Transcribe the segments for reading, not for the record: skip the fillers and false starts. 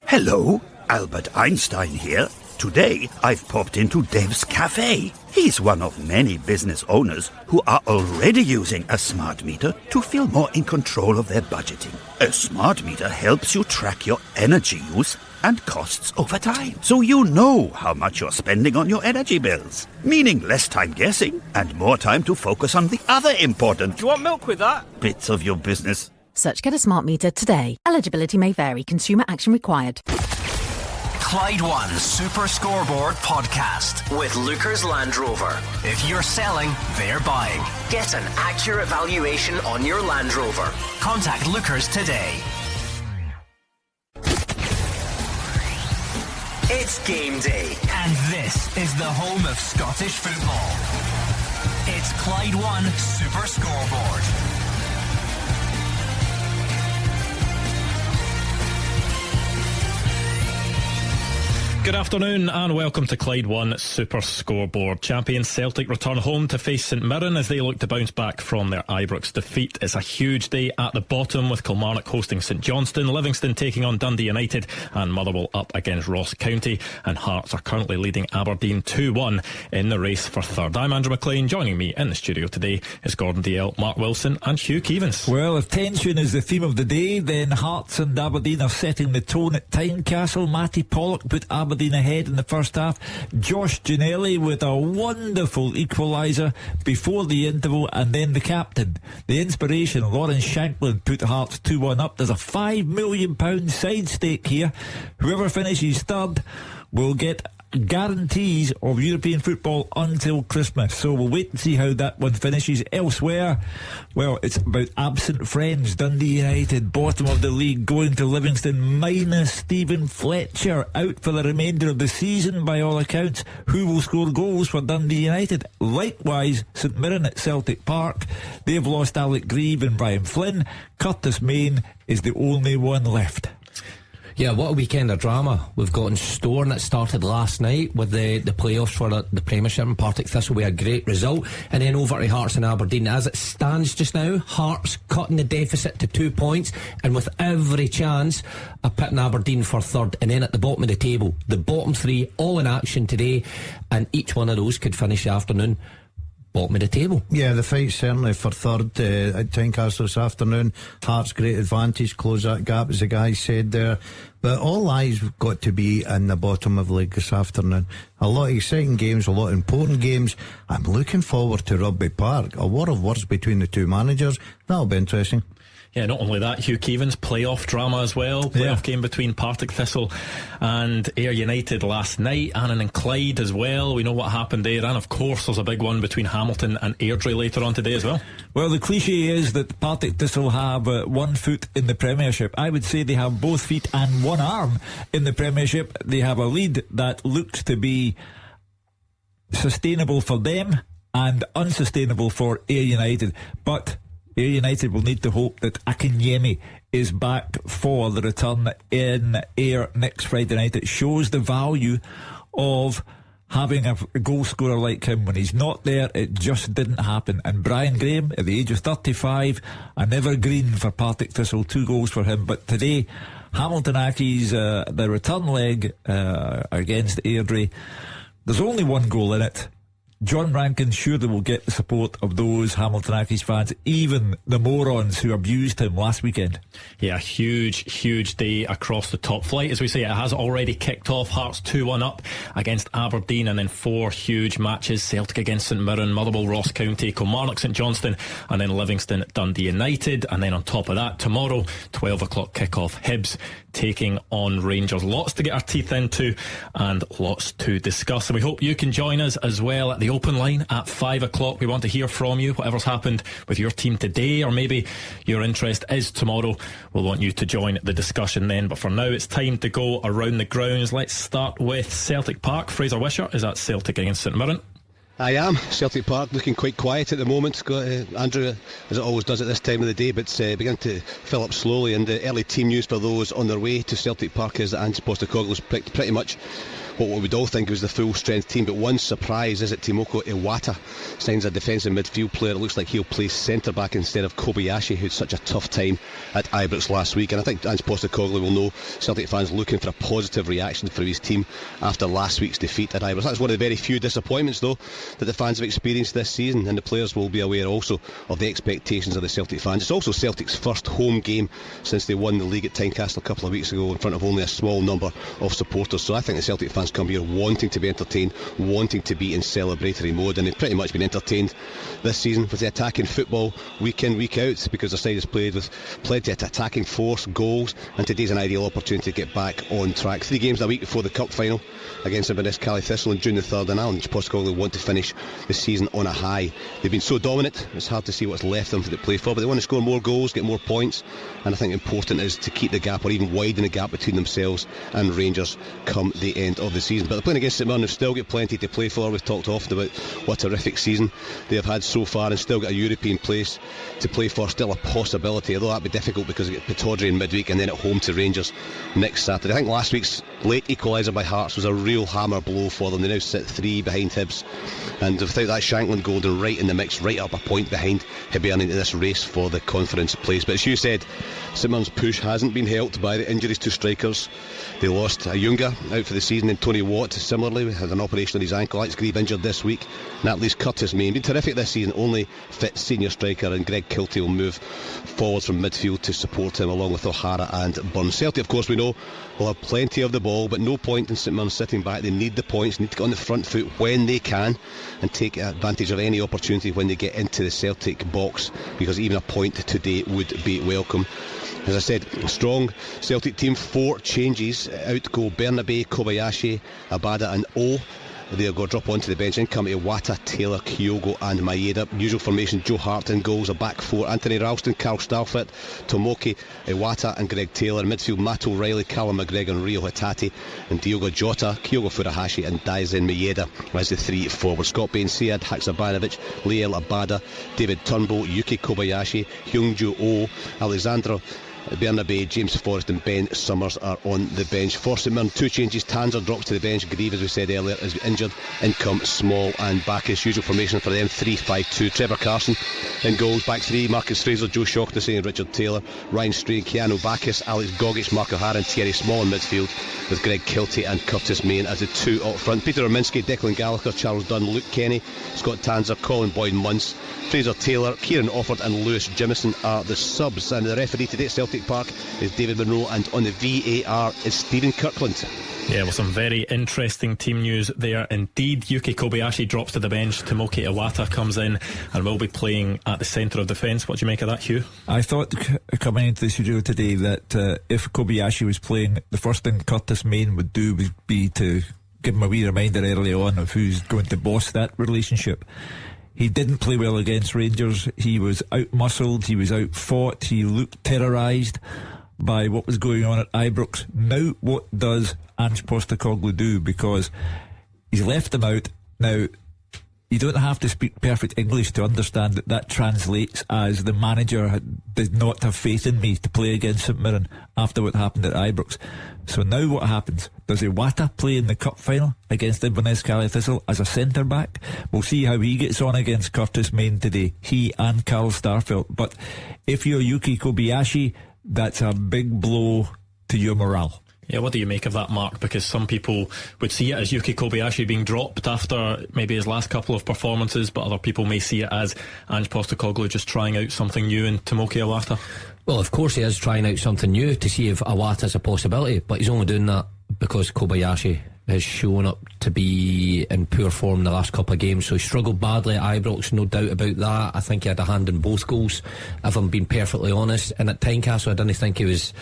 Hello, Albert Einstein here. Today, I've popped into Dev's Cafe. He's one of many business owners who are already using a smart meter to feel more in control of their budgeting. A smart meter helps you track your energy use and costs over time, so you know how much you're spending on your energy bills. Meaning less time guessing and more time to focus on the other important Do you want milk with that? bits of your business. Search Get a Smart Meter today. Eligibility may vary. Consumer action required. Clyde One Super Scoreboard Podcast with Lucas Land Rover. If you're selling, they're buying. Get an accurate valuation on your Land Rover. Contact Lucas today. It's game day, and this is the home of Scottish football. It's Clyde One Super Scoreboard. Good afternoon and welcome to Clyde One Super Scoreboard. Champions Celtic return home to face St Mirren as they look to bounce back from their Ibrox defeat. It's a huge day at the bottom with Kilmarnock hosting St Johnstone, Livingston taking on Dundee United and Motherwell up against Ross County, and Hearts are currently leading Aberdeen 2-1 in the race for third. I'm Andrew Maclean. Joining me in the studio today is Gordon Dalziel, Mark Wilson and Hugh Keevins. Well, if tension is the theme of the day, then Hearts and Aberdeen are setting the tone at Tynecastle. Matty Pollock put Aberdeen ahead in the first half. Josh Ginnelly with a wonderful equaliser before the interval, and then the captain, the inspiration, Lawrence Shanklin, put Hearts 2-1 up. There's a £5 million side stake here. Whoever finishes third will get guarantees of European football until Christmas, so we'll wait and see how that one finishes. Elsewhere, well, it's about absent friends. Dundee United, bottom of the league, going to Livingston minus Stephen Fletcher, out for the remainder of the season by all accounts. Who will score goals for Dundee United? Likewise, St Mirren at Celtic Park, they've lost Alec Grieve and Brian Flynn. Curtis Main is the only one left. Yeah, what a weekend of drama we've got in store, and it started last night with the playoffs for the Premiership, and Partick Thistle with a great result, and then over to Hearts and Aberdeen. As it stands just now, Hearts cutting the deficit to 2 points and with every chance of pitting Aberdeen for third, and then at the bottom of the table, the bottom three all in action today, and each one of those could finish the afternoon bottom of the table. Yeah, the fight certainly for third at Tynecastle this afternoon. Hearts great advantage, close that gap as the guys said there, but all eyes have got to be in the bottom of the league this afternoon. A lot of exciting games, a lot of important games. I'm looking forward to Rugby Park, a war of words between the two managers. That'll be interesting. Yeah, not only that, Hugh Keevins, playoff drama as well. Playoff game between Partick Thistle and Ayr United last night. Annan and Clyde as well. We know what happened there. And of course, there's a big one between Hamilton and Airdrie later on today as well. Well, the cliche is that Partick Thistle have 1 foot in the Premiership. I would say they have both feet and one arm in the Premiership. They have a lead that looks to be sustainable for them and unsustainable for Ayr United. But Ayr United will need to hope that Akinyemi is back for the return in Ayr next Friday night. It shows the value of having a goal scorer like him. When he's not there, it just didn't happen. And Brian Graham, at the age of 35, an evergreen for Partick Thistle, 2 goals for him. But today, Hamilton Accies, the return leg against Airdrie, there's only 1 goal in it. John Rankin surely will get the support of those Hamilton Accies fans, even the morons who abused him last weekend. Yeah, huge day across the top flight. As we say, it has already kicked off. Hearts 2-1 up against Aberdeen, and then 4 huge matches. Celtic against St Mirren, Motherwell, Ross County, Kilmarnock, St Johnstone, and then Livingston, Dundee United. And then on top of that, tomorrow, 12 o'clock kick-off, Hibs taking on Rangers. Lots to get our teeth into and lots to discuss. And we hope you can join us as well at the open line at 5 o'clock. We want to hear from you, whatever's happened with your team today, or maybe your interest is tomorrow. We'll want you to join the discussion then. But for now, it's time to go around the grounds. Let's start with Celtic Park. Fraser Wisher is at Celtic against St Mirren. I am. Celtic Park looking quite quiet at the moment. Got Andrew, as it always does at this time of the day, but beginning to fill up slowly. And the early team news for those on their way to Celtic Park is that Ange Postecoglou's picked pretty much what we'd all think was the full strength team, but one surprise is that Timoko Iwata signs a defensive midfield player. It looks like he'll play centre back instead of Kobayashi, who had such a tough time at Ibrox last week. And I think Ange Postecoglou will know Celtic fans looking for a positive reaction from his team after last week's defeat at Ibrox. That's one of the very few disappointments, though, that the fans have experienced this season, and the players will be aware also of the expectations of the Celtic fans. It's also Celtic's first home game since they won the league at Tynecastle a couple of weeks ago in front of only a small number of supporters. So I think the Celtic fans come here wanting to be entertained, wanting to be in celebratory mode, and they've pretty much been entertained this season with the attacking football week in, week out, because the side has played with plenty of attacking force, goals, and today's an ideal opportunity to get back on track. 3 games a week before the cup final against Inverness Cally Thistle on June the 3rd, and Ange Postecoglou want to finish the season on a high. They've been so dominant, it's hard to see what's left them to play for, but they want to score more goals, get more points, and I think important is to keep the gap or even widen the gap between themselves and Rangers come the end of the season. But they're playing against St Mirren, who've still got plenty to play for. We've talked often about what a terrific season they have had so far, and still got a European place to play for, still a possibility, although that'd be difficult because they get Pittodrie in midweek and then at home to Rangers next Saturday. I think last week's late equaliser by Hearts was a real hammer blow for them. They now sit 3 behind Hibs, and without that Shankland goal, they're right in the mix, right up a point behind Hibernian in this race for the conference place. But as you said, St Mirren's push hasn't been helped by the injuries to strikers. They lost Ayunga out for the season, and Tony Watt similarly had an operation on his ankle. Alex Grieve injured this week, and that leaves Curtis Main. Been terrific this season, only fit senior striker, and Greg Kiltie will move forwards from midfield to support him along with O'Hara and Burns. Celtic, of course, we know will have plenty of the ball, but no point in St Mirren sitting back. They need the points, need to get on the front foot when they can and take advantage of any opportunity when they get into the Celtic box, because even a point today would be welcome. As I said, strong Celtic team, 4 changes. Out go Bernabe, Kobayashi, Abada and O. They'll go drop onto the bench. In come Iwata, Taylor, Kyogo and Maeda. Usual formation, Joe Hart in goals. A back 4, Anthony Ralston, Carl Starfelt, Tomoki, Iwata and Greg Taylor. Midfield, Matt O'Reilly, Callum McGregor and Rio Hitati. And Diogo Jota, Kyogo Furuhashi and Daisen Maeda as the 3 forwards. Scott Bain, Sead, Haksabanovic, Liel Abada, David Turnbull, Yuki Kobayashi, Hyungju Oh, Alexandra Bernabe, James Forrest and Ben Summers are on the bench. For St Mirren, 2 changes. Tanser drops to the bench. Grieve, as we said earlier, is injured. In come Small and Bacchus. Usual formation for them, 3-5-2. Trevor Carson in goals. Back 3, Marcus Fraser, Joe Shaughnessy and Richard Taylor. Ryan Stray, Keanu Bacchus, Alex Gogic, Mark O'Hara and Thierry Small in midfield, with Greg Kiltie and Curtis Main as the 2 up front. Peter Erminski, Declan Gallagher, Charles Dunn, Luke Kenny, Scott Tanser, Colin Boyd Munce, Fraser Taylor, Kieran Offord and Lewis Jimison are the subs. And the referee today at Celtic Park is David Monroe, and on the VAR is Stephen Kirkland. Yeah, well, some very interesting team news there indeed. Yuki Kobayashi drops to the bench. Tomoki Iwata comes in and will be playing at the centre of defence. What do you make of that, Hugh? I thought coming into the studio today that if Kobayashi was playing, the first thing Curtis Main would do would be to give him a wee reminder early on of who's going to boss that relationship. He didn't play well against Rangers. He was out-muscled, he was out-fought, he looked terrorised by what was going on at Ibrox. Now what does Ange Postecoglou do? Because he's left them out. Now, you don't have to speak perfect English to understand that that translates as the manager did not have faith in me to play against St Mirren after what happened at Ibrox. So now what happens? Does Iwata play in the cup final against Inverness Cally Thistle as a centre back? We'll see how he gets on against Curtis Main today, he and Carl Starfelt. But if you're Yuki Kobayashi, that's a big blow to your morale. Yeah, what do you make of that, Mark? Because some people would see it as Yuki Kobayashi being dropped after maybe his last couple of performances, but other people may see it as Ange Postecoglou just trying out something new in Tomoki Iwata. Well, of course he is trying out something new to see if Iwata's a possibility, but he's only doing that because Kobayashi has shown up to be in poor form the last couple of games. So he struggled badly at Ibrox, no doubt about that. I think he had a hand in both goals, if I'm being perfectly honest. And at Tynecastle I didn't think he was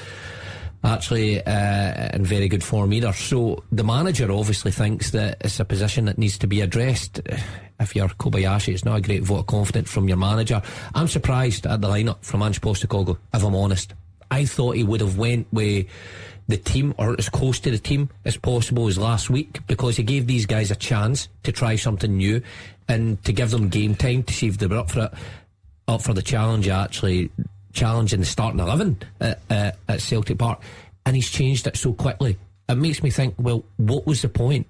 actually in very good form either. So the manager obviously thinks that it's a position that needs to be addressed. If you're Kobayashi, it's not a great vote of confidence from your manager. I'm surprised at the lineup from Ange Postecoglou, if I'm honest. I thought he would have went with the team, or as close to the team as possible as last week, because he gave these guys a chance to try something new and to give them game time to see if they were up for the challenge, actually challenging the starting 11 at Celtic Park. And he's changed it so quickly. It makes me think, well, what was the point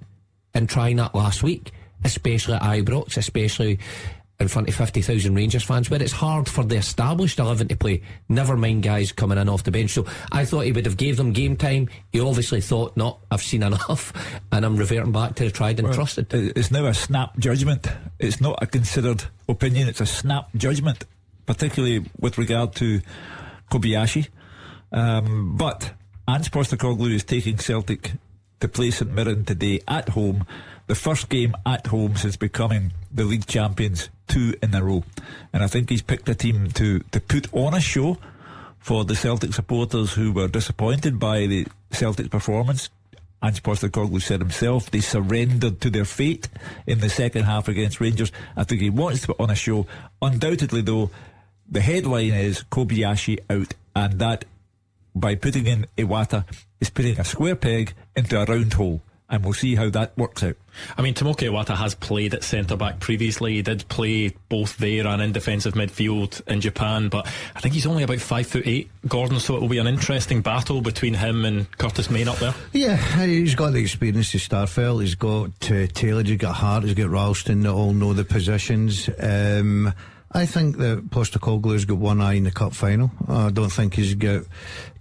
in trying that last week, especially at Ibrox, especially in front of 50,000 Rangers fans, where it's hard for the established 11 to play, never mind guys coming in off the bench. So I thought he would have gave them game time. He obviously thought, no, I've seen enough and I'm reverting back to the tried and trusted. It's now a snap judgment. It's not a considered opinion, it's a snap judgment, particularly with regard to Kobayashi. But Ange Postecoglou is taking Celtic to play St Mirren today at home, the first game at home since becoming the league champions 2 in a row. And I think he's picked a team to put on a show for the Celtic supporters who were disappointed by the Celtic performance. Ange Postecoglou said himself they surrendered to their fate in the second half against Rangers. I think he wants to put on a show. Undoubtedly though, the headline is Kobayashi out, and that by putting in Iwata is putting a square peg into a round hole, and we'll see how that works out. I mean, Tomoki Iwata has played at centre-back previously. He did play both there and in defensive midfield in Japan, but I think he's only about 5'8", Gordon, so it will be an interesting battle between him and Curtis Main up there. Yeah, he's got the experience to Starfelt, he's got Taylor, he's got Hart, he's got Ralston that all know the positions. I think that Postecoglou's got one eye in the cup final. I don't think he's got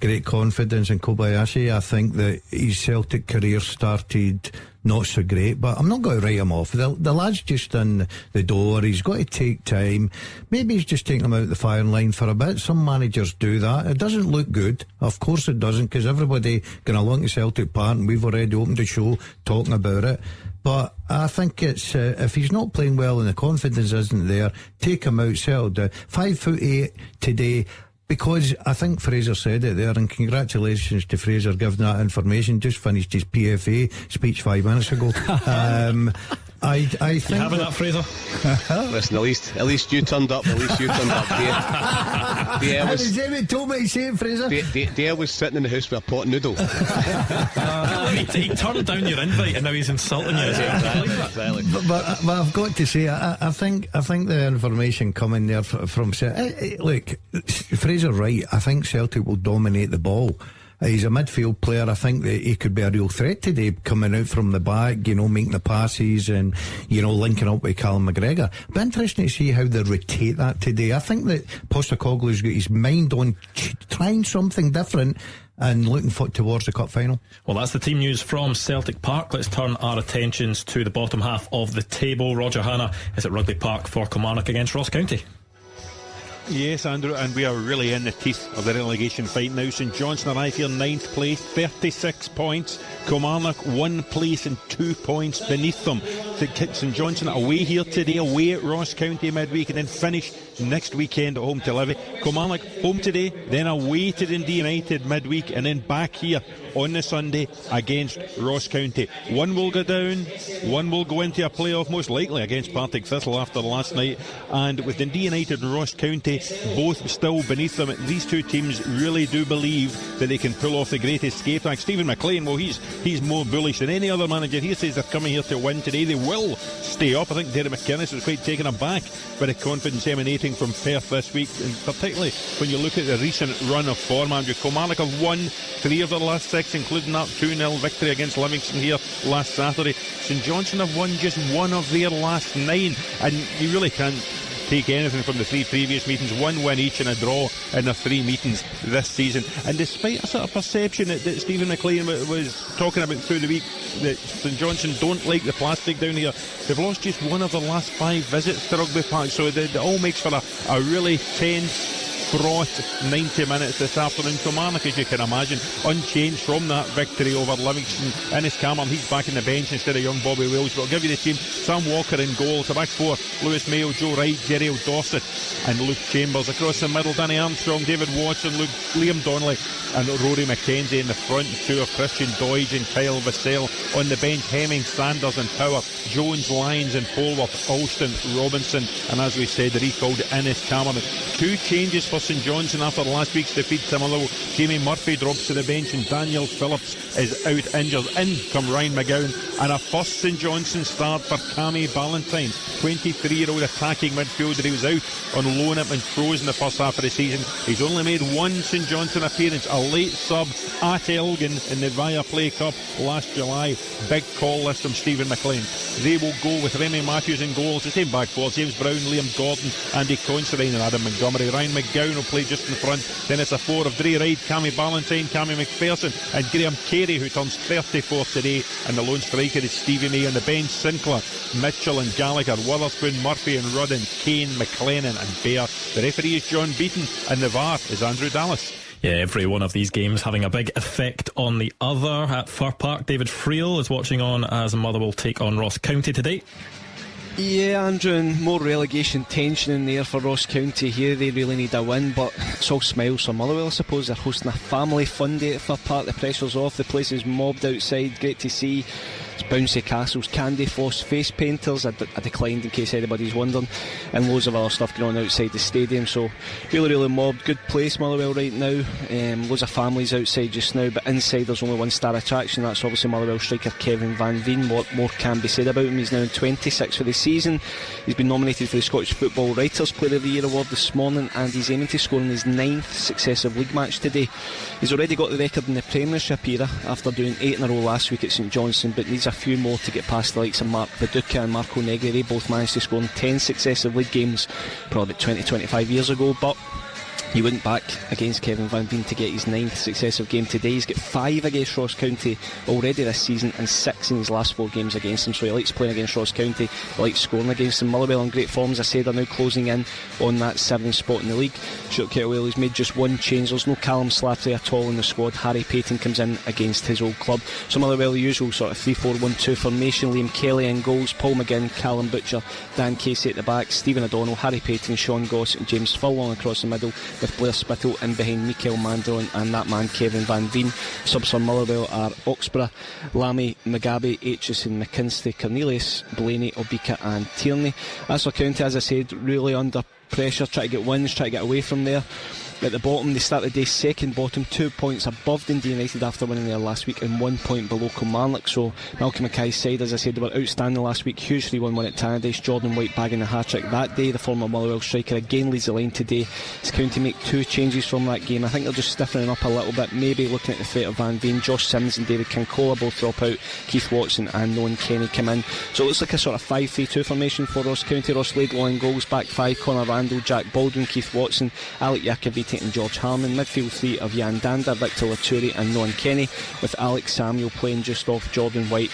great confidence in Kobayashi. I think that his Celtic career started not so great, but I'm not going to write him off. The lad's just in the door. He's got to take time. Maybe he's just taking him out the firing line for a bit. Some managers do that. It doesn't look good. Of course it doesn't, because everybody going along to Celtic Park, and we've already opened the show talking about it. But I think it's if he's not playing well and the confidence isn't there, take him out, settle down. 5'8" today, because I think Fraser said it there, and congratulations to Fraser giving that information. Just finished his PFA speech 5 minutes ago. I think you having that, Fraser? Listen, at least you turned up. At least you turned up. David told me to say it, Fraser. Dale was sitting in the house with a pot of noodle. He turned down your invite and now he's insulting you. Exactly. But I've got to say, I think the information coming there from look, Fraser's right. I think Celtic will dominate the ball. He's a midfield player. I think that he could be a real threat today, coming out from the back, making the passes and, linking up with Callum McGregor. But interesting to see how they rotate that today. I think that Postecoglou's got his mind on trying something different and looking towards the cup final. Well, that's the team news from Celtic Park. Let's turn our attentions to the bottom half of the table. Roger Hanna is at Rugby Park for Kilmarnock against Ross County. Yes, Andrew, and we are really in the teeth of the relegation fight now. St Johnstone arrive here 9th place, 36 points. Kilmarnock 1 place and 2 points beneath them. St Johnstone away here today, away at Ross County midweek, and then finish next weekend at home to Livy. Kilmarnock home today, then away to Dundee United midweek, and then back here on the Sunday against Ross County. One will go down, one will go into a playoff, most likely against Partick Thistle after last night. And with Dundee United and Ross County both still beneath them, these two teams really do believe that they can pull off the great escape. Like Stephen Maclean, well, he's more bullish than any other manager. He says they're coming here to win today. They will stay up. I think Derek McInnes was quite taken aback by the confidence emanating from Perth this week, and particularly when you look at the recent run of form. Andrew, Kilmarnock have won 3 of their last 6, including that 2-0 victory against Livingston here last Saturday. St Johnstone have won just 1 of their last 9, and you really can't take anything from the 3 previous meetings. 1 win each and a draw in their 3 meetings this season. And despite a sort of perception that Stephen Maclean was talking about through the week, that St Johnstone don't like the plastic down here, they've lost just 1 of their last 5 visits to Rugby Park, so it all makes for a really tense, fraught 90 minutes this afternoon. Kilmarnock, as you can imagine, unchanged from that victory over Livingston. Innes Cameron, he's back in the bench instead of young Bobby Welsh, but I'll give you the team. Sam Walker in goal, the back 4, Lewis Mayo, Joe Wright, Jerry O'Dorset and Luke Chambers. Across the middle, Danny Armstrong, David Watson, Liam Donnelly and Rory McKenzie. In the front 2 of Christian Doidge and Kyle Vassell. On the bench, Hemming, Sanders and Power, Jones, Lyons and Polworth, Alston, Robinson, and as we said, the recalled Innes Cameron. 2 changes for for St Johnstone after last week's defeat to Motherwell. Jamie Murphy drops to the bench and Daniel Phillips is out injured. In come Ryan McGowan, and a first St Johnstone start for Cammy Ballantyne, 23-year-old attacking midfielder. He was out on loan at Montrose in the first half of the season. He's only made one St Johnstone appearance, a late sub at Elgin in the Viaplay Cup last July. Big call list from Stephen Maclean. They will go with Remy Matthews in goals, the same back four: James Brown, Liam Gordon, Andy Considine and Adam Montgomery. Ryan McGowan will play just in front. Then it's a four of Dre Ride, Cammy Ballantyne, Cammy McPherson and Graham Carey, who turns 34 today, and the lone striker is Stevie May. On the bench, Sinclair, Mitchell and Gallagher, Witherspoon, Murphy and Rudden, Kane, McLennan and Bear. The referee is John Beaton and the VAR is Andrew Dallas. Yeah, every one of these games having a big effect on the other. At Fir Park, David Friel is watching on as Motherwell take on Ross County today. Yeah, Andrew, and more relegation tension in there for Ross County here. They really need a win, but it's all smiles for Motherwell, I suppose. They're hosting a family fun day at Fir Park. The pressure's off, the place is mobbed outside. Great to see. It's bouncy castles, candy floss, face painters. I declined in case anybody's wondering, and loads of other stuff going on outside the stadium. So really mobbed. Good place, Motherwell, right now. Loads of families outside just now, but inside there's only one star attraction. That's obviously Motherwell striker Kevin Van Veen. What more can be said about him? He's now in 26 for the season. He's been nominated for the Scottish Football Writers Player of the Year award this morning, and he's aiming to score in his 9th successive league match today. He's already got the record in the Premiership era after doing 8 in a row last week at St Johnstone, but needs a few more to get past the likes of Mark Viduka and Marco Negri. They both managed to score in 10 successive league games probably 20-25 years ago, but he wouldn't back against Kevin Van Veen to get his 9th successive game today. He's got 5 against Ross County already this season and 6 in his last 4 games against them, so he likes playing against Ross County, he likes scoring against them. Motherwell in great form, as I said, are now closing in on that 7th spot in the league. Stuart Kettlewell has made just one change. There's no Callum Slattery at all in the squad. Harry Payton comes in against his old club. So Motherwell, the usual sort of 3-4-1-2 formation. Liam Kelly in goals, Paul McGinn, Callum Butcher, Dan Casey at the back, Stephen O'Donnell, Harry Payton, Sean Goss and James Furlong across the middle, with Blair Spittle in behind Mikael Mandron and that man Kevin Van Veen. Subs for Motherwell are Oxborough, Lamy, Mugabe, Aitchison, McKinstry, Cornelius, Blaney, Obika and Tierney. As for County, as I said, really under pressure, try to get wins, try to get away from there. At the bottom, they start the day second bottom, 2 points above Dundee United after winning there last week and 1 point below Kilmarnock. So Malcolm Mackay's side, as I said, they were outstanding last week, huge 3-1 at Tannadice. Jordan White bagging the hat-trick that day. The former Motherwell striker again leads the line today. As County make 2 changes from that game. I think they're just stiffening up a little bit, maybe looking at the threat of Van Veen. Josh Sims and David Kincola both drop out, Keith Watson and Nolan Kenny come in. So it looks like a sort of 5-3-2 formation for Ross County. Ross Laidlaw in goals, back 5 Conor Randall, Jack Baldwin, Keith Watson, Alec Iacoviti and George Harmon. Midfield 3 of Jan Danda, Victor Laturi and Nolan Kenny, with Alex Samuel playing just off Jordan White.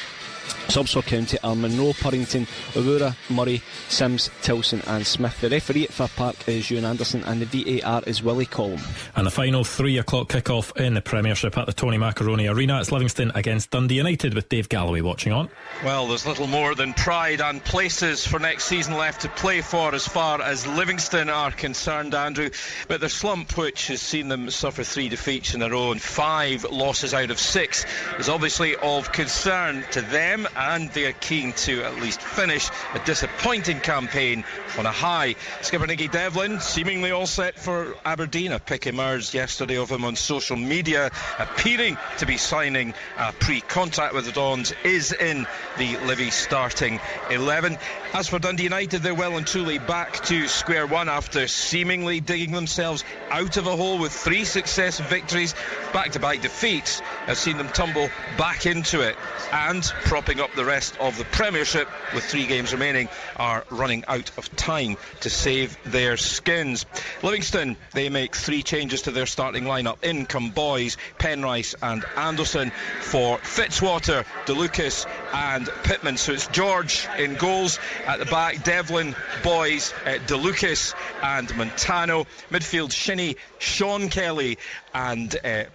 Subs for County are Monroe, Purrington, Aurora, Murray, Sims, Tilson and Smith. The referee at Fir Park is Ewan Anderson and the VAR is Willie Collum. And the final 3 o'clock kick-off in the Premiership at the Tony Macaroni Arena. It's Livingston against Dundee United with Dave Galloway watching on. Well, there's little more than pride and places for next season left to play for as far as Livingston are concerned, Andrew. But their slump, which has seen them suffer 3 defeats in a row and 5 losses out of 6, is obviously of concern to them, and they are keen to at least finish a disappointing campaign on a high. Skipper Nicky Devlin seemingly all set for Aberdeen. A pic emerged yesterday of him on social media appearing to be signing a pre-contract with the Dons, is in the Livy starting 11. As for Dundee United, they're well and truly back to square one after seemingly digging themselves out of a hole with 3 successive victories. Back-to-back defeats have seen them tumble back into it, and propping up the rest of the Premiership with 3 games remaining are running out of time to save their skins. Livingston, they make 3 changes to their starting lineup. In come Boys, Penrice and Anderson for Fitzwater, DeLucas and Pittman. So it's George in goals. At the back, Devlin, Boys, DeLucas and Montano. Midfield, Shinnie, Sean Kelly and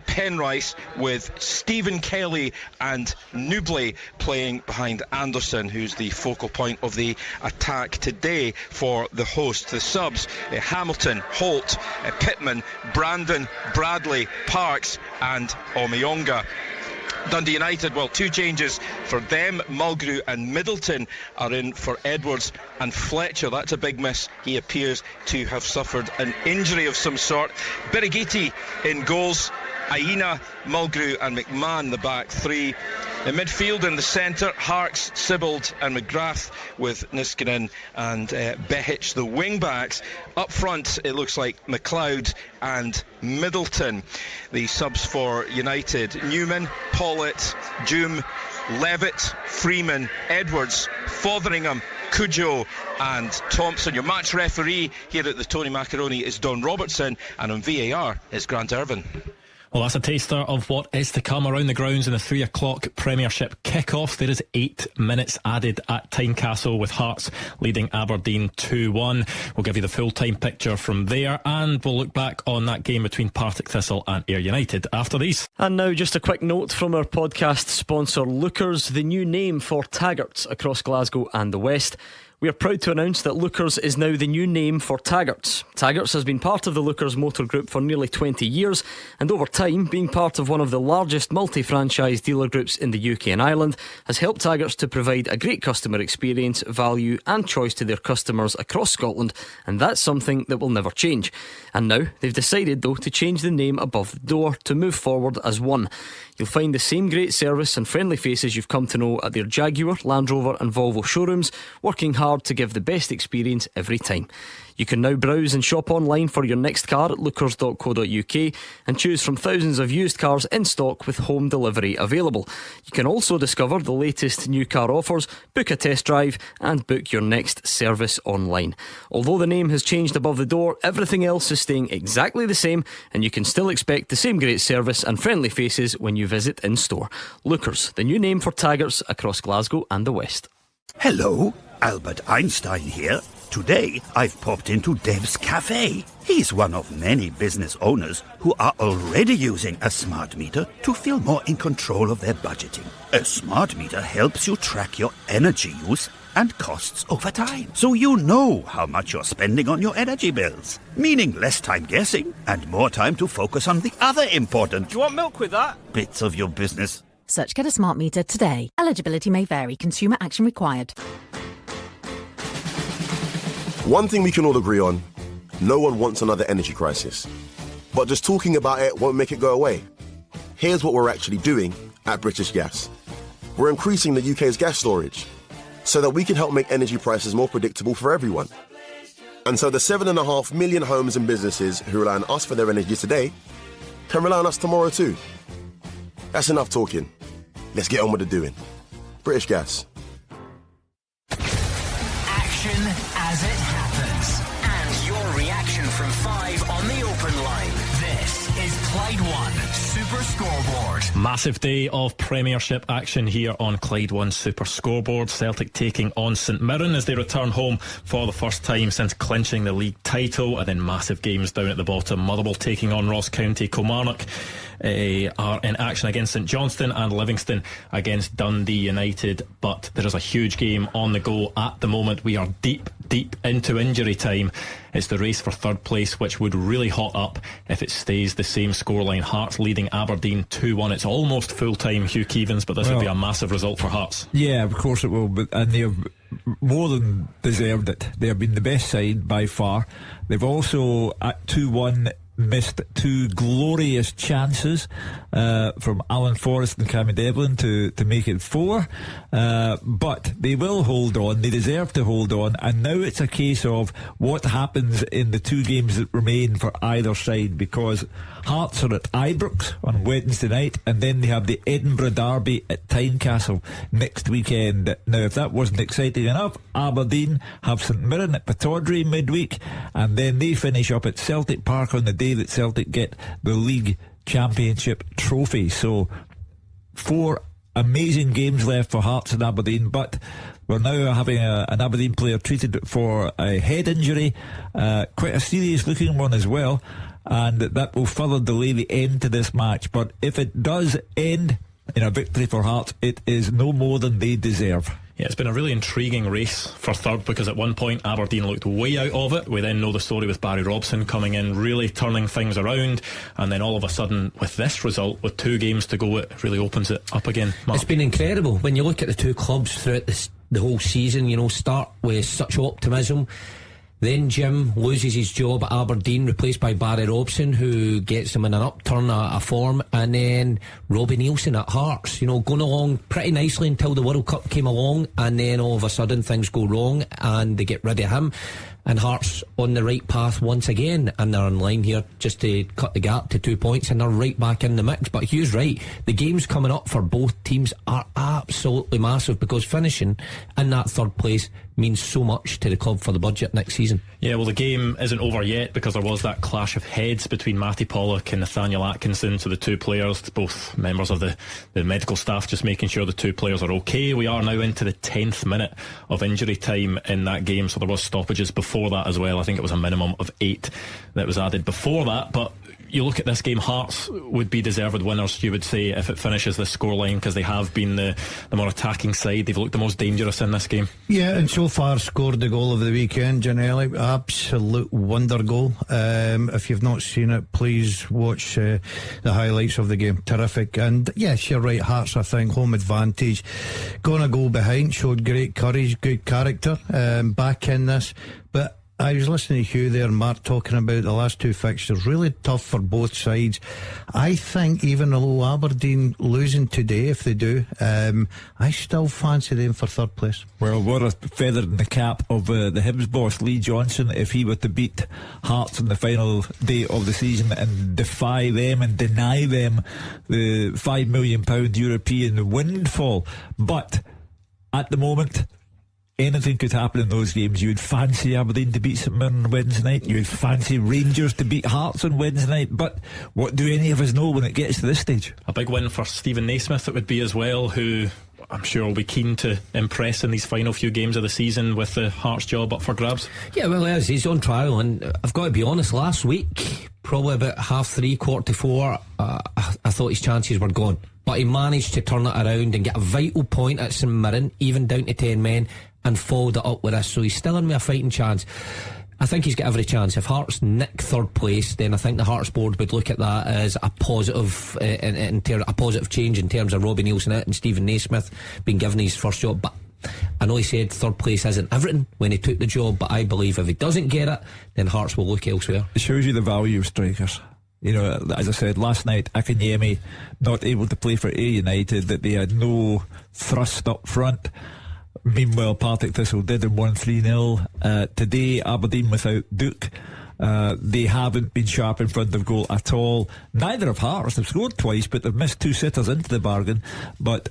Penrice, with Stephen Kelly and Newbley playing behind Anderson, who's the focal point of the attack today for the host. The subs, Hamilton, Holt, Pittman, Brandon, Bradley, Parks and Omiyonga. Dundee United, well, 2 changes for them. Mulgrew and Middleton are in for Edwards, and Fletcher, that's a big miss. He appears to have suffered an injury of some sort. Birighitti in goals. Aina, Mulgrew and McMahon the back 3. In midfield in the centre, Harks, Sibbald and McGrath, with Niskanen and Behic the wing backs. Up front it looks like McLeod and Middleton. The subs for United: Newman, Pollitt, Doom, Levitt, Freeman, Edwards, Fotheringham, Cujo and Thompson. Your match referee here at the Tony Macaroni is Don Robertson, and on VAR is Grant Irvin. Well, that's a taster of what is to come around the grounds in the 3 o'clock Premiership kick-off. There is 8 minutes added at Tynecastle, with Hearts leading Aberdeen 2-1. We'll give you the full-time picture from there, and we'll look back on that game between Partick Thistle and Ayr United after these. And now just a quick note from our podcast sponsor Lookers, the new name for Taggarts across Glasgow and the West. We are proud to announce that Lookers is now the new name for Taggarts. Taggarts has been part of the Lookers Motor Group for nearly 20 years, and over time, being part of one of the largest multi-franchise dealer groups in the UK and Ireland, has helped Taggarts to provide a great customer experience, value and choice to their customers across Scotland, and that's something that will never change. And now, they've decided though to change the name above the door to move forward as one. You'll find the same great service and friendly faces you've come to know at their Jaguar, Land Rover and Volvo showrooms, working hard to give the best experience every time. You can now browse and shop online for your next car at lookers.co.uk and choose from thousands of used cars in stock with home delivery available. You can also discover the latest new car offers, book a test drive and book your next service online. Although the name has changed above the door, everything else is staying exactly the same, and you can still expect the same great service and friendly faces when you visit in store. Lookers, the new name for Taggarts across Glasgow and the West. Hello, Albert Einstein here. Today, I've popped into Dev's Cafe. He's one of many business owners who are already using a smart meter to feel more in control of their budgeting. A smart meter helps you track your energy use and costs over time, so you know how much you're spending on your energy bills. Meaning less time guessing and more time to focus on the other important Do you want milk with that? bits of your business. Search Get a Smart Meter today. Eligibility may vary. Consumer action required. One thing we can all agree on, no one wants another energy crisis. But just talking about it won't make it go away. Here's what we're actually doing at British Gas. We're increasing the UK's gas storage so that we can help make energy prices more predictable for everyone. And so the 7.5 million homes and businesses who rely on us for their energy today can rely on us tomorrow too. That's enough talking. Let's get on with the doing. British Gas. Action as it happens. And your reaction from 5 on the open line. This is Clyde One Super Scoreboard. Massive day of Premiership action here on Clyde One Super Scoreboard. Celtic taking on St Mirren as they return home for the first time since clinching the league title, and then massive games down at the bottom. Motherwell taking on Ross County. Kilmarnock are in action against St Johnstone, and Livingston against Dundee United. But there is a huge game on the go at the moment. We are deep into injury time. It's the race for third place, which would really hot up if it stays the same scoreline. Hearts leading Aberdeen 2-1. It's almost full-time, Hugh Keevins, but this would be a massive result for Hearts. Yeah, of course it will, and they've more than deserved it. They have been the best side by far. They've also, at 2-1, missed 2 glorious chances from Alan Forrest and Cammy Devlin to make it 4, but they will hold on. They deserve to hold on, and now it's a case of what happens in the 2 games that remain for either side, because Hearts are at Ibrox on Wednesday night, and then they have the Edinburgh Derby at Tynecastle next weekend. Now, if that wasn't exciting enough, Aberdeen have St Mirren at Pittodrie midweek, and then they finish up at Celtic Park on the day that Celtic get the league championship trophy. So 4 amazing games left for Hearts and Aberdeen, but we're now having an Aberdeen player treated for a head injury, quite a serious looking one as well, and that will further delay the end to this match. But if it does end in a victory for Hearts, it is no more than they deserve. Yeah, it's been a really intriguing race for third, because at one point Aberdeen looked way out of it. We then know the story with Barry Robson coming in, really turning things around, and then all of a sudden with this result, with 2 games to go, it really opens it up again. Mark. It's been incredible when you look at the two clubs throughout the whole season. You know, start with such optimism. Then Jim loses his job at Aberdeen, replaced by Barry Robson, who gets him in an upturn of form. And then Robbie Neilson at Hearts, you know, going along pretty nicely until the World Cup came along, and then all of a sudden things go wrong and they get rid of him. And Hearts on the right path once again, and they're in line here just to cut the gap to 2 points, and they're right back in the mix. But Hugh's right, the games coming up for both teams are absolutely massive, because finishing in that third place means so much to the club for the budget next season. Yeah, well, the game isn't over yet, because there was that clash of heads between Matty Pollock and Nathaniel Atkinson. So the two players, both members of the medical staff, just making sure the two players are okay. We are now into the 10th minute of injury time in that game, so there was stoppages before that as well. I think it was a minimum of 8 that was added before that. But you look at this game, Hearts would be deserved winners, you would say, if it finishes this scoreline, because they have been the more attacking side. They've looked the most dangerous in this game. Yeah, and so far scored the goal of the weekend, Janelli. Absolute wonder goal. If you've not seen it, please watch the highlights of the game. Terrific. And yes, you're right, Hearts, I think, home advantage. Going a goal behind, showed great courage, good character back in this. But I was listening to Hugh there and Mark talking about the last 2 fixtures, really tough for both sides. I think even though Aberdeen losing today, if they do, I still fancy them for third place. Well, what a feather in the cap of the Hibs boss Lee Johnson if he were to beat Hearts on the final day of the season and defy them and deny them the £5 million European windfall. But at the moment, anything could happen in those games. You would fancy Aberdeen to beat St Mirren on Wednesday night. You would fancy Rangers to beat Hearts on Wednesday night. But what do any of us know when it gets to this stage? A big win for Stephen Naismith it would be as well, who I'm sure will be keen to impress in these final few games of the season with the Hearts job up for grabs. Yeah, well, he's on trial, and I've got to be honest, last week, probably about 3:30, 4:45, I thought his chances were gone. But he managed to turn it around and get a vital point at St Mirren, even down to 10 men, and followed it up with this. So he's still in with a fighting chance. I think he's got every chance. If Hearts nick third place, then I think the Hearts board would look at that as a positive a positive change in terms of Robbie Neilson and Stephen Naismith being given his first job. But I know he said third place isn't everything when he took the job, but I believe if he doesn't get it, then Hearts will look elsewhere. It shows you the value of strikers. You know, as I said last night, Akinyemi not able to play for A United, that they had no thrust up front. Meanwhile, Partick Thistle did and won 3-0. Today, Aberdeen without Duke. They haven't been sharp in front of goal at all. Neither have Hearts. They've scored twice, but they've missed 2 sitters into the bargain. But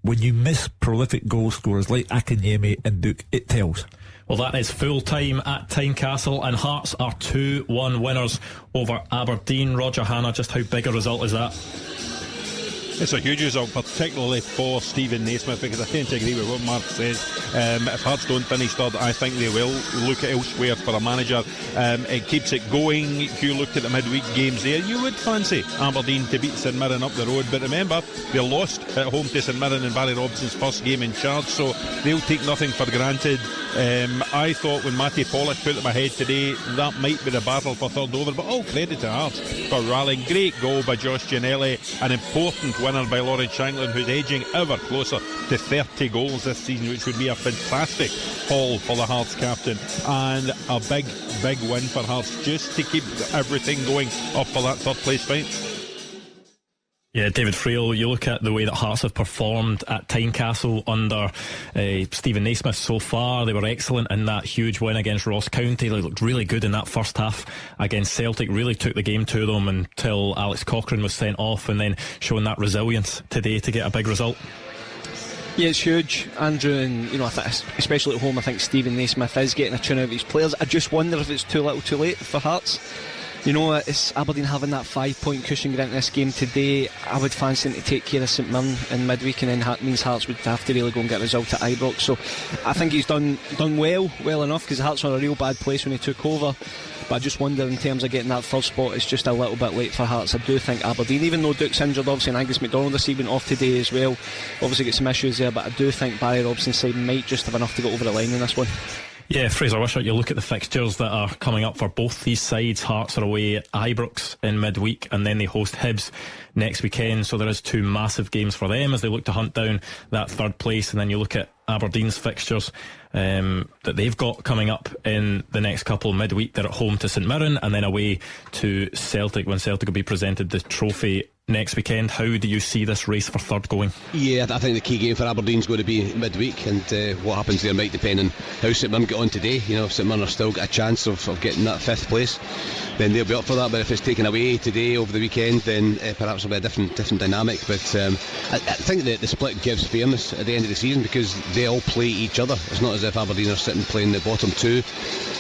when you miss prolific goal scorers like Akinyemi and Duke, it tells. Well, that is full time at Tynecastle, and Hearts are 2-1 winners over Aberdeen. Roger Hannah, just how big a result is that? It's a huge result, particularly for Stephen Naismith, because I tend to agree with what Mark says. If Hearts don't finish third, I think they will look elsewhere for a manager. It keeps it going. Hugh looked at the midweek games there. You would fancy Aberdeen to beat St Mirren up the road, but remember, they lost at home to St Mirren in Barry Robson's first game in charge, so they'll take nothing for granted. I thought when Matty Pollock put them ahead today, that might be the battle for third over, but all credit to Hearts for rallying. Great goal by Josh Ginnelly, an important winner by Lawrence Shanklin, who's edging ever closer to 30 goals this season, which would be a fantastic haul for the Hearts captain, and a big win for Hearts just to keep everything going up for that third place fight. Yeah, David Frail, you look at the way that Hearts have performed at Tynecastle under Stephen Naismith so far. They were excellent in that huge win against Ross County. They looked really good in that first half against Celtic, really took the game to them until Alex Cochrane was sent off, and then showing that resilience today to get a big result. Yeah, it's huge, Andrew, and you know, I think, especially at home, I think Stephen Naismith is getting a tune out of his players. I just wonder if it's too little too late for Hearts. You know, it's Aberdeen having that 5-point cushion getting into this game today. I would fancy them to take care of St Mirren in midweek, and then that means Hearts would have to really go and get a result at Ibrox. So I think he's done well enough, because Hearts were in a real bad place when he took over. But I just wonder, in terms of getting that first spot, it's just a little bit late for Hearts. I do think Aberdeen, even though Duke's injured, obviously, and Angus MacDonald this evening off today as well, obviously got some issues there, but I do think Barry Robson's side might just have enough to get over the line in this one. Yeah, Fraser Wishart, you look at the fixtures that are coming up for both these sides. Hearts are away at Ibrox in midweek, and then they host Hibs next weekend, so there is 2 massive games for them as they look to hunt down that third place. And then you look at Aberdeen's fixtures that they've got coming up in the next couple. Midweek they're at home to St Mirren, and then away to Celtic, when Celtic will be presented the trophy next weekend. How do you see this race for third going? Yeah, I think the key game for Aberdeen's going to be midweek, and what happens there might depend on how St Mirren get on today. You know, if St Mirren have still got a chance of getting that 5th place, then they'll be up for that. But if it's taken away today over the weekend, then perhaps it'll be a different dynamic. But I think that the split gives fairness at the end of the season, because they all play each other. It's not as if Aberdeen are sitting playing the bottom 2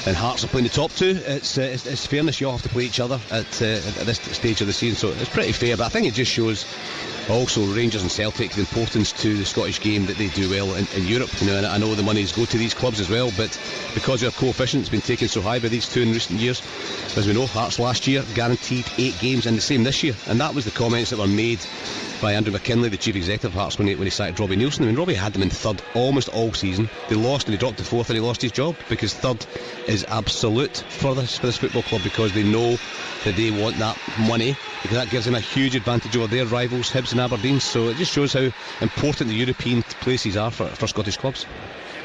and Hearts are playing the top 2. It's fairness. You all have to play each other at this stage of the season, so it's pretty fair. But I think it just shows also Rangers and Celtic the importance to the Scottish game that they do well in Europe. You know, and I know the monies go to these clubs as well, but because their coefficient's been taken so high by these 2 in recent years, as we know, Hearts last year guaranteed 8 games, and the same this year. And that was the comments that were made by Andrew McKinlay, the chief executive of Hearts, when he sacked Robbie Neilson. I mean, Robbie had them in 3rd almost all season. They lost and he dropped to 4th, and he lost his job, because 3rd is absolute for this football club, because they know that they want that money, because that gives them a huge advantage over their rivals Hibs and Aberdeen. So it just shows how important the European places are for Scottish clubs.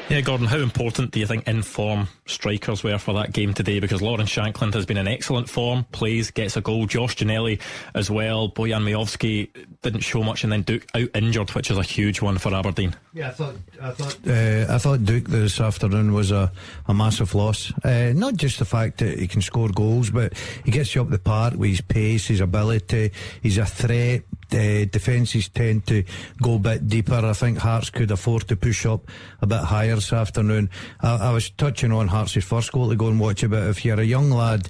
Yeah, Gordon, how important do you think in-form strikers were for that game today? Because Lauren Shankland has been in excellent form, plays, gets a goal. Josh Ginnelly as well. Bojan Miovski didn't show much, and then Duke out injured, which is a huge one for Aberdeen. Yeah, I thought Duke this afternoon was a massive loss. Not just the fact that he can score goals, but he gets you up the park with his pace, his ability. He's a threat. Defences tend to go a bit deeper. I think Hearts could afford to push up a bit higher this afternoon. I was touching on Hearts' first goal to go and watch a bit. If you're a young lad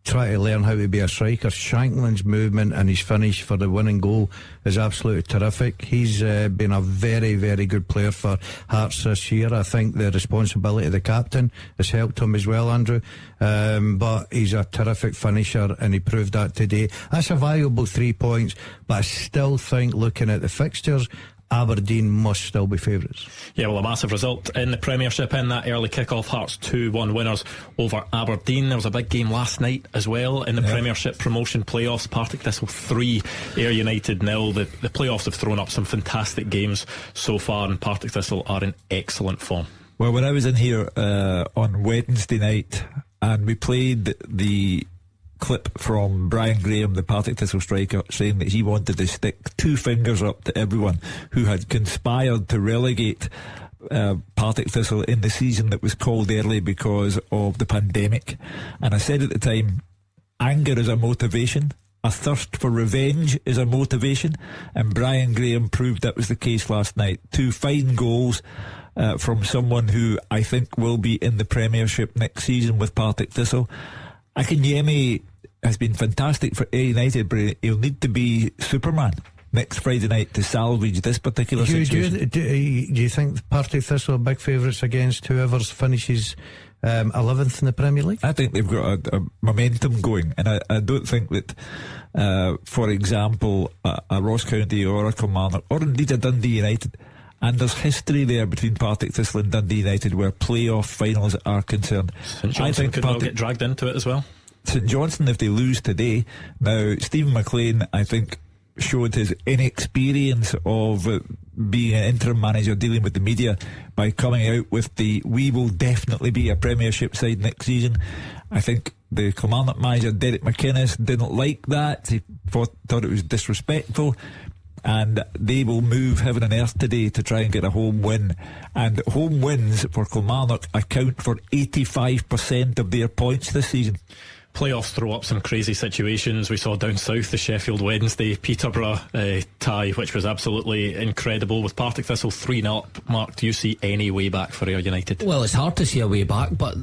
try to learn how to be a striker, Shankland's movement and his finish for the winning goal is absolutely terrific. He's been a very, very good player for Hearts this year. I think the responsibility of the captain has helped him as well, Andrew, but he's a terrific finisher, and he proved that today. That's a valuable 3 points, but I still think, looking at the fixtures, Aberdeen must still be favourites. Yeah, well, a massive result in the Premiership in that early kick-off. Hearts 2-1 winners over Aberdeen. There was a big game last night as well in the Premiership promotion playoffs. Partick Thistle 3, Ayr United 0. The playoffs have thrown up some fantastic games so far, and Partick Thistle are in excellent form. Well, when I was in here on Wednesday night, and we played the clip from Brian Graham, the Partick Thistle striker, saying that he wanted to stick 2 fingers up to everyone who had conspired to relegate Partick Thistle in the season that was called early because of the pandemic. And I said at the time, anger is a motivation, a thirst for revenge is a motivation, and Brian Graham proved that was the case last night. 2 fine goals from someone who I think will be in the Premiership next season with Partick Thistle. Akinyemi has been fantastic for Ayr United, but he'll need to be Superman next Friday night to salvage this particular situation. Do you think Partick Thistle are big favourites against whoever finishes 11th in the Premier League? I think they've got a momentum going, and I don't think that, for example, a Ross County or a Kilmarnock, or indeed a Dundee United, and there's history there between Partick Thistle and Dundee United where playoff finals are concerned. St Johnstone could well get dragged into it as well. St Johnstone, if they lose today, now Stephen Maclean, I think, showed his inexperience of being an interim manager dealing with the media by coming out with we will definitely be a Premiership side next season. I think the Kilmarnock manager Derek McInnes didn't like that. He thought it was disrespectful, and they will move heaven and earth today to try and get a home win. And home wins for Kilmarnock account for 85% of their points this season. Playoffs throw up some crazy situations. We saw down south the Sheffield Wednesday Peterborough tie, which was absolutely incredible. With Partick Thistle 3-0 up, Mark, do you see any way back for Ayr United? Well, it's hard to see a way back, but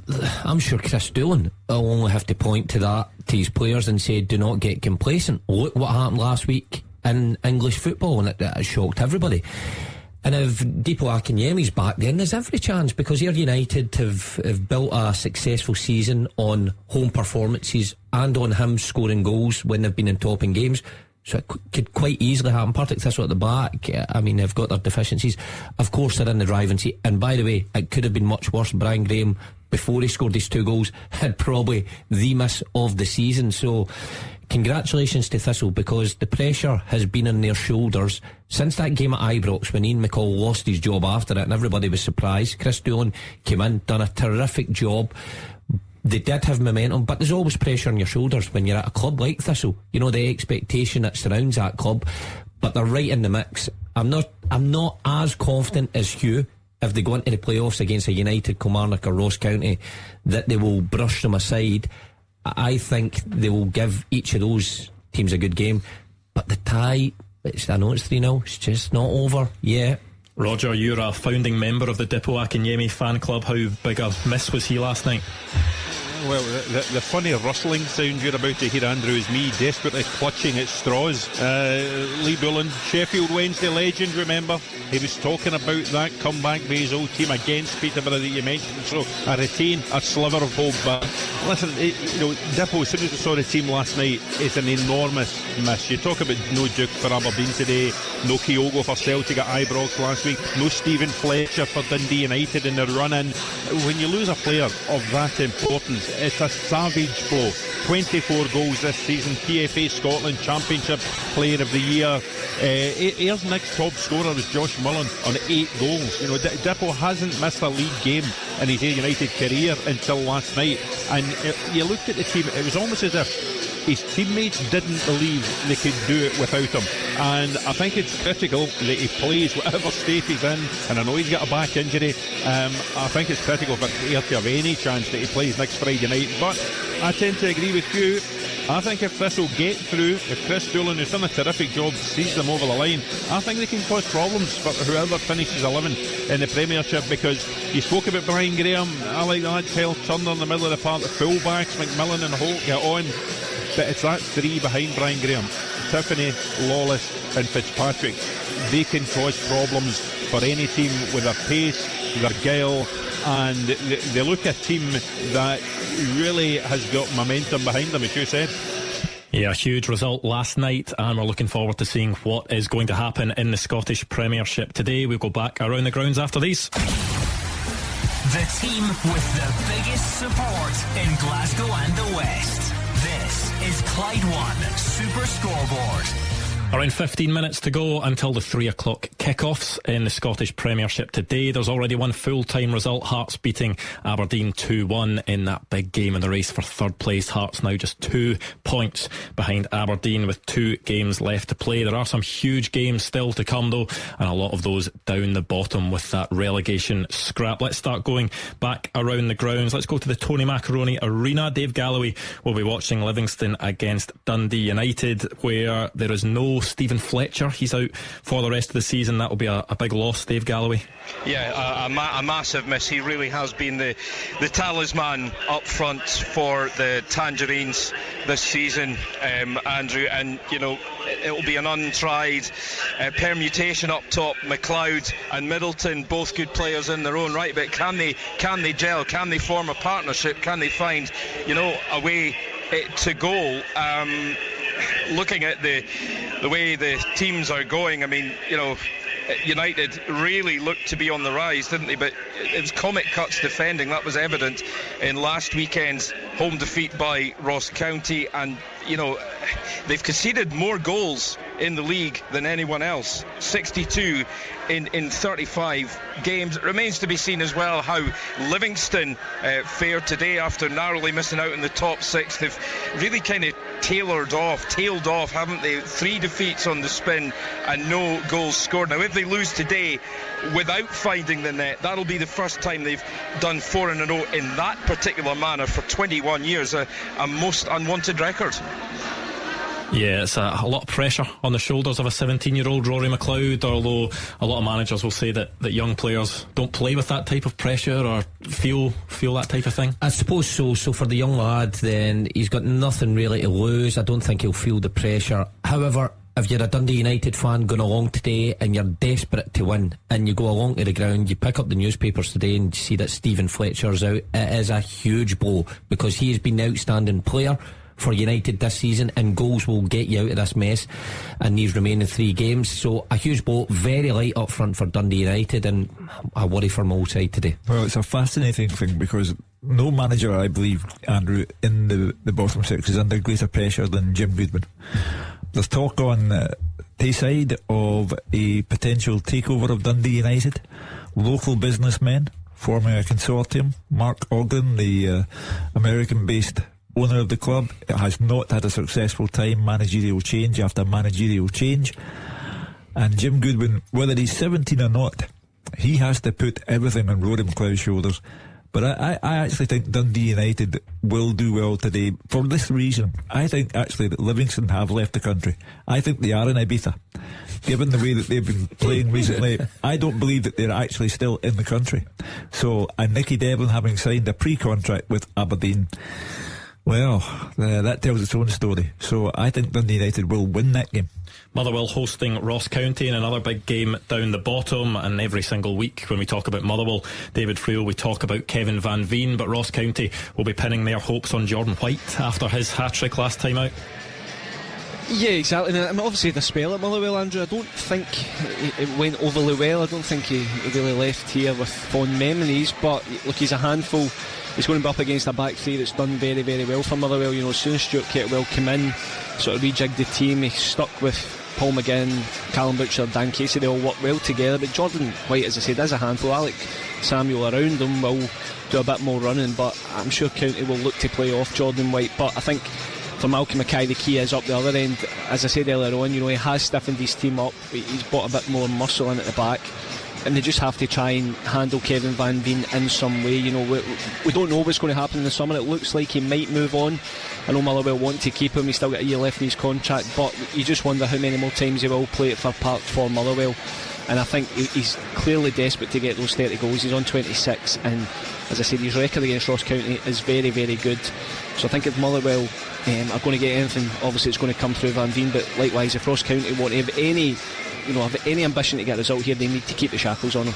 I'm sure Chris Doolan will only have to point to that to his players and say, do not get complacent. Look what happened last week in English football, and it shocked everybody. And if Deepo Akinyemi's back, then there's every chance, because Ayr United have built a successful season on home performances and on him scoring goals when they've been in topping games. So it could quite easily happen. Partick Thistle at the back, I mean, they've got their deficiencies. Of course, they're in the driving seat. And by the way, it could have been much worse. Brian Graham, before he scored his 2 goals, had probably the miss of the season. So congratulations to Thistle, because the pressure has been on their shoulders since that game at Ibrox when Ian McCall lost his job after it and everybody was surprised. Chris Doolan came in, done a terrific job. They did have momentum, but there's always pressure on your shoulders when you're at a club like Thistle. You know, the expectation that surrounds that club, but they're right in the mix. I'm not as confident as Hugh if they go into the playoffs against a United, Kilmarnock or Ross County that they will brush them aside. I think they will give each of those teams a good game, but the tie, I know it's 3-0, it's just not over yet. Roger, you're a founding member of the Deepo Akinyemi fan club. How big a miss was he last night? Well, the funny rustling sound you're about to hear, Andrew, is me desperately clutching at straws. Lee Doolan, Sheffield Wednesday legend, remember? He was talking about that comeback by his old team against Peterborough that you mentioned. So I retain a sliver of hope. But listen, Deepo, as soon as we saw the team last night, it's an enormous miss. You talk about no Duke for Aberdeen today, no Kyogo for Celtic at Ibrox last week, no Stephen Fletcher for Dundee United in the run-in. When you lose a player of that importance, it's a savage blow. 24 goals this season, PFA Scotland Championship Player of the Year. Ayer's next top scorer was Josh Mullen on 8 goals. You know, Deepo hasn't missed a league game in his Ayr United career until last night. And you looked at the team, it was almost as if his teammates didn't believe they could do it without him. And I think it's critical that he plays whatever state he's in. And I know he's got a back injury. I think it's critical for Ayr to have any chance that he plays next Friday night. But I tend to agree with you. I think if this will get through, if Chris Doolan, who's done a terrific job, sees them over the line, I think they can cause problems for whoever finishes 11th in the Premiership, because you spoke about Brian Graham. I like that. Tel Turner in the middle of the park, the full-backs, McMillan and Holt get on. But it's that 3 behind Brian Graham, Tiffany, Lawless and Fitzpatrick. They can cause problems for any team with their pace, their guile, and they look a team that really has got momentum behind them, as you said. Yeah, huge result last night, and we're looking forward to seeing what is going to happen in the Scottish Premiership today. We'll go back around the grounds after these. The team with the biggest support in Glasgow and the West. This is Clyde One Super Scoreboard. Around 15 minutes to go until the 3 o'clock kickoffs in the Scottish Premiership today. There's already one full-time result. Hearts beating Aberdeen 2-1 in that big game in the race for third place. Hearts now just 2 points behind Aberdeen with 2 games left to play. There are some huge games still to come though, and a lot of those down the bottom with that relegation scrap. Let's start going back around the grounds. Let's go to the Tony Macaroni Arena. Dave Galloway will be watching Livingston against Dundee United, where there is no Stephen Fletcher. He's out for the rest of the season. That will be a big loss, Dave Galloway. Yeah, a massive miss. He really has been the talisman up front for the Tangerines this season, Andrew, and you know it will be an untried permutation up top. McLeod and Middleton, both good players in their own right, but can they gel? Can they form a partnership? Can they find a way to goal? Looking at the way the teams are going, I mean, United really looked to be on the rise, didn't they? But it was comic cuts defending. That was evident in last weekend's home defeat by Ross County, and they've conceded more goals in the league than anyone else. 62 in 35 games. It remains to be seen as well how Livingston fared today after narrowly missing out in the top 6. They've really kind of tailed off, haven't they? 3 defeats on the spin and no goals scored. Now, if they lose today without finding the net, that'll be the first time they've done 4 in a row in that particular manner for 21 years. A most unwanted record. Yeah, it's a lot of pressure on the shoulders of a 17-year-old Rory McLeod, although a lot of managers will say that young players don't play with that type of pressure or feel that type of thing. I suppose so. So for the young lad, then he's got nothing really to lose. I don't think he'll feel the pressure. However, if you're a Dundee United fan going along today and you're desperate to win and you go along to the ground, you pick up the newspapers today and you see that Stephen Fletcher's out, it is a huge blow because he has been the outstanding player for United this season, and goals will get you out of this mess in these remaining 3 games. So a huge blow, very light up front for Dundee United, and I worry for Mull side today. Well, it's a fascinating thing because no manager, I believe, Andrew, in the bottom 6 is under greater pressure than Jim Goodwin. There's talk on Tayside of a potential takeover of Dundee United. Local businessmen forming a consortium. Mark Ogden, the American-based owner of the club, has not had a successful time. Managerial change after managerial change, and Jim Goodwin, whether he's 17 or not, he has to put everything on Rory McLeod's shoulders. But I actually think Dundee United will do well today for this reason. I think actually that Livingston have left the country. I think they are in Ibiza. Given the way that they've been playing recently, I don't believe that they're actually still in the country. So, and Nicky Devlin having signed a pre-contract with Aberdeen, well, that tells its own story. So I think Dundee United will win that game. Motherwell hosting Ross County in another big game down the bottom, and every single week when we talk about Motherwell, David Friel, we talk about Kevin Van Veen, but Ross County will be pinning their hopes on Jordan White after his hat-trick last time out. Yeah, exactly. And obviously the spell at Motherwell, Andrew, I don't think it went overly well. I don't think he really left here with fond memories, but look, he's a handful. He's going to be up against a back 3 that's done very, very well for Motherwell. You know, as soon as Stuart Kettlewell came in, sort of rejigged the team, he stuck with Paul McGinn, Callum Butcher, Dan Casey. They all work well together. But Jordan White, as I said, is a handful. Alec Samuel around him will do a bit more running, but I'm sure County will look to play off Jordan White. But I think for Malcolm Mackay, the key is up the other end. As I said earlier on, you know, he has stiffened his team up. He's brought a bit more muscle in at the back, and they just have to try and handle Kevin Van Veen in some way. You know, we don't know what's going to happen in the summer. It looks like he might move on. I know Motherwell want to keep him. He's still got a year left in his contract, but you just wonder how many more times he will play at Fir Park for Motherwell. And I think he's clearly desperate to get those 30 goals. He's on 26, and as I said, his record against Ross County is very, very good. So I think if Motherwell are going to get anything, obviously it's going to come through Van Veen, but likewise, if Ross County want to have any ambition to get a result here, they need to keep the shackles on him.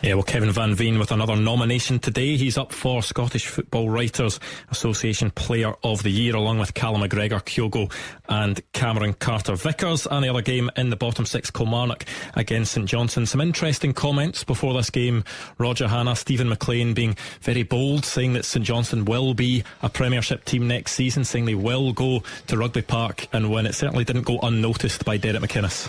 Yeah, well, Kevin Van Veen with another nomination today. He's up for Scottish Football Writers Association Player of the Year, along with Callum McGregor, Kyogo and Cameron Carter-Vickers. And the other game in the bottom 6, Kilmarnock against St Johnstone. Some interesting comments before this game. Roger Hanna, Stephen Maclean being very bold, saying that St Johnstone will be a Premiership team next season, saying they will go to Rugby Park and win. It certainly didn't go unnoticed by Derek McInnes.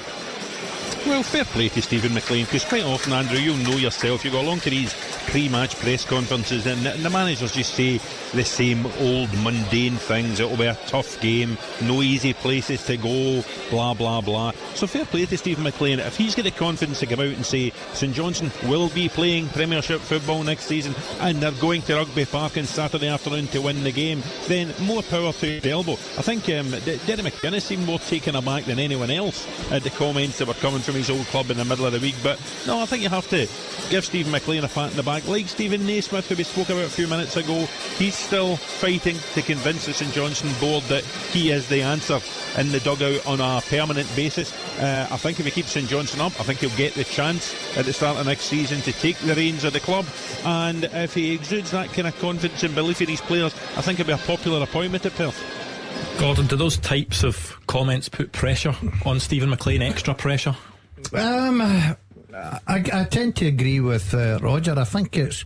Well, fair play to Stephen Maclean, because quite often, Andrew, you'll know yourself, you go along to these pre-match press conferences and the managers just say the same old mundane things. It'll be a tough game, no easy places to go, blah blah blah. So fair play to Stephen Maclean. If he's got the confidence to come out and say St Johnstone will be playing Premiership football next season and they're going to Rugby Park on Saturday afternoon to win the game, then more power to the elbow. I think Derek McInnes seemed more taken aback than anyone else at the comments that were coming from his old club in the middle of the week. But no, I think you have to give Stephen Maclean a pat in the back. Like Stephen Naismith, who we spoke about a few minutes ago, he's still fighting to convince the St Johnstone board that he is the answer in the dugout on a permanent basis. I think if he keeps St Johnstone up, I think he'll get the chance at the start of next season to take the reins of the club, and if he exudes that kind of confidence and belief in his players, I think it'll be a popular appointment at Perth. Gordon, do those types of comments put pressure on Stephen Maclean, extra pressure? I tend to agree with Roger. I think it's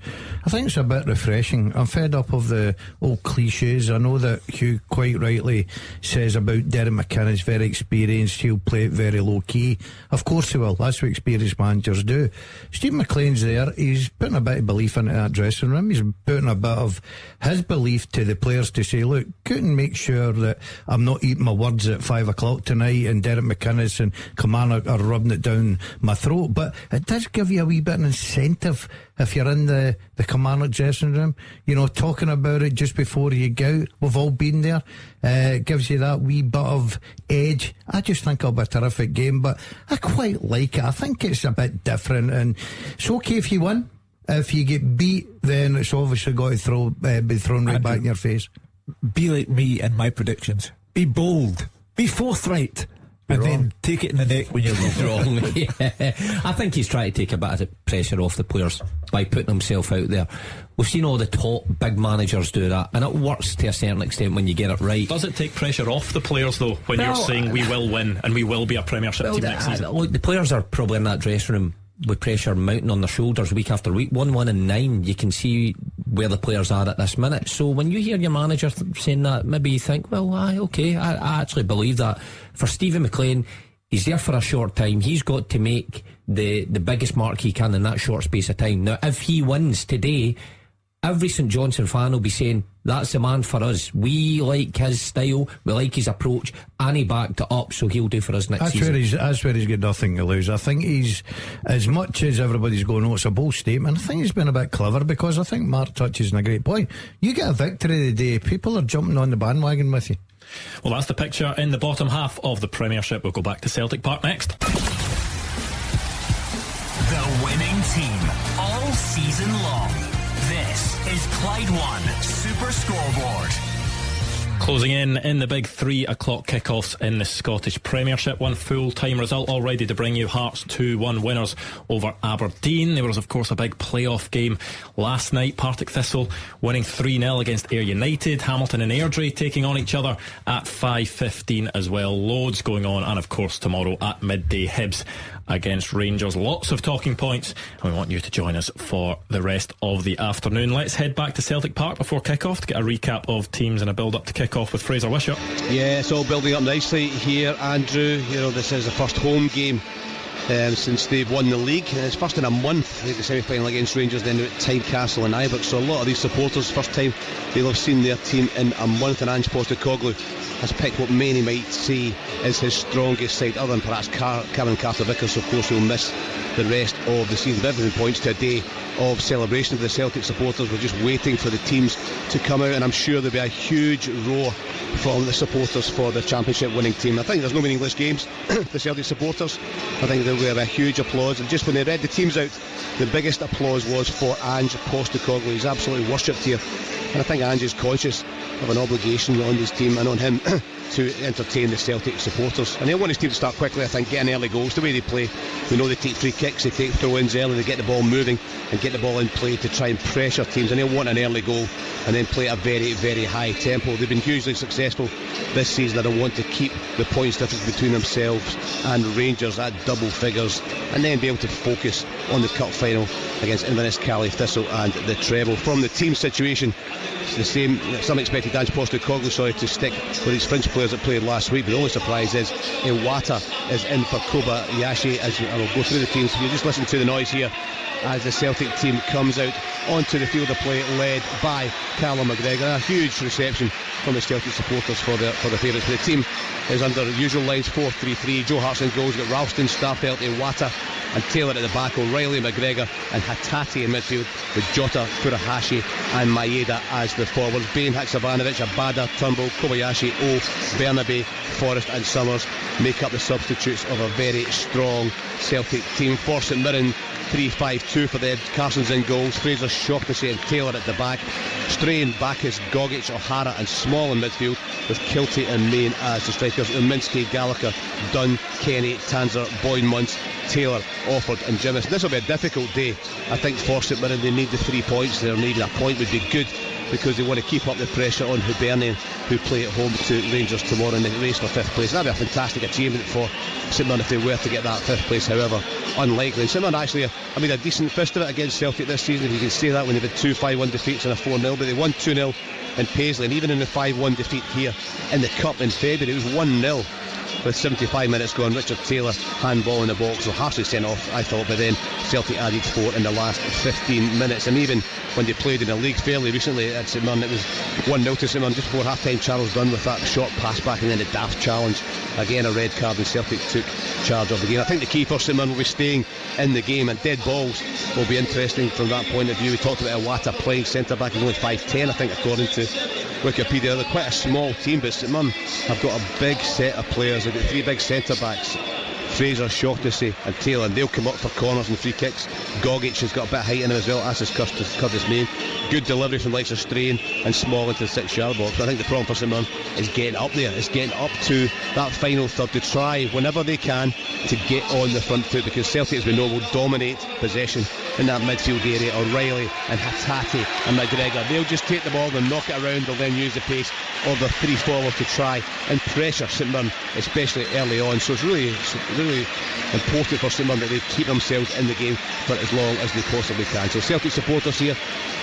a bit refreshing. I'm fed up of the old cliches. I know that Hugh quite rightly says about Derek McInnes, very experienced, he'll play it very low key. Of course he will, that's what experienced managers do. Steve McLean's there, he's putting a bit of belief into that dressing room. He's putting a bit of his belief to the players to say, look, couldn't make sure that I'm not eating my words at 5 o'clock tonight and Derek McInnes and Kilmarnock are rubbing it down my throat. But it does give you a wee bit of incentive if you're in the Kilmarnock dressing room, you know, talking about it just before you go out. We've all been there. It gives you that wee bit of edge. I just think it'll be a terrific game, but I quite like it. I think it's a bit different, and it's okay if you win. If you get beat, then it's obviously got to be thrown right back in your face. Be like me in my predictions. Be bold. Be forthright. And then take it in the neck when you're wrong. Yeah. I think he's trying to take a bit of the pressure off the players by putting himself out there. We've seen all the top big managers do that, and it works to a certain extent when you get it right. Does it take pressure off the players though when you're saying we will win and we will be a Premiership team next season? Look, the players are probably in that dressing room with pressure mounting on their shoulders week after week. 1-1-9, you can see where the players are at this minute. So when you hear your manager saying that, maybe you think, well, okay, I actually believe that. For Stephen McLean, he's there for a short time. He's got to make the biggest mark he can in that short space of time. Now, if he wins today, every St Johnstone fan will be saying, that's the man for us. We like his style, we like his approach, and he backed it up, so he'll do for us next season. That's where he's got nothing to lose. I think he's, as much as everybody's going, oh, it's a bold statement, I think he's been a bit clever, because I think Mark touches on a great point. You get a victory today, people are jumping on the bandwagon with you. Well, that's the picture in the bottom half of the Premiership. We'll go back to Celtic Park next. The winning team all season long. This is Clyde One Super Scoreboard. Closing in the big 3 o'clock kickoffs in the Scottish Premiership. One full-time result already to bring you. Hearts 2-1 winners over Aberdeen. There was, of course, a big playoff game last night. Partick Thistle winning 3-0 against Ayr United. Hamilton and Airdrie taking on each other at 5:15 as well. Loads going on. And, of course, tomorrow at midday, Hibs against Rangers. Lots of talking points, and we want you to join us for the rest of the afternoon. Let's head back to Celtic Park before kick-off to get a recap of teams and a build-up to kick-off with Fraser Wishart. Yeah, it's all building up nicely here, Andrew. You know, this is the first home game since they've won the league, and it's first in a month. I think the semi-final against Rangers, then at Tynecastle and Ibrox. So a lot of these supporters, first time they'll have seen their team in a month, and Ange Postecoglou has picked what many might see is his strongest side, other than perhaps Cameron Carter-Vickers, of course, who will miss the rest of the season. Everything points to a day of celebration for the Celtic supporters. We're just waiting for the teams to come out, and I'm sure there'll be a huge roar from the supporters for the championship winning team. I think there's no meaningless games. The Celtic supporters, I think there will be a huge applause, and just when they read the teams out, the biggest applause was for Ange Postecoglou. He's absolutely worshipped here, and I think Ange is conscious of an obligation on his team and on him to entertain the Celtic supporters, and he'll want his team to start quickly. I think getting early goals, the way they play, we know they take free kicks, they take throw-ins early, they get the ball moving and get the ball in play to try and pressure teams, and he'll want an early goal and then play at a very, very high tempo. They've been hugely successful this season, and they want to keep the points difference between themselves and Rangers at double figures, and then be able to focus on the cup final against Inverness, Caley, Thistle and the treble. From the team situation, it's the same. Some expected Ange Postecoglou to stick with his French players that played last week, but the only surprise is Iwata is in for Kobayashi. As I will go through the teams, you just listen to the noise here as the Celtic team comes out onto the field of play, led by Callum McGregor. A huge reception from the Celtic supporters for the favourites. The team is under the usual lines, 4-3-3. Joe Hart's in goals. We've got Ralston, Starfelt, Iwata and Taylor at the back, O'Reilly, McGregor and Hatate in midfield, with Jota, Furuhashi and Maeda as the forwards. Bain, Haksabanovic, Abada, Turnbull, Kobayashi, O, Bernabe, Forrest and Summers make up the substitutes of a very strong Celtic team. For St Mirren, 3-5-2 for them. Carson's in goals, Fraser, Shaughnessy and Taylor at the back. Strain, Bacchus, Gogic, O'Hara and Small in midfield, with Kiltie and Main as the strikers. Uminski, Gallagher, Dunn, Kenny, Tanzer, Boyne, Muntz, Taylor, Offord and Jimis. This will be a difficult day, I think, for St Mirren. They need the 3 points there. Needing a point would be good because they want to keep up the pressure on Hibernian, who play at home to Rangers tomorrow in the race for 5th place. That'd be a fantastic achievement for St Mirren if they were to get that 5th place, however unlikely. And St Mirren actually, a decent fist of it against Celtic this season, if you can say that, when they've had 2 5-1 defeats and a 4-0, but they won 2-0 in Paisley, and even in the 5-1 defeat here in the Cup in February, it was 1-0 with 75 minutes gone. Richard Taylor handball in the box, so harshly sent off, I thought, but then Celtic added 4 in the last 15 minutes. And even when they played in the league fairly recently at St Mirren, it was 1-0 to St Mirren just before half time. Charles Dunn with that short pass back, and then the daft challenge, again a red card, and Celtic took charge of the game. I think the key for St Mirren will be staying in the game, and dead balls will be interesting from that point of view. We talked about Iwata playing centre back, he's only 5'10", I think, according to Wikipedia. They're quite a small team, but St Mirren have got a big set of players. They've got 3 big centre backs, Fraser, Shaughnessy and Taylor, and they'll come up for corners and free kicks. Gogic has got a bit of height in him as well, as is Curtis Main. Good delivery from the likes of Strain and Small into the 6-yard box. But I think the problem for St Mirren is getting up there. It's getting up to that final third to try whenever they can to get on the front foot, because Celtic, as we know, will dominate possession in that midfield area. O'Reilly and Hatate and McGregor, they'll just take the ball and knock it around. They'll then use the pace of the 3 forward to try and pressure St Mirren, especially early on. So it's really important for St Mirren that they keep themselves in the game for as long as they possibly can. So Celtic supporters here,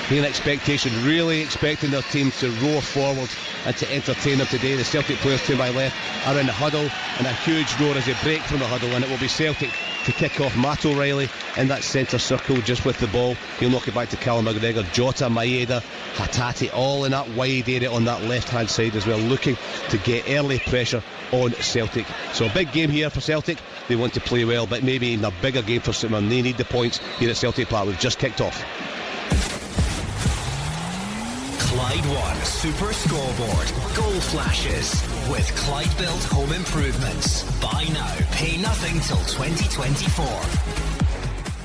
being expectation, really expecting their team to roar forward and to entertain them today. The Celtic players to my left are in the huddle, and a huge roar as they break from the huddle, and it will be Celtic to kick off. Matt O'Reilly in that centre circle just with the ball. He'll knock it back to Callum McGregor, Jota, Maeda, Hatate, all in that wide area on that left hand side as well, looking to get early pressure on Celtic. So a big game here for Celtic. They want to play well, but maybe in a bigger game for St Mirren. They need the points here at Celtic Park. We've just kicked off. Clyde One Super Scoreboard Goal Flashes with Clyde Built Home Improvements. Buy now, pay nothing till 2024.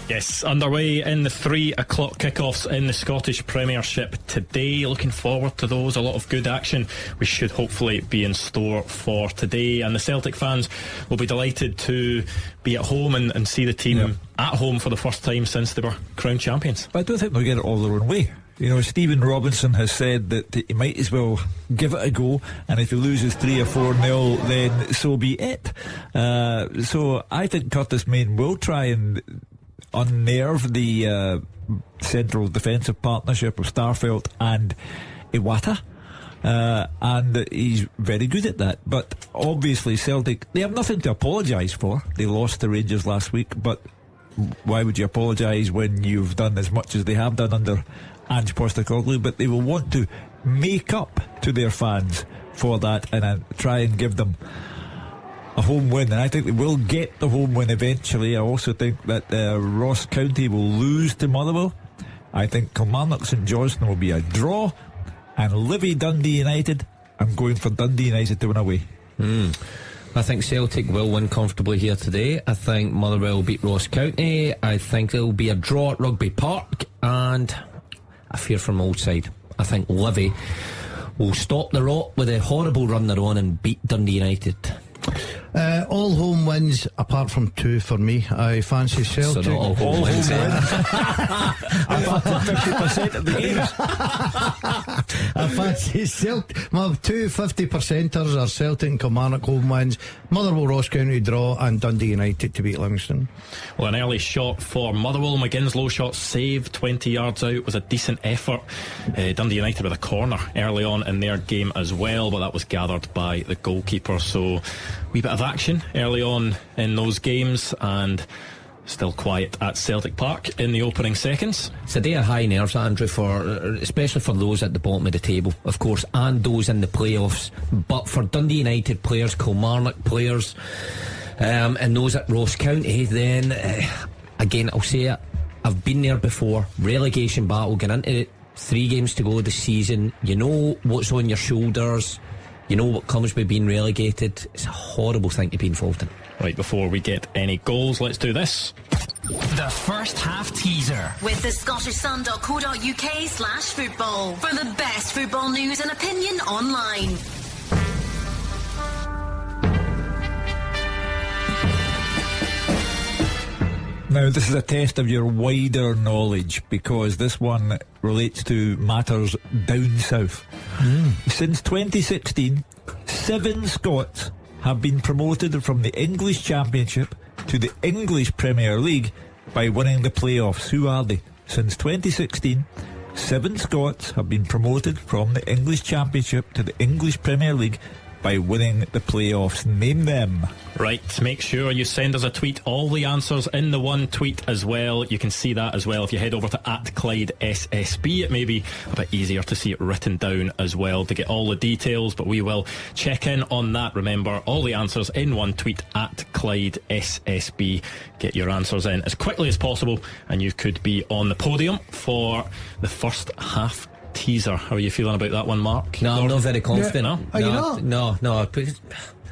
Yes, underway in the 3 o'clock kickoffs in the Scottish Premiership today. Looking forward to those. A lot of good action we should hopefully be in store for today. And the Celtic fans will be delighted to be at home and see the team at home for the first time since they were crowned champions. But I don't think they'll get it all their own way. You know, Stephen Robinson has said that he might as well give it a go, and if he loses 3 or 4-0, then so be it. So I think Curtis Main will try and unnerve the central defensive partnership of Starfelt and Iwata. And he's very good at that. But obviously Celtic, they have nothing to apologise for. They lost to Rangers last week, but why would you apologise when you've done as much as they have done under Ange Postecoglou? But they will want to make up to their fans for that and try and give them a home win, and I think they will get the home win eventually. I also think that Ross County will lose to Motherwell. I think Kilmarnock St Johnstone will be a draw, and Livy Dundee United, I'm going for Dundee United to win away. I think Celtic will win comfortably here today. I think Motherwell will beat Ross County. I think it'll be a draw at Rugby Park, and I fear from old side, I think Livy will stop the rot with a horrible run they're on and beat Dundee United. All home wins apart from 2 for me. I fancy Celtic. So not all home wins. I fancy 50% of the games. I fancy Celtic. My 2 50%ers are Celtic and Kilmarnock home wins, Motherwell Ross County draw, and Dundee United to beat Livingston. Well, an early shot for Motherwell. McGinn's low shot saved 20 yards out was a decent effort. Dundee United with a corner early on in their game as well, but that was gathered by the goalkeeper. So wee bit of action early on in those games, and still quiet at Celtic Park in the opening seconds. It's a day of high nerves, Andrew, especially for those at the bottom of the table, of course, and those in the playoffs. But for Dundee United players, Kilmarnock players, and those at Ross County, then again, I'll say it, I've been there before. Relegation battle, getting into it, 3 games to go this season. You know what's on your shoulders. You know what comes with being relegated. It's a horrible thing to be involved in. Right, before we get any goals, let's do this. The first half teaser With the scottishsun.co.uk/football for the best football news and opinion online. Now, this is a test of your wider knowledge, because this one relates to matters down south. Since 2016, 7 Scots have been promoted from the English Championship to the English Premier League by winning the playoffs. Who are they? Since 2016, 7 Scots have been promoted from the English Championship to the English Premier League by winning the playoffs. Name them. Right, make sure you send us a tweet, all the answers in the one tweet as well. You can see that as well if you head over to @ClydeSSB. It may be a bit easier to see it written down as well to get all the details, but we will check in on that. Remember, all the answers in one tweet @ClydeSSB. Get your answers in as quickly as possible and you could be on the podium for the first half teaser. How are you feeling about that one, Mark? No, I'm not very confident. No? Are you not? No.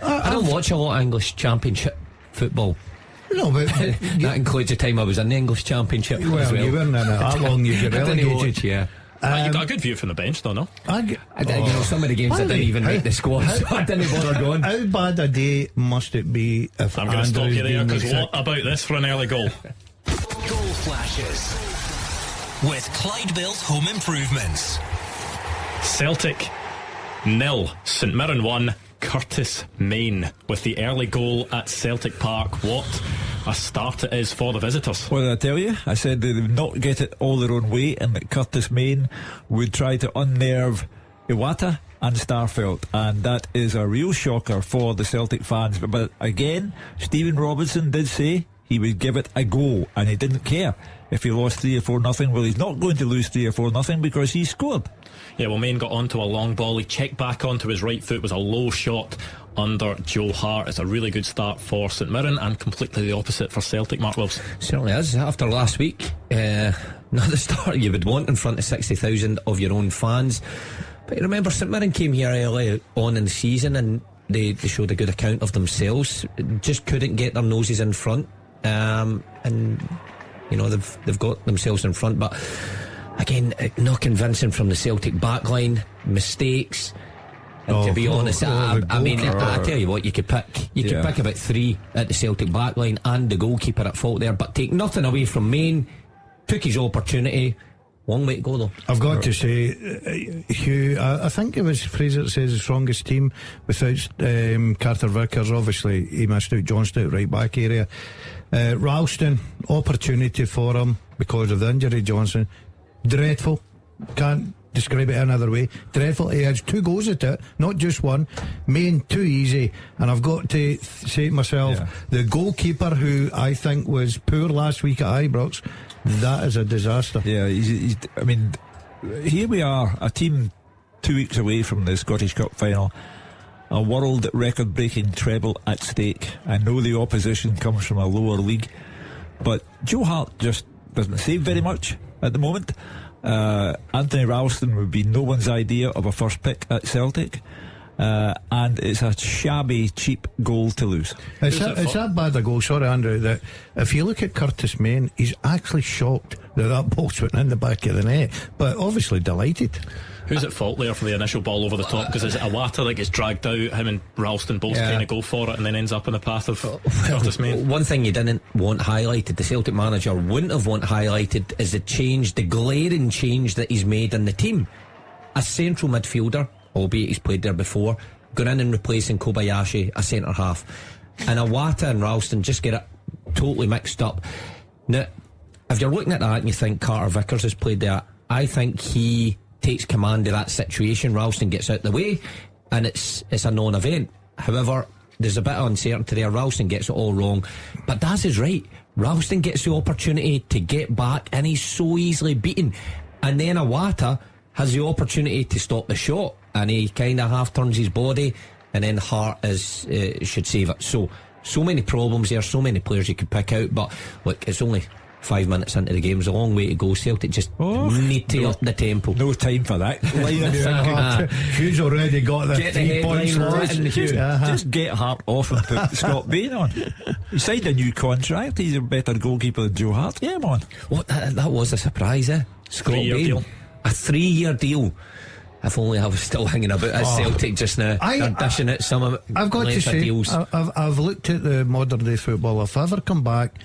I don't watch a lot of English Championship football. No, but that includes the time I was in the English Championship as well. You weren't in it that long. You get relegated. Yeah. You got a good view from the bench, though, no? Some of the games I didn't even make the squad, so I didn't bother going. How bad a day must it be if I'm going to stop you there, because what sick? about this for an early goal? Goal flashes with Clyde Built Home Improvements. Celtic 0, St Mirren 1, Curtis Main with the early goal at Celtic Park. What a start it is for the visitors. What did I tell you? I said they would not get it all their own way and that Curtis Main would try to unnerve Iwata and Starfelt, and that is a real shocker for the Celtic fans. But again, Stephen Robinson did say he would give it a go, and he didn't care if he lost 3 or 4-0. Well, he's not going to lose 3 or 4-0 because he scored. Yeah, well, Main got onto a long ball. He checked back onto his right foot. It was a low shot under Joe Hart. It's a really good start for St Mirren and completely the opposite for Celtic, Mark Wills. Certainly is. After last week, not the start you would want in front of 60,000 of your own fans. But you remember, St Mirren came here early on in the season and they showed a good account of themselves. Just couldn't get their noses in front. And you know, they've got themselves in front, but again, not convincing from the Celtic backline. Mistakes. And to be honest, I tell you what, you could pick about 3 at the Celtic backline and the goalkeeper at fault there, but take nothing away from Main. Took his opportunity. Long way to go though. I've got to say, Hugh, I think it was Fraser that says the strongest team without Carter Vickers. Obviously he missed out Johnston right back area. Ralston, opportunity for him because of the injury. Johnson, dreadful, can't describe it another way. Dreadful. He has 2 goals at it, not just one. Main too easy. And I've got to say to myself, the goalkeeper, who I think was poor last week at Ibrox, that is a disaster. Yeah, I mean, here we are, a team 2 weeks away from the Scottish Cup final, a world record breaking treble at stake. I know the opposition comes from a lower league, but Joe Hart just doesn't save very much at the moment. Anthony Ralston would be no one's idea of a first pick at Celtic. And it's a shabby, cheap goal to lose. It's that bad a goal, sorry Andrew, that if you look at Curtis Main, he's actually shocked that ball's went in the back of the net, but obviously delighted. Who's at fault there for the initial ball over the top? Because is it Iwata that gets dragged out? Him and Ralston both kind of go for it and then ends up in the path of Curtis Main. One thing you didn't want highlighted, the Celtic manager wouldn't have want highlighted, is the glaring change that he's made in the team. A central midfielder, albeit he's played there before, going in and replacing Kobayashi, a centre half, and Iwata and Ralston just get it totally mixed up. Now, if you're looking at that and you think Carter Vickers has played there, I think he takes command of that situation. Ralston gets out the way and it's a non-event. However, there's a bit of uncertainty there. Ralston gets it all wrong, but Daz is right. Ralston gets the opportunity to get back and he's so easily beaten, and then Iwata has the opportunity to stop the shot and he kind of half turns his body, and then Hart should save it. So many problems there, so many players you could pick out, but look, it's only 5 minutes into the game. There's a long way to go. Celtic just need to up the tempo. No time for that. Hugh's already got the 3 points lost. Just get Hart off and put Scott Bain on. He signed a new contract. He's a better goalkeeper than Joe Hart. Yeah, man. What? That was a surprise, eh? Scott Bain. Deal. A 3-year deal. If only I was still hanging about at Celtic just now. They're dishing out some of I've got to say, deals. I've looked at the modern day football. If I ever come back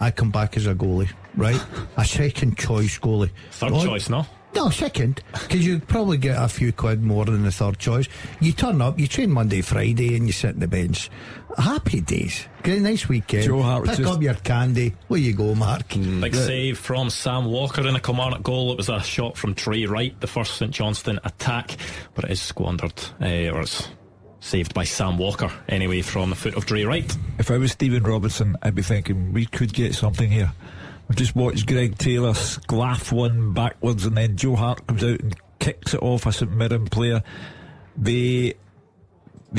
I come back as a goalie, right? A second choice goalie. Third choice, no? No, second, because you probably get a few quid more than the third choice. You turn up, you train Monday, Friday, and you sit on the bench. Happy days. Get a nice weekend. Joe Hart Pick up your candy. Where you go, Mark? Big save from Sam Walker in a Kilmarnock goal. It was a shot from Trey Wright, the first St Johnstone attack, but it is squandered, or it's saved by Sam Walker anyway from the foot of Trey Wright. If I was Stephen Robinson, I'd be thinking we could get something here. I've just watched Greg Taylor sclaff one backwards, and then Joe Hart comes out and kicks it off a St Mirren player. They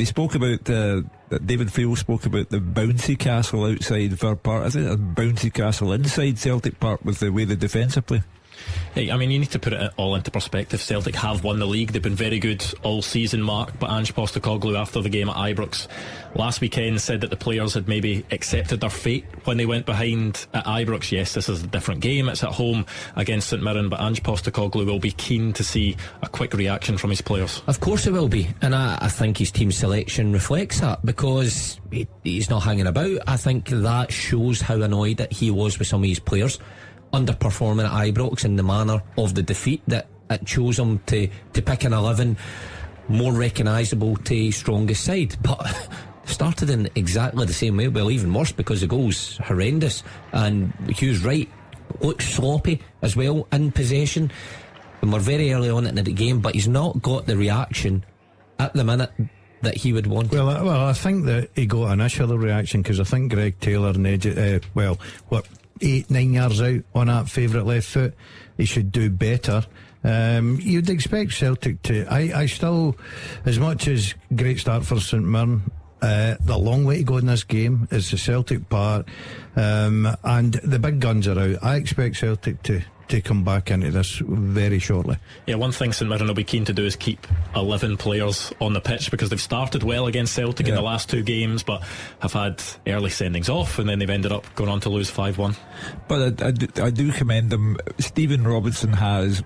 spoke about David Field spoke about the bouncy castle outside Fir Park. Is it a bouncy castle inside Celtic Park with the way the defence are playing? Hey, I mean, you need to put it all into perspective. Celtic have won the league. They've been very good all season, Mark. But Ange Postecoglou, after the game at Ibrox last weekend, said that the players had maybe accepted their fate when they went behind at Ibrox. Yes, this is a different game. It's at home against St Mirren, but Ange Postecoglou will be keen to see a quick reaction from his players. Of course it will be, and I think his team selection reflects that, because he's not hanging about. I think that shows how annoyed that he was with some of his players underperforming at Ibrox in the manner of the defeat, that it chose him to pick an 11 more recognisable to his strongest side. But started in exactly the same way. Well, even worse, because the goal's horrendous, and Hugh's right, looks sloppy as well in possession, and we're very early on in the game, but he's not got the reaction at the minute that he would want. Well, I think that he got an initial reaction, because I think Greg Taylor, 8-9 yards out on that favourite left foot, he should do better. You'd expect Celtic to. I still, as much as great start for St Mirren, the long way to go in this game is the Celtic part, and the big guns are out. I expect Celtic to come back into this very shortly. Yeah, one thing St Mirren will be keen to do is keep 11 players on the pitch, because they've started well against Celtic in the last two games, but have had early sendings off, and then they've ended up going on to lose 5-1. But I do commend them. Stephen Robinson has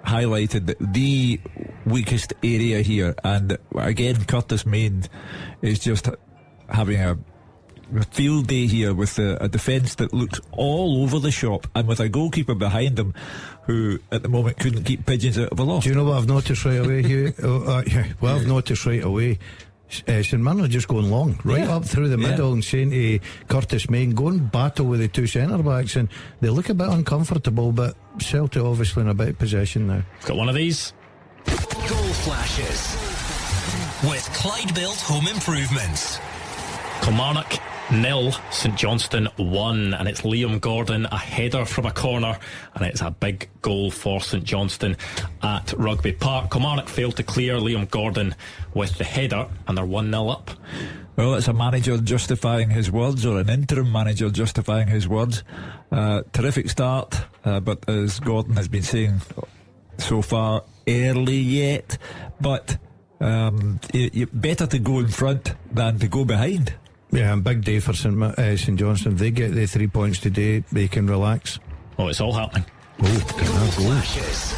highlighted the weakest area here, and again Curtis Main is just having a field day here with a defence that looks all over the shop, and with a goalkeeper behind him who at the moment couldn't keep pigeons out of a loft. Do you know what I've noticed right away, Hugh? I've noticed right away, St Mirren are just going long right up through the middle and saying to Curtis Main, go and battle with the two centre backs, and they look a bit uncomfortable, but Celtic obviously in a bit of possession now. Got one of these Goal flashes with Clyde Built Home Improvements. Kilmarnock 0, St Johnstone 1, and it's Liam Gordon, a header from a corner, and it's a big goal for St Johnstone at Rugby Park. Kilmarnock failed to clear. Liam Gordon with the header, and they're 1-0 up. Well, it's a manager justifying his words, or an interim manager justifying his words. Terrific start, but as Gordon has been saying so far, early yet, but better to go in front than to go behind. Yeah, and big day for St Johnstone. If they get the 3 points today, they can relax. Oh, it's all happening. Goal flashes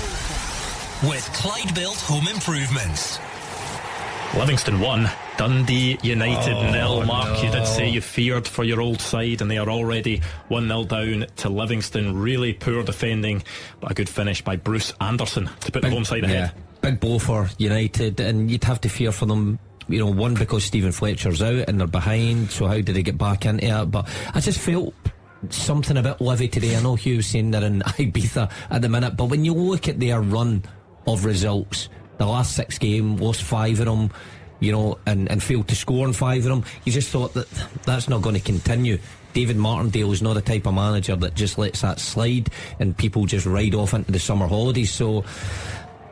with Clyde Built Home Improvements. Livingston 1, Dundee United 0. Mark, you did say you feared for your old side, and they are already 1-0 down to Livingston. Really poor defending, but a good finish by Bruce Anderson to put the home side ahead. Big blow for United, and you'd have to fear for them. You know, one, because Stephen Fletcher's out and they're behind, so how did they get back into it? But I just felt something a bit Livy today. I know Hugh was saying they're in Ibiza at the minute, but when you look at their run of results, the last 6 games, lost 5 of them, you know, and failed to score in 5 of them, you just thought that that's not going to continue. David Martindale is not the type of manager that just lets that slide and people just ride off into the summer holidays. So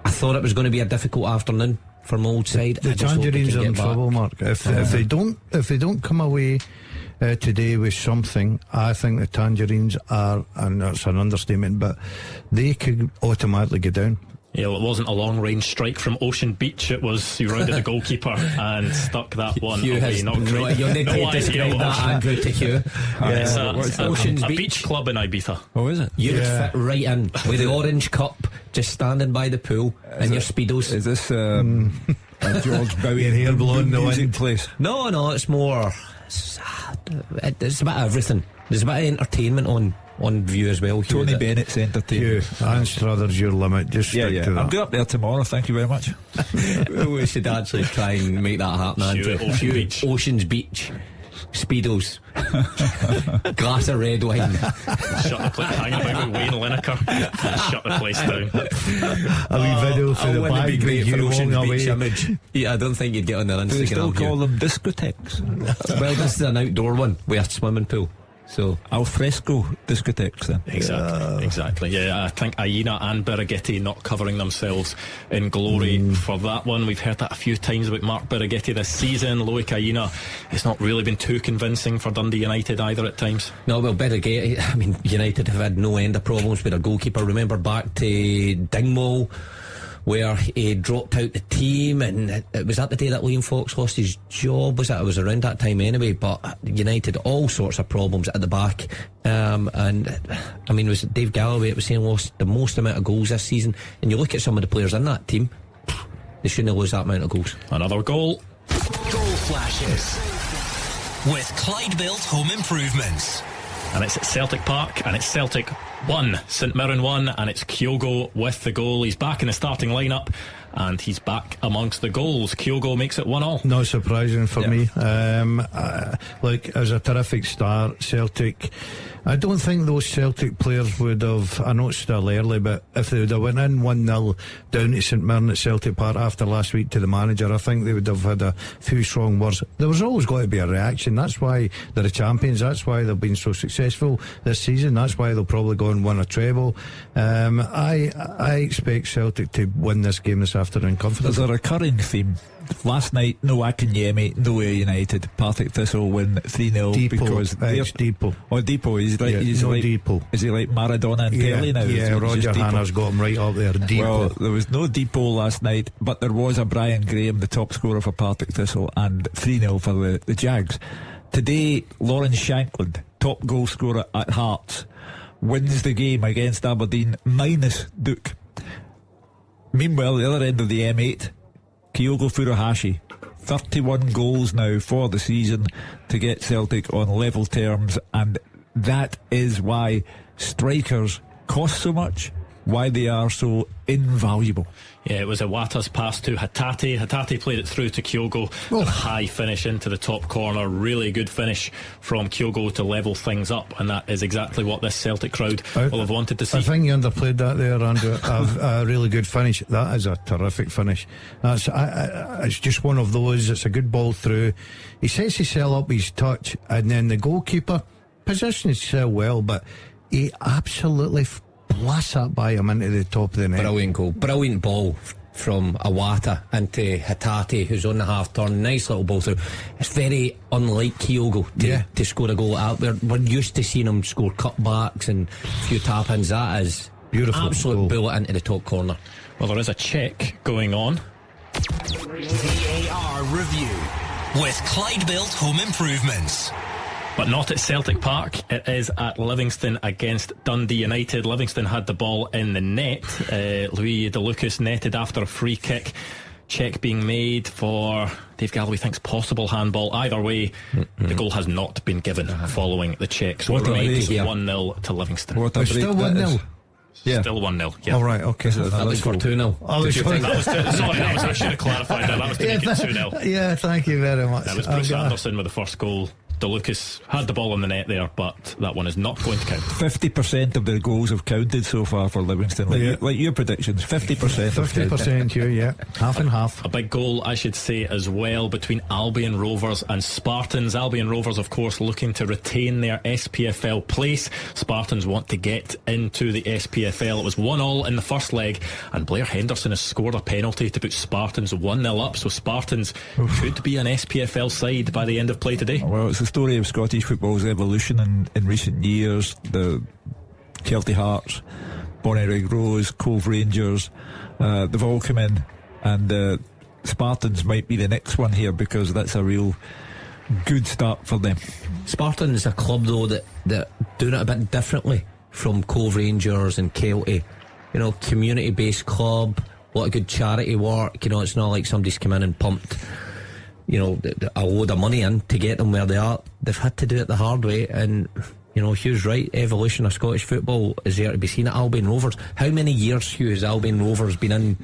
I thought it was going to be a difficult afternoon from old side. The Tangerines are in trouble, Mark. If they don't come away today with something, I think the Tangerines are, and that's an understatement, but they could automatically get down. Yeah, well, it wasn't a long range strike from Ocean Beach. It was you rounded the goalkeeper and stuck that one away. Not great. You'll need to describe that, Andrew, to Hugh. It's a beach club in Ibiza. Oh, is it? You'd fit right in with the orange cup, just standing by the pool and your speedos. Is this a George Bowie hair blowing the music wind place? No, it's more. It's a bit of everything. There's a bit of entertainment on view as well. Tony Bennett's entertainment. And Struthers your limit. Just stick to that. I'm going up there tomorrow. Thank you very much. We should actually try and make that happen, Andrew. Oceans Beach. Speedos. Glass of red wine. Shut the place. Hang about with Wayne Lineker. Shut the place down. A wee video for the back. Be great for Oceans away. Beach image. Yeah, I don't think you'd get on their Instagram. Do they still call them discotheques? Well, this is an outdoor one with a swimming pool. So al fresco discotheques then. Exactly. Yeah, I think Aina and Birighitti not covering themselves in glory for that one. We've heard that a few times about Mark Birighitti this season. Loic Aina, it's not really been too convincing for Dundee United either at times. No, well, Birighitti, I mean, United have had no end of problems with their goalkeeper. Remember back to Dingwall, where he dropped out the team, and it was that the day that Liam Fox lost his job, was it? It was around that time anyway. But United, all sorts of problems at the back, and I mean, it was Dave Galloway, it was saying, lost the most amount of goals this season, and you look at some of the players in that team, they shouldn't have lost that amount of goals. Another goal. Goal flashes with Clyde Built Home Improvements. And it's at Celtic Park, and it's Celtic 1, St Mirren 1, and it's Kyogo with the goal. He's back in the starting lineup, and he's back amongst the goals. Kyogo makes it 1-1. Not surprising for me. Look, it was a terrific start. Celtic, I don't think those Celtic players would have, I know it's still early, but if they would have went in 1-0 down to St Mirren at Celtic Park after last week to the manager, I think they would have had a few strong words. There was always got to be a reaction. That's why they're the champions. That's why they've been so successful this season. That's why they'll probably go and win a treble. I expect Celtic to win this game this afternoon comfortably. There's a recurring theme. Last night, no Akinyemi, no United. Partick Thistle win 3-0 because Depot. Oh, Depot. He's like, Depot. Is he like Maradona and Kelly now? Yeah, Roger Hanna's got him right up there. Depot. Well, there was no Depot last night, but there was a Brian Graham, the top scorer for Partick Thistle, and 3-0 for the Jags. Today, Lawrence Shankland, top goal scorer at Hearts, wins the game against Aberdeen minus Duke. Meanwhile, the other end of the M8, Kyogo Furuhashi, 31 goals now for the season to get Celtic on level terms, and that is why strikers cost so much, why they are so invaluable. Yeah, it was Iwata's pass to Hatate. Hatate played it through to Kyogo. A high finish into the top corner. Really good finish from Kyogo to level things up, and that is exactly what this Celtic crowd will have wanted to see. I think you underplayed that there, Andrew. A really good finish. That is a terrific finish. It's just one of those. It's a good ball through. He sets himself up his touch, and then the goalkeeper positions himself well, but he absolutely blasts that by him into the top of the net. Brilliant goal. Brilliant ball from Iwata into Hatate, who's on the half turn. Nice little ball through. It's very unlike Kyogo to score a goal like that. We're used to seeing him score cutbacks and a few tap ins. That is beautiful. Absolute bullet into the top corner. Well, there is a check going on. VAR review with Clyde Built Home Improvements. But not at Celtic Park. It is at Livingston against Dundee United. Livingston had the ball in the net. Louis De Lucas netted after a free kick. Check being made for, Dave Galloway thinks, possible handball. Either way, the goal has not been given following the check. So it remains 1-0 to Livingston. Still 1-0. Yeah. Still 1-0. Yeah. All right, okay. That was for 2-0. Sorry, I should have clarified that. That was to make it 2-0. Yeah, thank you very much. That was Bruce Anderson with the first goal. De Lucas had the ball in the net there, but that one is not going to count. 50% of their goals have counted so far for Livingston. Like your predictions, 50%. 50% here, yeah. Half and half. A big goal, I should say, as well, between Albion Rovers and Spartans. Albion Rovers, of course, looking to retain their SPFL place. Spartans want to get into the SPFL. It was 1-1 in the first leg, and Blair Henderson has scored a penalty to put Spartans 1-0 up. So Spartans could be an SPFL side by the end of play today. Well, it's the story of Scottish football's evolution in recent years. The Celtic Hearts, Bonnyrigg Rose, Cove Rangers, they've all come in, and Spartans might be the next one here, because that's a real good start for them. Spartans is a club though that doing it a bit differently from Cove Rangers and Kelty. You know, community based club, a lot of good charity work. You know, it's not like somebody's come in and pumped, you know, a load of money in to get them where they are. They've had to do it the hard way, and You know, Hugh's right. Evolution of Scottish football is there to be seen at Albion Rovers. How many years, Hugh, has Albion Rovers been in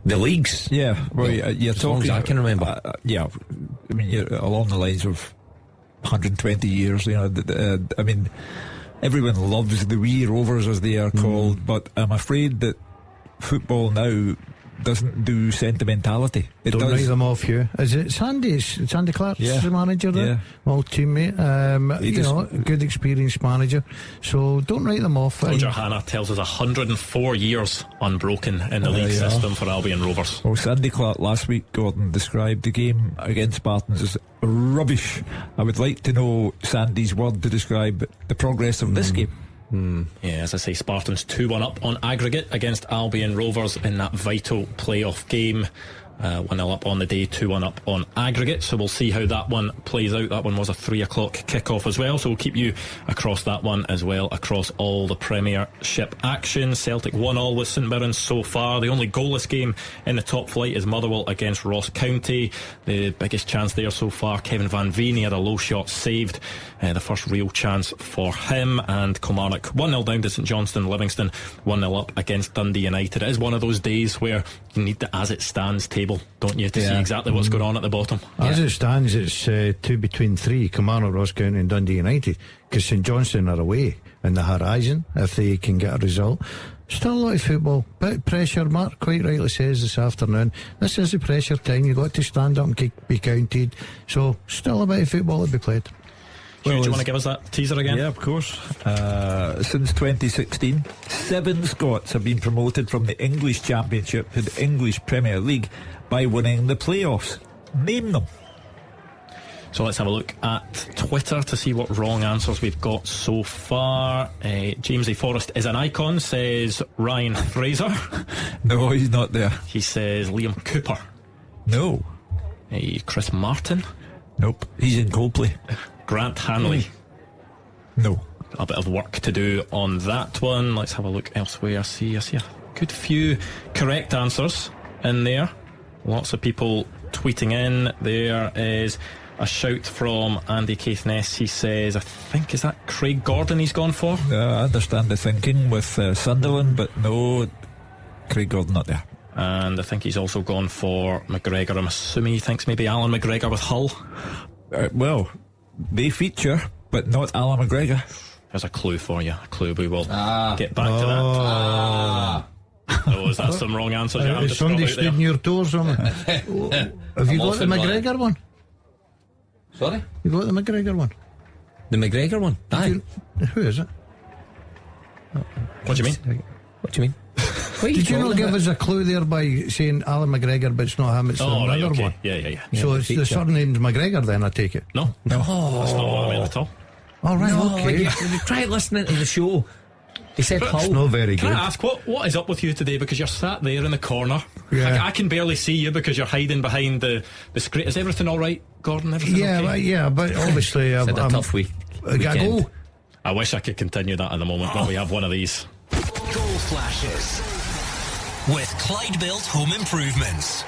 the leagues? Yeah, well, you're as talking. Long as I can remember. Yeah, I mean, you're along the lines of 120 years. You know, I mean, everyone loves the wee Rovers, as they are called, but I'm afraid that football now doesn't do sentimentality. It Don't does. write them off, Hugh. Is it Sandy Clark's the manager there? Yeah. Old teammate. You know, good experienced manager. So don't write them off. Roger Hanna tells us 104 years unbroken in the league system for Albion Rovers. Well, Sandy Clark last week, Gordon, described the game against Spartans as rubbish. I would like to know Sandy's word to describe the progress of this game. Yeah, as I say, Spartans 2-1 up on aggregate against Albion Rovers in that vital playoff game. 1-0 up on the day, 2-1 up on aggregate. So we'll see how that one plays out. That one was a 3 o'clock kickoff as well. So we'll keep you across that one as well, across all the Premiership action. Celtic 1-1 with St Mirren so far. The only goalless game in the top flight is Motherwell against Ross County. The biggest chance there so far, Kevin Van Veen, he had a low shot saved. The first real chance for him. And Kilmarnock 1-0 down to St Johnstone. Livingston 1-0 up against Dundee United. It is one of those days where you need the as it stands table, don't you, to see exactly what's going on at the bottom. As it stands, it's 2 between 3, Kilmarnock, Ross County and Dundee United, because St Johnstone are away in the horizon if they can get a result. Still a lot of football, bit of pressure. Mark quite rightly says this afternoon, this is the pressure time, you've got to stand up and be counted. So still a bit of football to be played. Hugh, do you want to give us that teaser again? Yeah, of course. Since 2016, 7 Scots have been promoted from the English Championship to the English Premier League by winning the playoffs. Name them. So let's have a look at Twitter to see what wrong answers we've got so far. James A. Forrest is an icon, says Ryan Fraser. No, he's not there. He says Liam Cooper. No. Chris Martin. Nope, he's in Coldplay. Grant Hanley. No. A bit of work to do on that one. Let's have a look elsewhere. I see a good few correct answers in there. Lots of people tweeting in. There is a shout from Andy Caithness. He says, I think, is that Craig Gordon he's gone for? I understand the thinking with Sunderland, but no, Craig Gordon not there. And I think he's also gone for McGregor. I'm assuming he thinks maybe Alan McGregor with Hull. Well, they feature, but not Alan McGregor. There's a clue for you. A clue. We will get back to that. Oh, is that some wrong answers? Has somebody stood in your toes on it? Have you got the McGregor one? Sorry? You got the McGregor one? The McGregor one? Aye. Who is it? What do you mean? What do you mean? Did you not give us a clue there by saying Alan McGregor, but it's not him, it's another one? Yeah. So it's the surname's McGregor then, I take it? No. That's not what I meant at all. All right, okay. Try listening to the show. He said Hull. It's not very Can good. I ask, what is up with you today? Because you're sat there in the corner. Yeah. I can barely see you because you're hiding behind the screen. Is everything all right, Gordon? Everything okay? But obviously It's a tough week. I gotta go. I wish I could continue that in the moment, but we have one of these. Goal flashes with Clyde Built Home Improvements.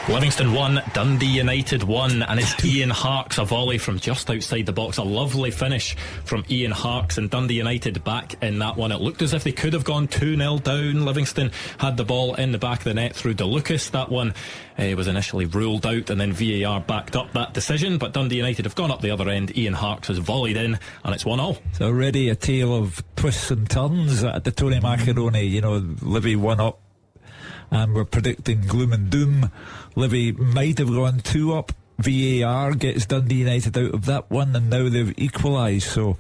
Livingston 1, Dundee United 1, and it's Ian Harkes, a volley from just outside the box. A lovely finish from Ian Harkes, and Dundee United back in that one. It looked as if they could have gone 2-0 down. Livingston had the ball in the back of the net through DeLucas. That one was initially ruled out, and then VAR backed up that decision, but Dundee United have gone up the other end. Ian Harkes has volleyed in, and it's 1-0. It's already a tale of twists and turns at the Tony Macaroni. You know, Livy 1 up, and we're predicting gloom and doom. Livy might have gone 2 up. VAR gets Dundee United out of that one, and now they've equalised. So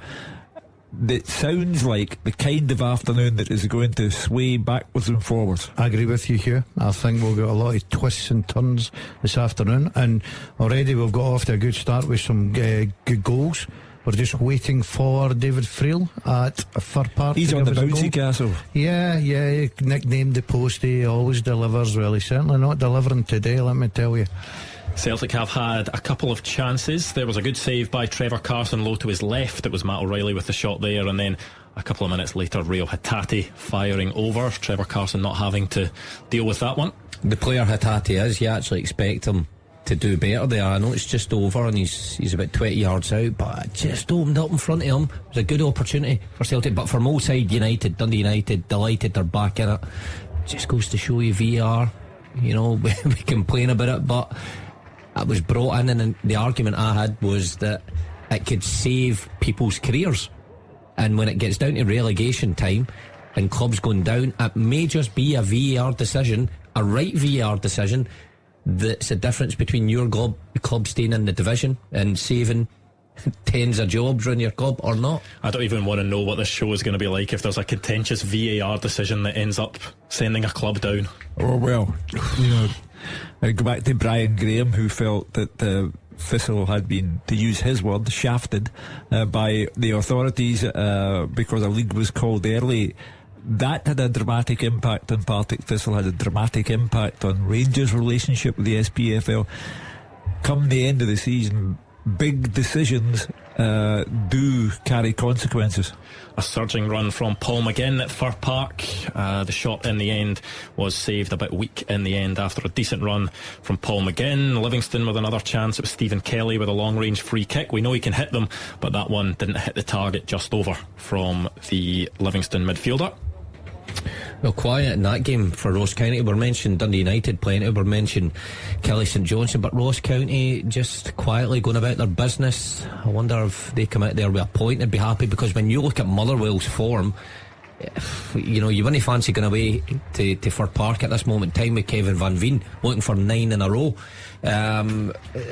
it sounds like the kind of afternoon that is going to sway backwards and forwards. I agree with you here. I think we'll get a lot of twists and turns this afternoon, and already we've got off to a good start with some good goals. We're just waiting for David Friel at Fir Park. He's on the bouncy castle. Yeah, nicknamed the post. He always delivers. Well, he's certainly not delivering today, let me tell you. Celtic have had a couple of chances. There was a good save by Trevor Carson low to his left. It was Matt O'Reilly with the shot there, and then a couple of minutes later Rio Hatate firing over. Trevor Carson not having to deal with that one. The player Hatate is, you actually expect him to do better there. I know it's just over and he's about 20 yards out, but it just opened up in front of him. It was a good opportunity for Celtic, but for Moleside United, Dundee United, delighted they're back in it. Just goes to show you VAR. You know, we complain about it, but it was brought in, and the argument I had was that it could save people's careers. And when it gets down to relegation time and clubs going down, it may just be a VAR decision, a right VAR decision, that's the difference between your club staying in the division and saving tens of jobs around your club or not. I don't even want to know what this show is going to be like if there's a contentious VAR decision that ends up sending a club down. Oh well, you know, I go back to Brian Graham, who felt that Thistle had been, to use his word, shafted by the authorities because a league was called early. That had a dramatic impact on Partick Thistle, had a dramatic impact on Rangers' relationship with the SPFL. Come the end of the season, big decisions do carry consequences. A surging run from Paul McGinn at Fir Park. The shot in the end was saved about a week in the end after a decent run from Paul McGinn. Livingston with another chance. It was Stephen Kelly with a long range free kick. We know he can hit them, but that one didn't hit the target, just over from the Livingston midfielder. Well, quiet in that game for Ross County. We're mentioning Dundee United plenty, we're mentioning Kelly St Johnstone, but Ross County just quietly going about their business. I wonder if they come out there with a point and be happy, because when you look at Motherwell's form, you know, you wouldn't fancy going away to Fir Park at this moment in time with Kevin Van Veen looking for 9 in a row.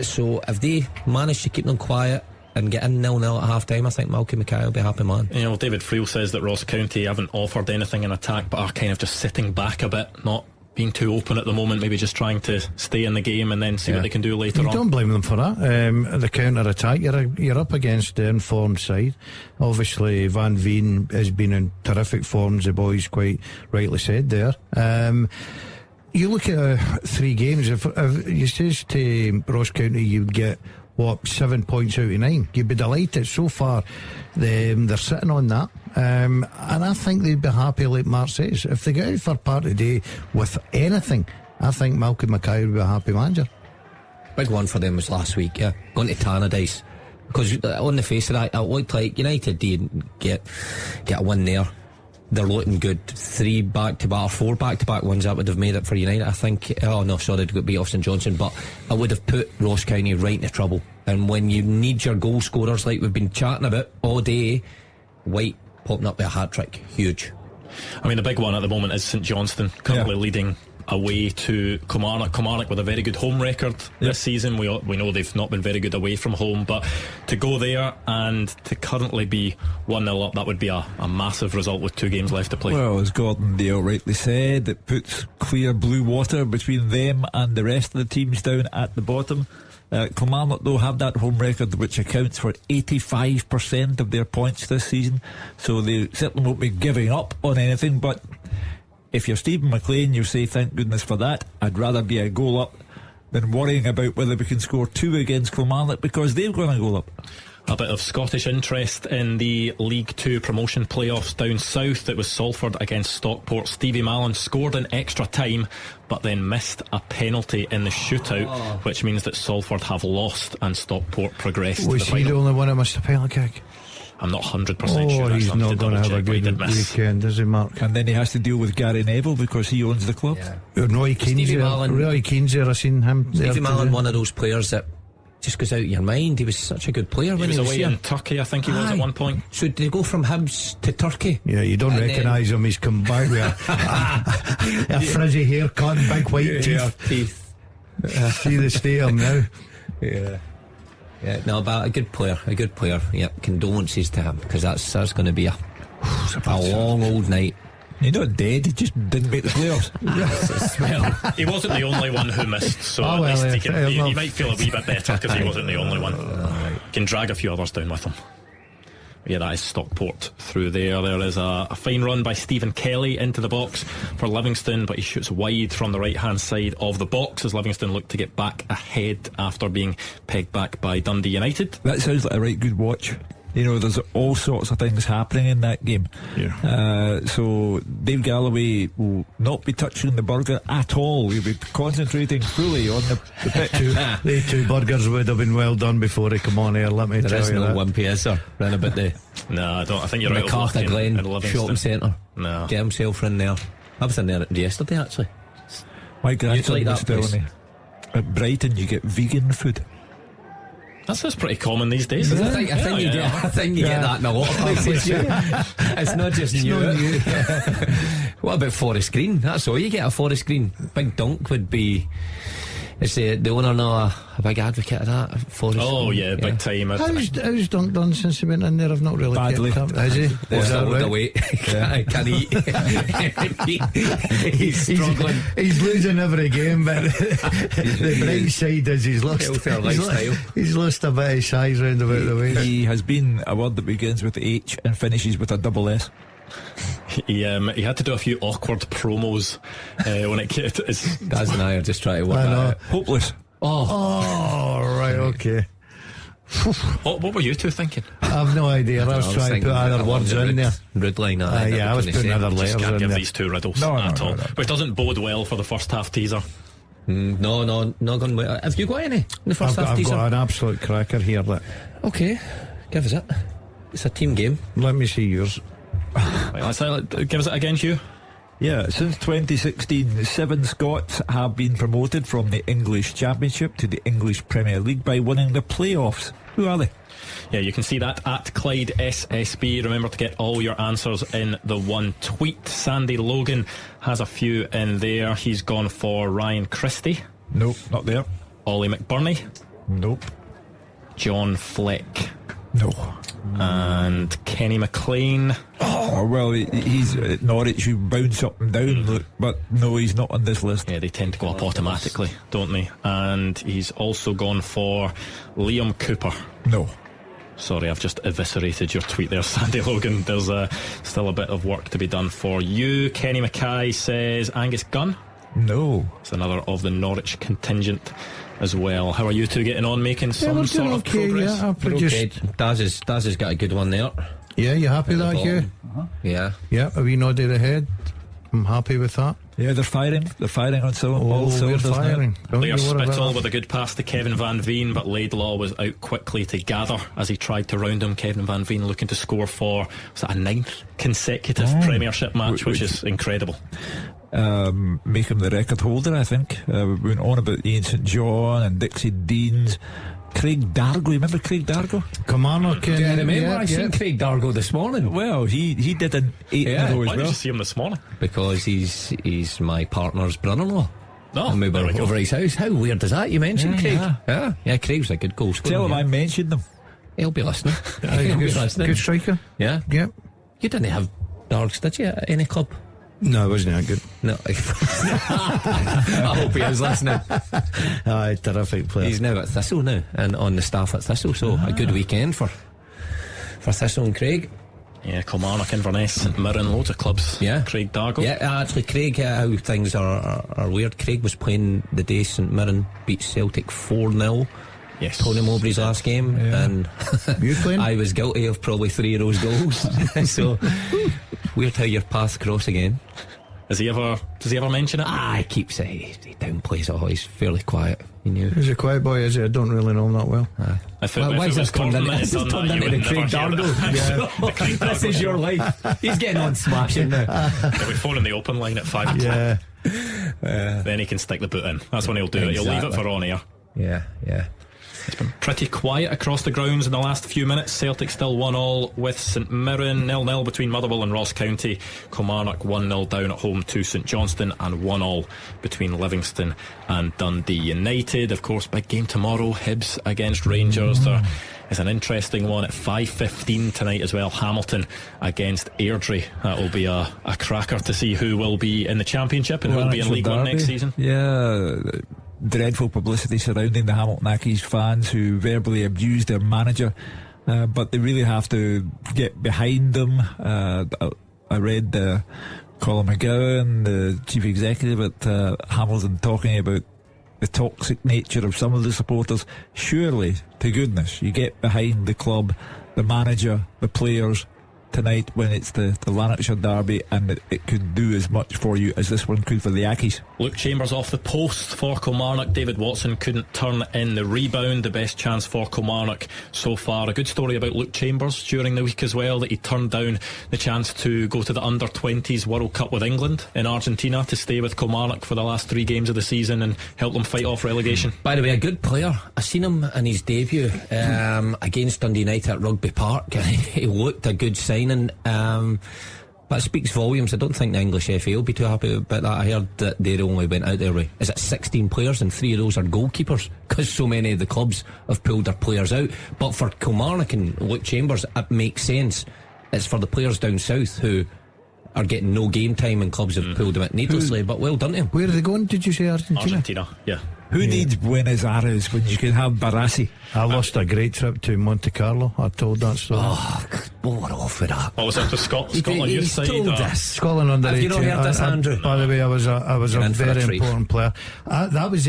So if they manage to keep them quiet and get in 0-0 at half time, I think Malky Mackay will be a happy man. You know, David Friel says that Ross County haven't offered anything in attack, but are kind of just sitting back a bit, not being too open at the moment, maybe just trying to stay in the game and then see what they can do later on. Don't blame them for that. The counter attack, you're up against the informed side. Obviously Van Veen has been in terrific form, as the boys quite rightly said there. You look at 3 games, if you says to Ross County you'd get 7 points out of 9, you'd be delighted. So far they're sitting on that, and I think they'd be happy, like Mark says, if they get out for part today with anything. I think Malcolm Mackay would be a happy manager. Big one for them was last week, going to Tannadice, because on the face of that, it looked like United didn't get a win there. They're looking good. 3 back-to-back or 4 back-to-back ones that would have made it for United, I think. Oh no, sorry, to beat off St Johnstone, but I would have put Ross County right into trouble. And when you need your goal scorers, like we've been chatting about all day, White popping up with a hat-trick, huge. I mean, the big one at the moment is St Johnstone, currently leading away to Kilmarnock with a very good home record this season. We know they've not been very good away from home, but to go there and to currently be 1-0 up, that would be a massive result with 2 games left to play. Well, as Gordon Dale rightly said, it puts clear blue water between them and the rest of the teams down at the bottom. Kilmarnock though have that home record which accounts for 85% of their points this season, so they certainly won't be giving up on anything. But if you're Stephen Maclean, you say thank goodness for that. I'd rather be a goal up than worrying about whether we can score 2 against Kilmarnock, because they've gone a goal up. A bit of Scottish interest in the League 2 promotion playoffs down south. It was Salford against Stockport. Stevie Mallon scored in extra time but then missed a penalty in the shootout, which means that Salford have lost and Stockport progressed. Was he the only one that missed a penalty kick? I'm not 100% sure. He's not going to have a good weekend, is he, Mark? And then he has to deal with Gary Neville because he owns the club. Roy Keane's there. I've seen him. Stevie Mallon, one of those players that just goes out of your mind. He was such a good player when he was away here. in Turkey, I think he was at one point. So did he go from Hibs to Turkey? Yeah, you don't recognise him. He's come back with a frizzy haircut and big white teeth. See the state of him now. Yeah, no, but a good player. Yeah, condolences to him, because that's going to be a long old night. You're not dead, he just didn't make the playoffs. Well, he wasn't the only one who missed, so at least he might feel a wee bit better because he wasn't the only one. Can drag a few others down with him. Yeah, that is Stockport through there. There is a fine run by Stephen Kelly into the box for Livingston, but he shoots wide from the right hand side of the box as Livingston look to get back ahead after being pegged back by Dundee United. That sounds like a right good watch. You know, there's all sorts of things happening in that game. So Dave Galloway will not be touching the burger at all. He'll be concentrating fully on the pitch. The two burgers would have been well done before he come on here, let me tell you. There is no that. Wimpy, is there? Round about the No, I don't. I think you're right. MacArthur Glen shopping centre. No. Get himself in there. I was in there yesterday, actually. My grandson like was that telling place? me at Brighton you get vegan food. That's pretty common these days, isn't it? I think you get that in a lot of places. It's not just new. What about Forest Green? That's all you get, a Forest Green. Big Dunk would be. Is the owner not a big advocate of that? Forest Green? Big time. How's Dunk done since he went in there? I've not really Badly. kept up. Is he? Is that right? the weight? Can eat? He's struggling. He's losing every game, but the bright side is he's lost a bit of size round about the waist. He has been a word that begins with H and finishes with a double S. He had to do a few awkward promos when it came to his... Daz and I are just trying to work that out. Hopeless. Oh, right, okay. What were you two thinking? I've no idea. I was trying to put other words in there. Ridline, I was putting other letters Just can't in give there. these two riddles No, at all. no. Which doesn't bode well for the first half teaser. No, not going to. Have you got any in the first half I've teaser? got an absolute cracker here. Okay, give us it. It's a team game. Let me see yours. Give us it again, Hugh. Yeah, since 2016, 7 Scots have been promoted from the English Championship to the English Premier League by winning the playoffs. Who are they? Yeah, you can see that at Clyde SSB. Remember to get all your answers in the one tweet. Sandy Logan has a few in there. He's gone for Ryan Christie. Nope, not there. Ollie McBurney. Nope. John Fleck. No. And Kenny Maclean. Oh, well, he's at Norwich. You bounce up and down, look, but no, he's not on this list. Yeah, they tend to go up automatically, don't they? And he's also gone for Liam Cooper. No. Sorry, I've just eviscerated your tweet there, Sandy Logan. There's still a bit of work to be done for you. Kenny Mackay says Angus Gunn. No. It's another of the Norwich contingent as well. How are you two getting on, making some sort of progress? Yeah, Okay. Daz has got a good one there. Yeah, you happy with that, Hugh? Yeah. Yeah, have you nodded ahead? I'm happy with that. Yeah, they're firing. They're firing on all we're cylinders now. firing. Don't Lear you worry about Spittle that. with a good pass to Kevin Van Veen, but Laidlaw was out quickly to gather as he tried to round him. Kevin Van Veen looking to score for, was that a 9th consecutive Premiership match, which is incredible. Make him the record holder, I think. We went on about Ian St John and Dixie Deans. Craig Dargo, remember Craig Dargo? Kilmarnock. Do you remember I seen Craig Dargo this morning? Well, he did an 8 in a row as Why did well. you see him this morning? Because he's my partner's brother-in-law. No, And we were there we go. over his house. How weird is that? You mentioned Craig. Yeah, Craig's a good goal scorer. Tell him I mentioned them. He'll be listening. He'll be listening. Good striker. Yeah. Yep. You didn't have Dargs, did you, at any club? No, it wasn't that good. No. I hope he is listening. Aye, terrific player. He's now at Thistle now, and on the staff at Thistle, so a good weekend for Thistle and Craig. Yeah, Kilmarnock, Inverness, St Mirren, loads of clubs. Yeah. Craig Dargo. Yeah, actually, Craig, how things are weird. Craig was playing the day St Mirren beat Celtic 4-0. Yes. Tony Mowbray's last game, and You playing? I was guilty of probably 3 of those goals. So weird how your paths cross again. Does he ever mention it? I keep saying he downplays it. He's fairly quiet. You knew. He's a quiet boy, is he? I don't really know him that well. Why is this turned into the Craig Dargo? This is your life. He's getting on smashing now. He'll be phoning the open line at 5 o'clock. Yeah. Then he can stick the boot in. That's when he'll do it. He'll leave it for on air. Yeah. It's been pretty quiet across the grounds in the last few minutes. Celtic still 1-1 with St Mirren, 0-0 between Motherwell and Ross County. Kilmarnock 1-0 down at home to St Johnstone, and 1-1 between Livingston and Dundee United. Of course, big game tomorrow, Hibs against Rangers. There is an interesting one at 5:15 tonight as well. Hamilton against Airdrie. That will be a cracker to see who will be in the Championship and who will be in League One next season. Yeah, dreadful publicity surrounding the Hamilton Accies fans who verbally abused their manager, but they really have to get behind them. I read Colin McGowan, the chief executive at Hamilton, talking about the toxic nature of some of the supporters. Surely, to goodness, you get behind the club the manager, the players tonight when it's the Lanarkshire derby, and it could do as much for you as this one could for the Ackies. Luke Chambers off the post for Kilmarnock. David Watson couldn't turn in the rebound. The best chance for Kilmarnock so far. A good story about Luke Chambers during the week as well, that he turned down the chance to go to the under-20s World Cup with England in Argentina to stay with Kilmarnock for the last 3 games of the season and help them fight off relegation. By the way, a good player. I seen him in his debut against Dundee United at Rugby Park. He looked a good signing. But it speaks volumes. I don't think the English FA will be too happy about that. I heard that they only went out there with, is it 16 players, and 3 of those are goalkeepers, because so many of the clubs have pulled their players out. But for Kilmarnock and Luke Chambers, it makes sense. It's for the players down south who are getting no game time, and clubs have pulled them out needlessly. But well done to him. Where are they going, did you say? Argentina, yeah. Who needs Buenos Aires when you can have Barassi? I lost a great trip to Monte Carlo. I told that story. We're off with that. Oh, was that to Scotland youth side? Scotland under 18. Have you not heard this, Andrew? By the way, I was a very important player. That was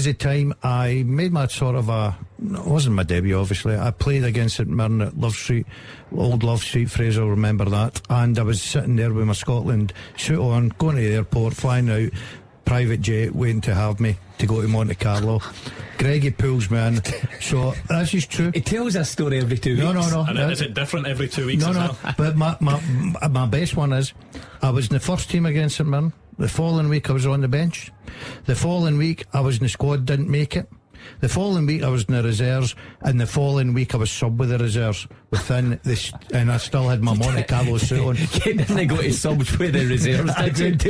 the time I made my sort of it wasn't my debut, obviously. I played against St Mirren at Love Street, old Love Street. Fraser will remember that. And I was sitting there with my Scotland suit on, going to the airport, flying out, private jet, waiting to have me to go to Monte Carlo. Greggy pulls me in. So this is true. He tells a story every 2 weeks. No. And is it different every 2 weeks as well? But my best one is, I was in the first team against St Mirren. The following week I was on the bench. The following week I was in the squad, didn't make it. The following week I was in the reserves, and the following week I was sub with the reserves within this, and I still had my Monte Carlo suit on. You didn't go to subs with the reserves, did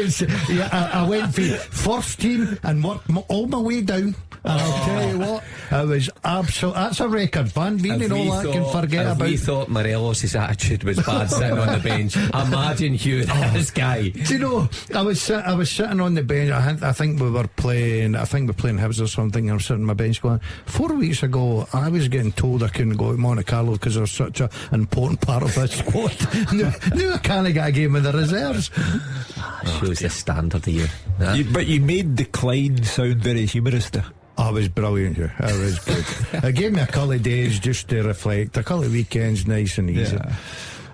you? I went for first team and worked all my way down. And I'll tell you what, it was absolute. That's a record. Van Veen and all that can forget about. We thought Morelos' attitude was bad sitting on the bench. Imagine Hugh, this guy. Do you know? I was sitting on the bench. I think we were playing. I think we were playing Hibs or something. I was sitting on my bench going. 4 weeks ago, I was getting told I couldn't go to Monte Carlo because I was such an important part of that squad. Now I can't get a game with the reserves. Shows the standard of you. But you made Decline sound very humorous there. I was brilliant here. I was good. It gave me a couple of days just to reflect. A couple of weekends, nice and easy. Yeah.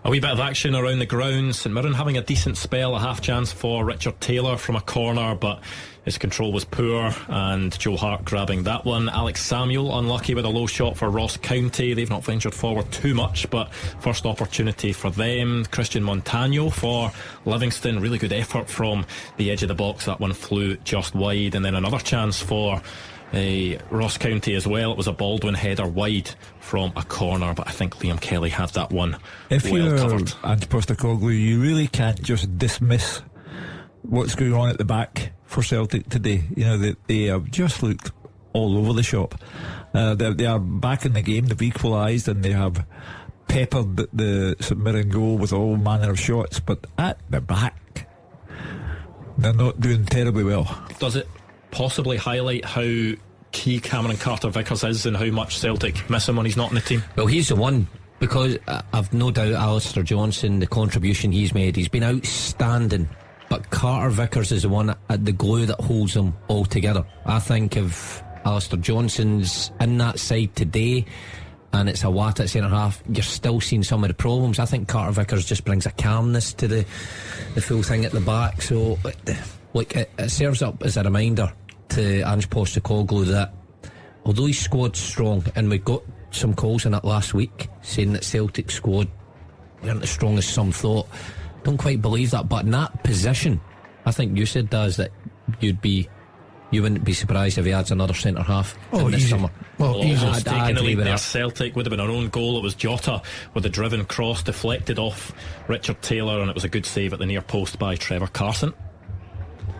A wee bit of action around the grounds. St Mirren having a decent spell, a half chance for Richard Taylor from a corner, but his control was poor, and Joe Hart grabbing that one. Alex Samuel unlucky with a low shot for Ross County. They've not ventured forward too much, but first opportunity for them. Christian Montano for Livingston, really good effort from the edge of the box. That one flew just wide, and then another chance for Ross County as well. It was a Baldwin header wide from a corner, but I think Liam Kelly had that one if well covered. Ange Postecoglou, you really can't just dismiss what's going on at the back for Celtic today. You know, they have just looked all over the shop. They are back in the game. They've equalised, and they have peppered the St Mirren goal with all manner of shots, but at the back they're not doing terribly well. Does it possibly highlight how key Cameron Carter-Vickers is and how much Celtic miss him when he's not in the team? Well, he's the one, because I've no doubt Alistair Johnson, the contribution he's made, he's been outstanding, but Carter-Vickers is the one at the glue that holds them all together. I think if Alistair Johnson's in that side today and it's a Watt at centre half, you're still seeing some of the problems. I think Carter-Vickers just brings a calmness to the full thing at the back. So it serves up as a reminder to Ange Postecoglou that although his squad's strong, and we got some calls on it last week saying that Celtic squad weren't as strong as some thought, don't quite believe that, but in that position I think you said, Daz, that you wouldn't be surprised if he adds another centre half in this summer. Well, almost taking the lead there. Celtic would have been our own goal. It was Jota with a driven cross deflected off Richard Taylor, and it was a good save at the near post by Trevor Carson.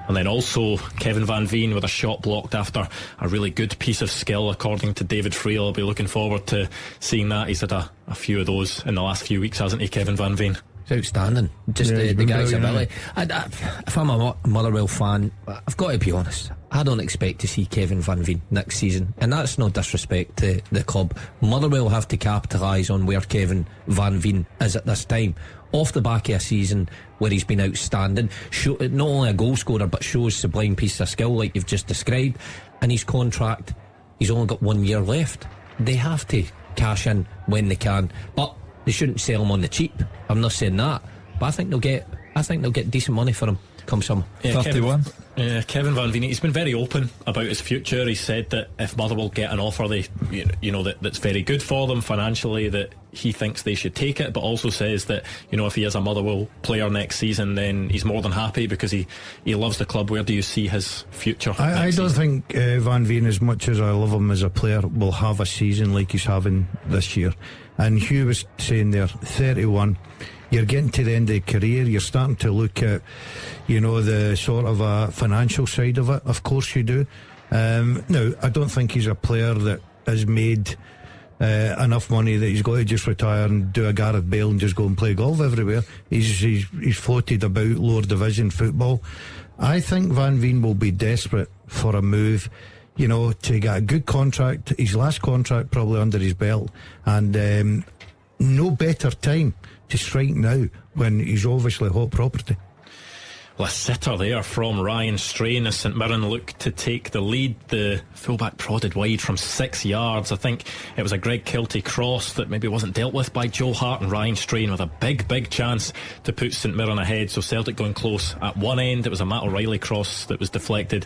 And then also Kevin Van Veen with a shot blocked after a really good piece of skill, according to David Friel. I'll be looking forward to seeing that. He's had a few of those in the last few weeks, hasn't he, Kevin Van Veen? It's outstanding. Just the guy's ability. If I'm a Motherwell fan, I've got to be honest, I don't expect to see Kevin Van Veen next season, and that's no disrespect to the club. Motherwell have to capitalise on where Kevin Van Veen is at this time, off the back of a season where he's been outstanding, not only a goal scorer but shows sublime piece of skill like you've just described. And his contract, he's only got 1 year left. They have to cash in when they can, but they shouldn't sell him on the cheap. I'm not saying that, but I think they'll get decent money for him come summer. 31. Kevin Van Veen, he's been very open about his future. He said that if Motherwell get an offer that's very good for them financially, that he thinks they should take it, but also says that if he is a Motherwell player next season, then he's more than happy because he loves the club. Where do you see his future? I don't think Van Veen, as much as I love him as a player, will have a season like he's having this year. And Hugh was saying there, 31, you're getting to the end of your career, you're starting to look at the sort of financial side of it. Of course you do. Now, I don't think he's a player that has made enough money that he's got to just retire and do a Gareth Bale and just go and play golf everywhere. He's floated about lower division football. I think Van Veen will be desperate for a move, to get a good contract, his last contract probably under his belt, and no better time to strike now when he's obviously hot property. Well, a sitter there from Ryan Strain as St Mirren look to take the lead. The fullback prodded wide from 6 yards. I think it was a Greg Kiltie cross that maybe wasn't dealt with by Joe Hart, and Ryan Strain with a big chance to put St Mirren ahead. So Celtic going close at one end. It was a Matt O'Reilly cross that was deflected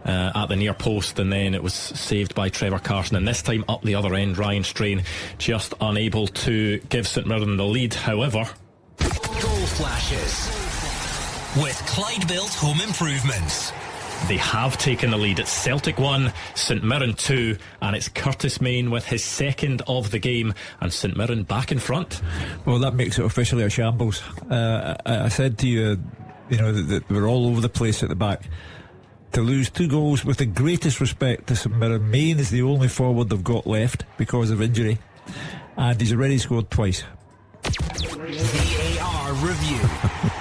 at the near post, and then it was saved by Trevor Carson, and this time up the other end Ryan Strain just unable to give St Mirren the lead. However, Goal flashes with Clyde Built Home Improvements. They have taken the lead. It's Celtic 1, St Mirren 2, and it's Curtis Main with his second of the game, and St Mirren back in front. Well, that makes it officially a shambles. I said to you, that we're all over the place at the back. To lose 2 goals, with the greatest respect to St Mirren, Main is the only forward they've got left because of injury, and he's already scored twice. VAR review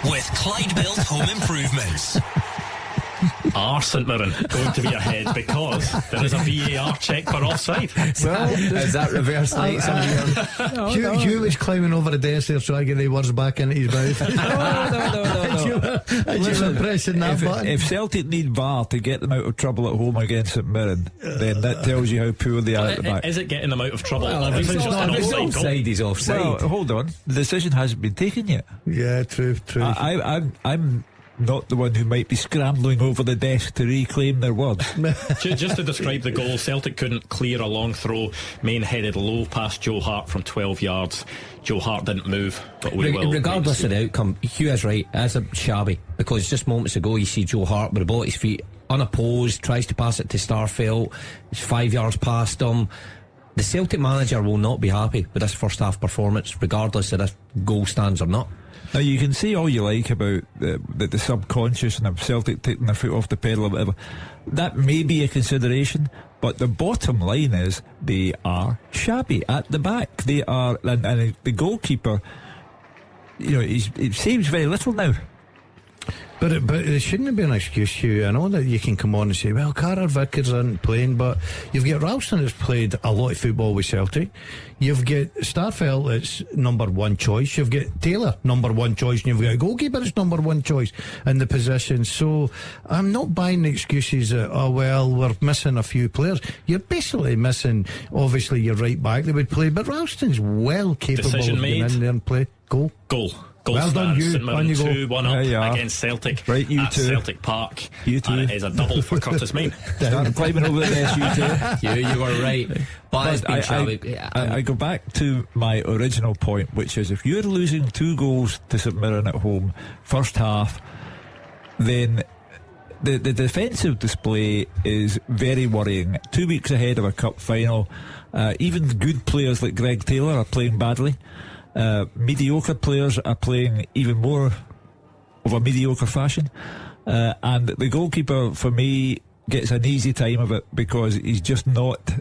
with Clyde Built Home Improvements. Are St Mirren going to be ahead because there is a VAR check for offside? Well, is that reverse lights? Hugh was climbing over the desk there trying to get the words back into his mouth. No. Listen, pressing that button. If Celtic need VAR to get them out of trouble at home against St Mirren, then that tells you how poor they are at the back. Is it getting them out of trouble? If it's offside, he's offside. Well, hold on. The decision hasn't been taken yet. Yeah, true. I'm not the one who might be scrambling over the desk to reclaim their words. Just to describe the goal, Celtic couldn't clear a long throw. Main headed low past Joe Hart from 12 yards. Joe Hart didn't move, but we will. Regardless of the outcome, Hugh is right. It's a shabby, because just moments ago you see Joe Hart with the ball at his feet, unopposed, tries to pass it to Starfelt. It's 5 yards past him. The Celtic manager will not be happy with this first half performance, regardless of if goal stands or not. Now, you can say all you like about the subconscious and of Celtic taking their foot off the pedal or whatever. That may be a consideration, but the bottom line is they are shabby at the back. They are, and the goalkeeper, it saves very little now. But it shouldn't be an excuse, Hugh. I know that you can come on and say, well, Carter Vickers isn't playing, but you've got Ralston that's played a lot of football with Celtic. You've got Starfelt that's number one choice. You've got Taylor, number one choice, and you've got a goalkeeper that's number one choice in the position. So I'm not buying the excuses that, we're missing a few players. You're basically missing, obviously, your right back that would play, but Ralston's well capable Decision of getting made. in there and play. Goal. Well done, Hugh. St Mirren 2-1 up yeah. against Celtic right, you at too. Celtic Park. You too. And it is a double for Curtis Main. Start climbing over the desk, you two. You were right. But I go back to my original point, which is if you're losing 2 goals to St Mirren at home first half, then the defensive display is very worrying. 2 weeks ahead of a cup final, even good players like Greg Taylor are playing badly. Mediocre players are playing even more of a mediocre fashion, and the goalkeeper for me gets an easy time of it because he's just not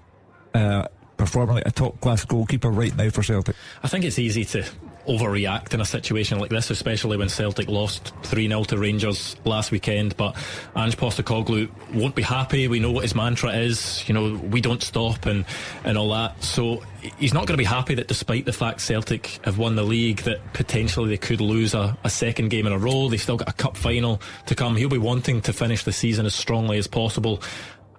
performing like a top class goalkeeper right now for Celtic. I think it's easy to overreact in a situation like this, especially when Celtic lost 3-0 to Rangers last weekend, but Ange Postecoglou won't be happy. We know what his mantra is, we don't stop and all that, so he's not going to be happy that despite the fact Celtic have won the league, that potentially they could lose a second game in a row. They've still got a cup final to come. He'll be wanting to finish the season as strongly as possible.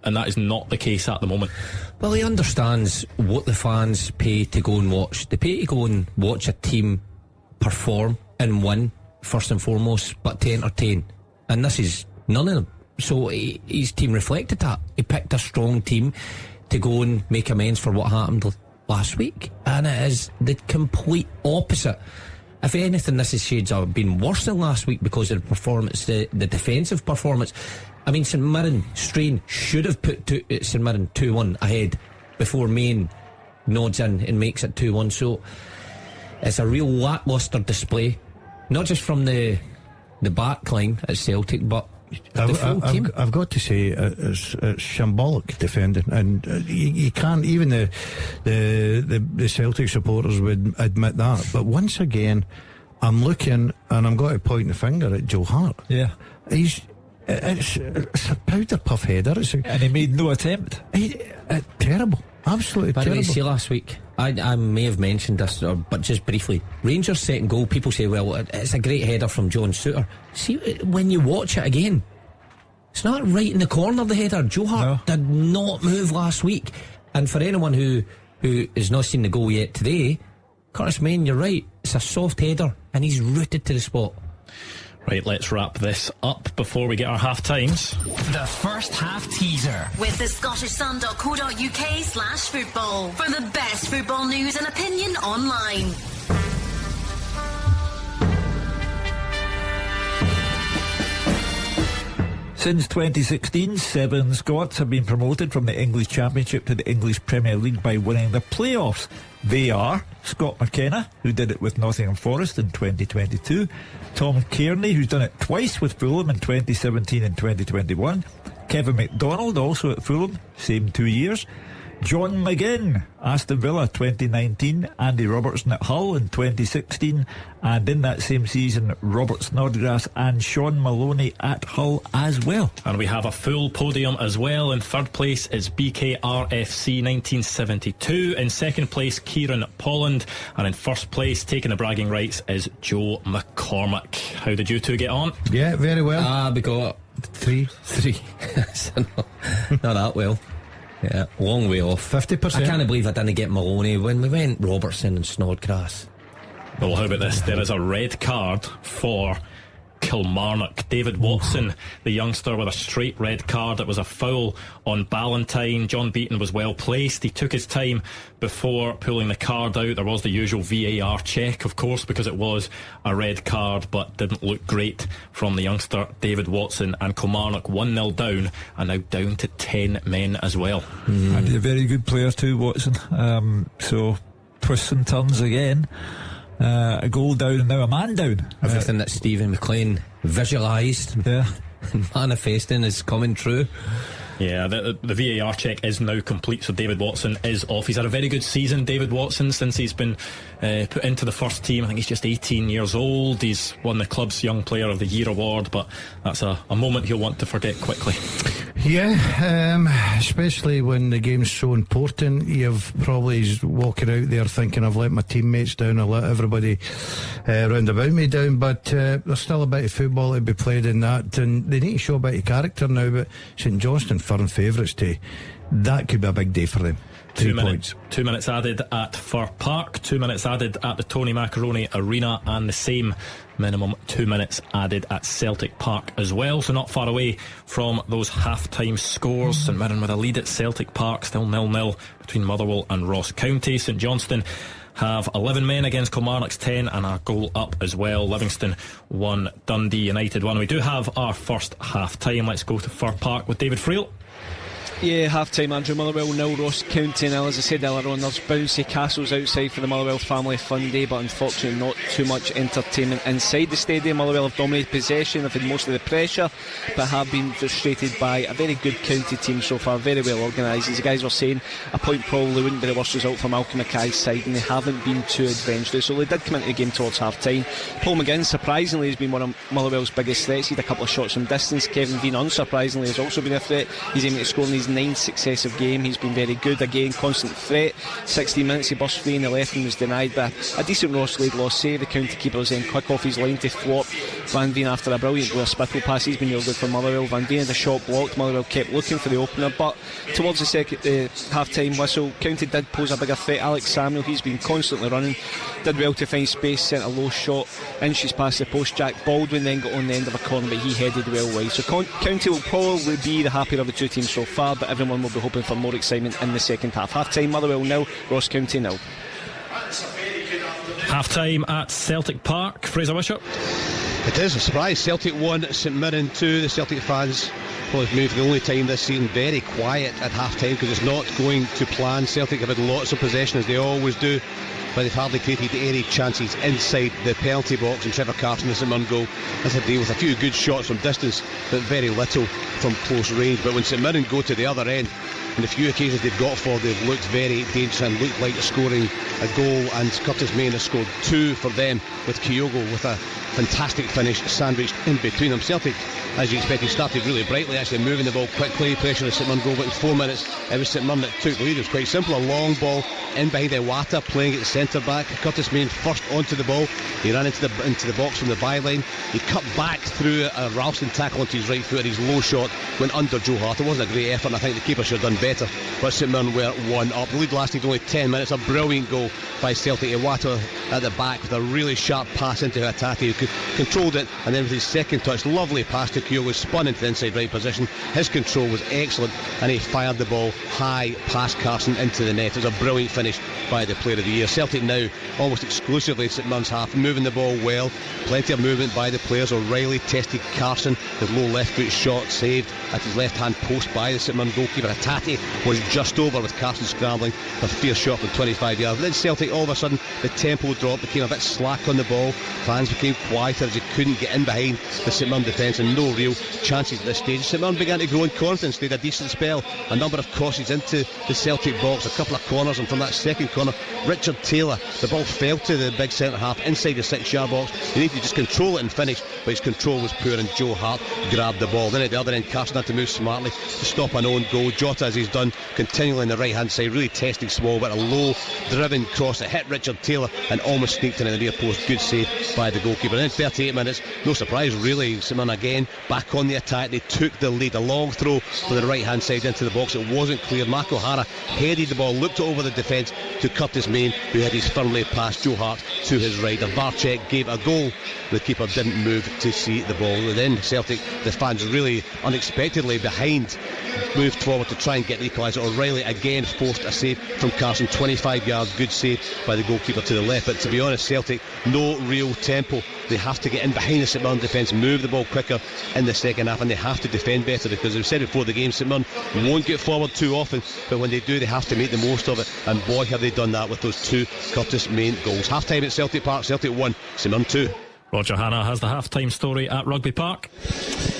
and that is not the case at the moment. Well, he understands what the fans pay to go and watch. They pay to go and watch a team perform and win, first and foremost, but to entertain. And this is none of them. So his team reflected that. He picked a strong team to go and make amends for what happened last week. And it is the complete opposite. If anything, this is shades of been worse than last week because of the performance, the defensive performance. I mean, St Mirren, Strain should have put St Mirren 2-1 ahead before Main nods in and makes it 2-1. So it's a real lacklustre display, not just from the back line at Celtic, but the full team. I've got to say it's shambolic defending, and you can't, even the Celtic supporters would admit that. But once again, I'm looking and I'm going to point the finger at Joe Hart. Yeah, it's a powder puff header, and he made no attempt. Terrible, absolutely By terrible. the way, see last week, I may have mentioned this, but just briefly, Rangers' second goal, people say, well, it's a great header from John Souttar. See, when you watch it again, it's not right in the corner, the header. Joe Hart did not move last week. And for anyone who has not seen the goal yet today, Curtis Main, you're right, it's a soft header and he's rooted to the spot. Right, let's wrap this up before we get our half times. The first half teaser With the scottishsun.co.uk/football for the best football news and opinion online. Since 2016, 7 Scots have been promoted from the English Championship to the English Premier League by winning the playoffs. They are Scott McKenna, who did it with Nottingham Forest in 2022, Tom Kearney, who's done it twice with Fulham in 2017 and 2021, Kevin McDonald, also at Fulham, same 2 years, John McGinn, Aston Villa 2019, Andy Robertson at Hull in 2016, and in that same season, Robert Snodgrass and Sean Maloney at Hull as well. And we have a full podium as well. In third place is BKRFC 1972. In second place, Kieran Polland. And in first place, taking the bragging rights, is Joe McCormack. How did you two get on? Yeah, very well. We got 3. So not that well. Yeah, long way off. 50%. I can't believe I didn't get Maloney when we went Robertson and Snodgrass. Well, how about this? There is a red card for Kilmarnock. David Watson, the youngster, with a straight red card. It was a foul on Ballantyne. John Beaton was well placed. He took his time before pulling the card out. There was the usual VAR check, of course, because it was a red card, but didn't look great from the youngster David Watson. And Kilmarnock 1-0 down, and now down to 10 men as well. And he's a very good player too, Watson. So twists and turns again. A goal down and now a man down. Everything that Stephen Maclean visualised and manifesting is coming true. Yeah, the VAR check is now complete, so David Watson is off. He's had a very good season, David Watson, since he's been put into the first team. I think he's just 18 years old. He's won the club's Young Player of the Year award, but that's a moment he'll want to forget quickly. Yeah, especially when the game's so important. You've probably walking out there thinking, I've let my teammates down, I've let everybody round about me down, but there's still a bit of football to be played in that, and they need to show a bit of character now. But St Johnstone firm favourites that could be a big day for them. 3 points. 2 minutes added at Fir Park, 2 minutes added at the Tony Macaroni Arena, and the same minimum 2 minutes added at Celtic Park as well. So not far away from those half-time scores. St Mirren with a lead at Celtic Park, still 0-0 between Motherwell and Ross County. St Johnstone have 11 men against Kilmarnock's 10 and a goal up as well. Livingston 1, Dundee United 1. We do have our first half-time. Let's go to Fir Park with David Friel. Yeah, half time, Andrew. Motherwell 0, Ross County 0. As I said earlier on, there's bouncy castles outside for the Motherwell family fun day, but unfortunately not too much entertainment inside the stadium. Motherwell have dominated possession, have had most of the pressure, but have been frustrated by a very good county team so far, very well organised. As the guys were saying, a point probably wouldn't be the worst result for Malcolm Mackay's side, and they haven't been too adventurous, so they did come into the game towards half time. Paul McGinn, surprisingly, has been one of Motherwell's biggest threats. He had a couple of shots from distance. Kevin Bean, unsurprisingly, has also been a threat. He's aiming to score in his 9th successive game. He's been very good again, constant threat. 16 minutes he burst free in the left and was denied by a decent Ross Laidlaw save. The county keeper was then quick off his line to thwart Van Veen after a brilliant Blair Spittle pass. He's been real good for Motherwell. Van Veen had a shot blocked. Motherwell kept looking for the opener, but towards the second half-time whistle, County did pose a bigger threat. Alex Samuel, he's been constantly running, did well to find space, sent a low shot, inches past the post. Jack Baldwin then got on the end of a corner, but he headed well wide. So County will probably be the happier of the two teams so far, but everyone will be hoping for more excitement in the second half. Half-time, Motherwell 0, Ross County 0. Half-time at Celtic Park. Fraser Bishop. It is a surprise. Celtic 1, St Mirren 2. The Celtic fans will have moved for the only time this season very quiet at half-time because it's not going to plan. Celtic have had lots of possession as they always do, but they've hardly created any chances inside the penalty box, and Trevor Carson, the St Mirren goal, has had to deal with a few good shots from distance but very little from close range. But when St Mirren go to the other end, and the few occasions they've got for, they've looked very dangerous and looked like scoring a goal, and Curtis Main has scored 2 for them, with Kyogo with a fantastic finish sandwiched in between them. Celtic, as you expected, started really brightly, actually moving the ball quickly, pressure the St Mirren goal, but in 4 minutes it was St Mirren that took the lead. It was quite simple, a long ball in behind Iwata playing at the centre back. Curtis Main first onto the ball, he ran into the box from the byline, he cut back through a Ralston tackle onto his right foot, his low shot went under Joe Hart. It wasn't a great effort, and I think the keeper should have done better, but St Mirren were 1 up. The lead lasted only 10 minutes. A brilliant goal by Celtic. Iwata at the back with a really sharp pass into Hatate, who controlled it, and then with his second touch, lovely pass to Kyogo, spun into the inside right position. His control was excellent, and he fired the ball high past Carson into the net. It was a brilliant finish by the player of the year. Celtic now almost exclusively St Mirren's half, moving the ball well, plenty of movement by the players. O'Reilly tested Carson, the low left foot shot saved at his left hand post by the St Mirren goalkeeper. Hatate was just over with Carson scrambling, a fierce shot from 25 yards. Then Celtic, all of a sudden the tempo dropped, became a bit slack on the ball, fans became quieter as they couldn't get in behind the St Mirren defence, and no real chances at this stage. St Mirren began to grow in confidence. They had a decent spell, a number of crosses into the Celtic box, a couple of corners, and from that second corner, Richard Taylor, the ball fell to the big centre half inside the 6-yard box. He needed to just control it and finish, but his control was poor, and Joe Hart grabbed the ball. Then at the other end, Carson had to move smartly to stop an own goal. Jota, as he's done continually on the right hand side, really testing small, but a low driven cross that hit Richard Taylor and almost sneaked into the near post. Good save by the goalkeeper. And in 38 minutes, no surprise really, St Mirren again back on the attack. They took the lead, a long throw from the right hand side into the box. It wasn't clear. Mark O'Hara headed the ball, looked over the defence to Curtis Main, who had his firmly past Joe Hart to his right. Varcek gave a goal. The keeper didn't move to see the ball. Then Celtic, the fans really unexpectedly behind, moved forward to try and get the equaliser. O'Reilly again forced a save from Carson, 25 yards, good save by the goalkeeper to the left. But to be honest, Celtic, no real tempo. They have to get in behind the St Mirren defence, move the ball quicker in the second half, and they have to defend better, because we've said before the game, St Mirren won't get forward too often, but when they do, they have to make the most of it, and boy have they done that with those 2 Curtis Main goals. Half time at Celtic Park, Celtic 1, St Mirren 2. Roger Hanna has the half-time story at Rugby Park.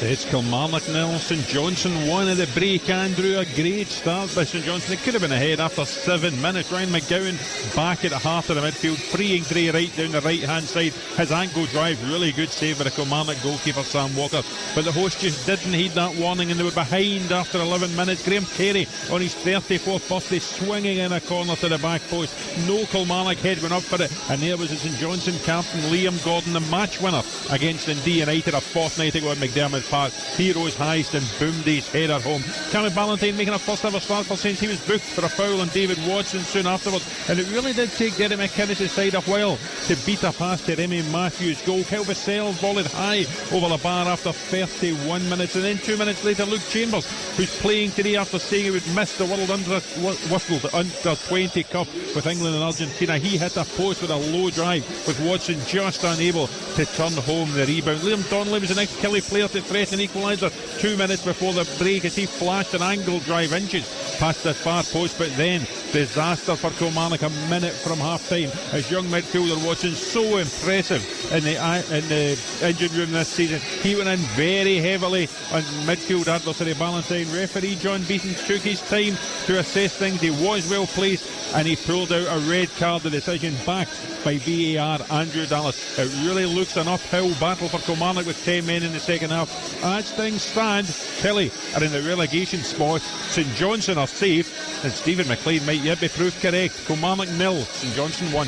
It's Kilmarnock 0, St Johnstone 1 at the break. Andrew, a great start by St Johnstone. They could have been ahead after 7 minutes. Ryan McGowan back at the heart of the midfield, freeing Gray right down the right hand side. His ankle drive, really good save by the Kilmarnock goalkeeper Sam Walker, but the host just didn't heed that warning, and they were behind after 11 minutes. Graham Carey on his 34th birthday, swinging in a corner to the back post. No Kilmarnock head went up for it, and there was the St Johnstone captain Liam Gordon, the match winner against Dundee United a fortnight ago at McDermott Park. He rose highest and boomed his header home. Cameron Ballantyne making a first ever start for Saints. He was booked for a foul on David Watson soon afterwards, and it really did take Derek McInnes' side a while to beat a pass to Remy Matthews' goal. Kyle Vassell volleyed high over the bar after 31 minutes, and then 2 minutes later Luke Chambers, who's playing today after saying he would miss the World Under 20 Cup with England and Argentina, he hit a post with a low drive, with Watson just unable to turn home the rebound. Liam Donnelly was the next Killie player to threaten an equaliser 2 minutes before the break as he flashed an angle drive inches past the far post, but then disaster for Kilmarnock a minute from half time as young midfielder Watson, so impressive in the engine room this season. He went in very heavily on midfield adversary Ballantyne. Referee John Beaton took his time to assess things. He was well placed, and he pulled out a red card. The decision backed by VAR Andrew Dallas. It really looks an uphill battle for Kilmarnock with 10 men in the second half. As things stand, Killie are in the relegation spot. St Johnstone are safe, and Stephen Maclean might yet be proved correct. Kilmarnock 0, St Johnstone 1.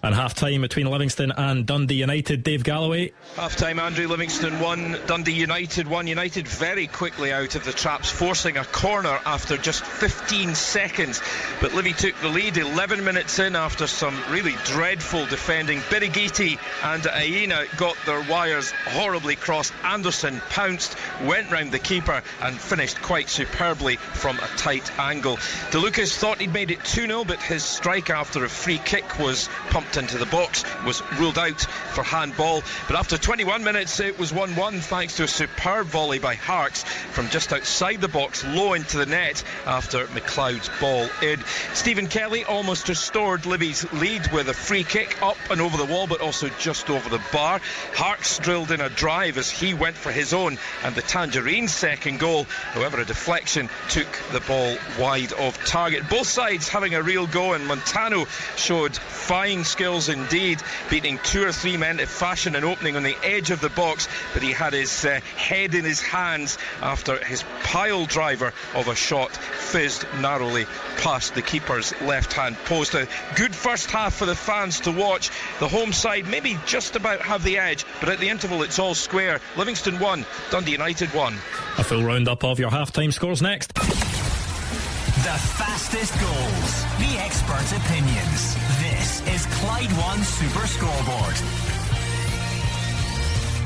And half-time between Livingston and Dundee United. Dave Galloway. Half-time, Andrew. Livingston 1, Dundee United 1. United very quickly out of the traps, forcing a corner after just 15 seconds. But Livy took the lead 11 minutes in after some really dreadful defending. Birigiti and Aina got their wires horribly crossed. Anderson pounced, went round the keeper and finished quite superbly from a tight angle. De Lucas thought he'd made it 2-0, but his strike after a free kick was pumped into the box, was ruled out for handball. But after 21 minutes it was 1-1 thanks to a superb volley by Harkes from just outside the box, low into the net after McLeod's ball in. Stephen Kelly almost restored Livy's lead with a free kick up and over the wall, but also just over the bar. Harkes drilled in a drive as he went for his own and the Tangerine second goal. However, a deflection took the ball wide of target. Both sides having a real go, and Montano showed fine skills indeed, beating 2 or 3 men to fashion an opening on the edge of the box, but he had his head in his hands after his pile driver of a shot fizzed narrowly past the keeper's left-hand post. A good first half for the fans to watch. The home side maybe just about have the edge, but at the interval it's all square. Livingston 1, Dundee United 1. A full roundup of your half-time scores next. The fastest goals, the experts' opinions. This is Clyde One Super Scoreboard.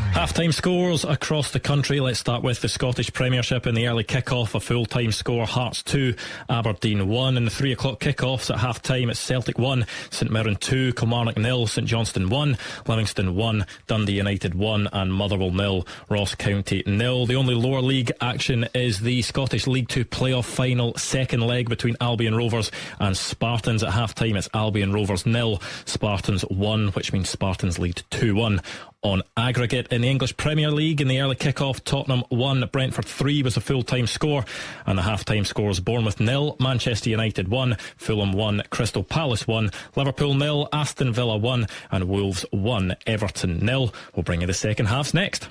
Half-time scores across the country. Let's start with the Scottish Premiership. In the early kick-off, a full-time score: Hearts 2, Aberdeen 1. In the 3 o'clock kick-offs at half-time, it's Celtic 1, St Mirren 2, Kilmarnock 0, St Johnstone 1, Livingston 1, Dundee United 1 and Motherwell 0, Ross County 0. The only lower league action is the Scottish League 2 playoff final second leg between Albion Rovers and Spartans. At half-time, it's Albion Rovers 0, Spartans 1, which means Spartans lead 2-1 on aggregate. In the English Premier League, in the early kick-off, Tottenham 1, Brentford 3 was the full-time score, and the half-time scores: Bournemouth 0, Manchester United 1, Fulham 1, Crystal Palace 1, Liverpool 0, Aston Villa 1 and Wolves 1, Everton 0. We'll bring you the second halves next.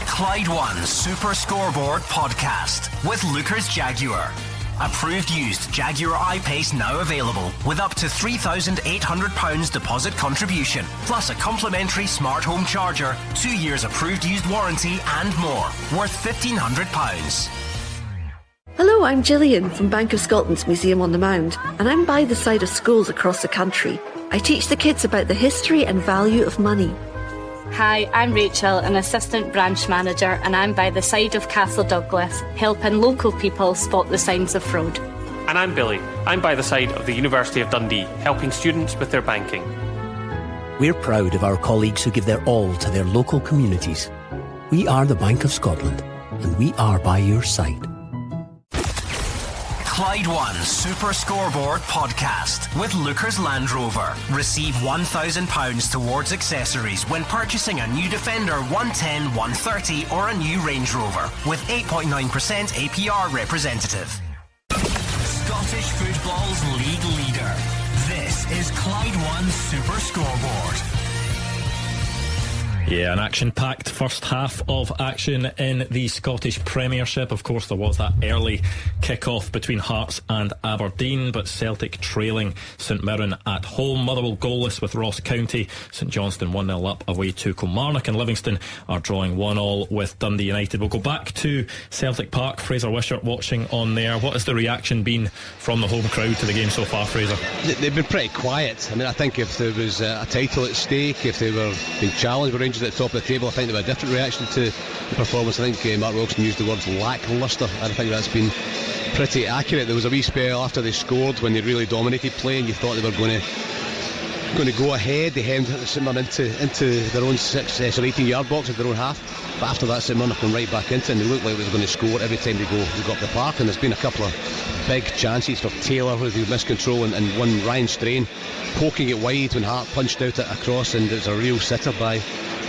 Clyde One Super Scoreboard Podcast with Lucas Jaguar. Approved used Jaguar I-Pace now available with up to £3,800 deposit contribution, plus a complimentary smart home charger, 2 years approved used warranty and more, worth £1,500. Hello, I'm Gillian from Bank of Scotland's Museum on the Mound, and I'm by the side of schools across the country. I teach the kids about the history and value of money. Hi, I'm Rachel, an Assistant Branch Manager, and I'm by the side of Castle Douglas, helping local people spot the signs of fraud. And I'm Billy. I'm by the side of the University of Dundee, helping students with their banking. We're proud of our colleagues who give their all to their local communities. We are the Bank of Scotland, and we are by your side. Clyde One Super Scoreboard Podcast with Lucas Land Rover. Receive £1,000 towards accessories when purchasing a new Defender 110, 130 or a new Range Rover with 8.9% APR representative. Scottish football's league leader. This is Clyde One Super Scoreboard. Yeah, an action-packed first half of action in the Scottish Premiership. Of course, there was that early kick-off between Hearts and Aberdeen, but Celtic trailing St Mirren at home. Motherwell goalless with Ross County. St Johnstone 1-0 up away to Kilmarnock, and Livingston are drawing 1-1 with Dundee United. We'll go back to Celtic Park. Fraser Wishart watching on there. What has the reaction been from the home crowd to the game so far, Fraser? They've been pretty quiet. I mean, I think if there was a title at stake, if they were being challenged with Rangers at the top of the table, I think there would be a different reaction to the performance. I think Mark Wilson used the words lacklustre, and I think that's been pretty accurate. There was a wee spell after they scored when they really dominated play, and you thought they were going to go ahead. They hemmed St Mirren into their own 18-yard box at their own half, but after that St Mirren have come right back into it, and they looked like they were going to score every time they go up the park. And there's been a couple of big chances for Taylor where they missed control, and one Ryan Strain poking it wide when Hart punched out it across, and it's a real sitter by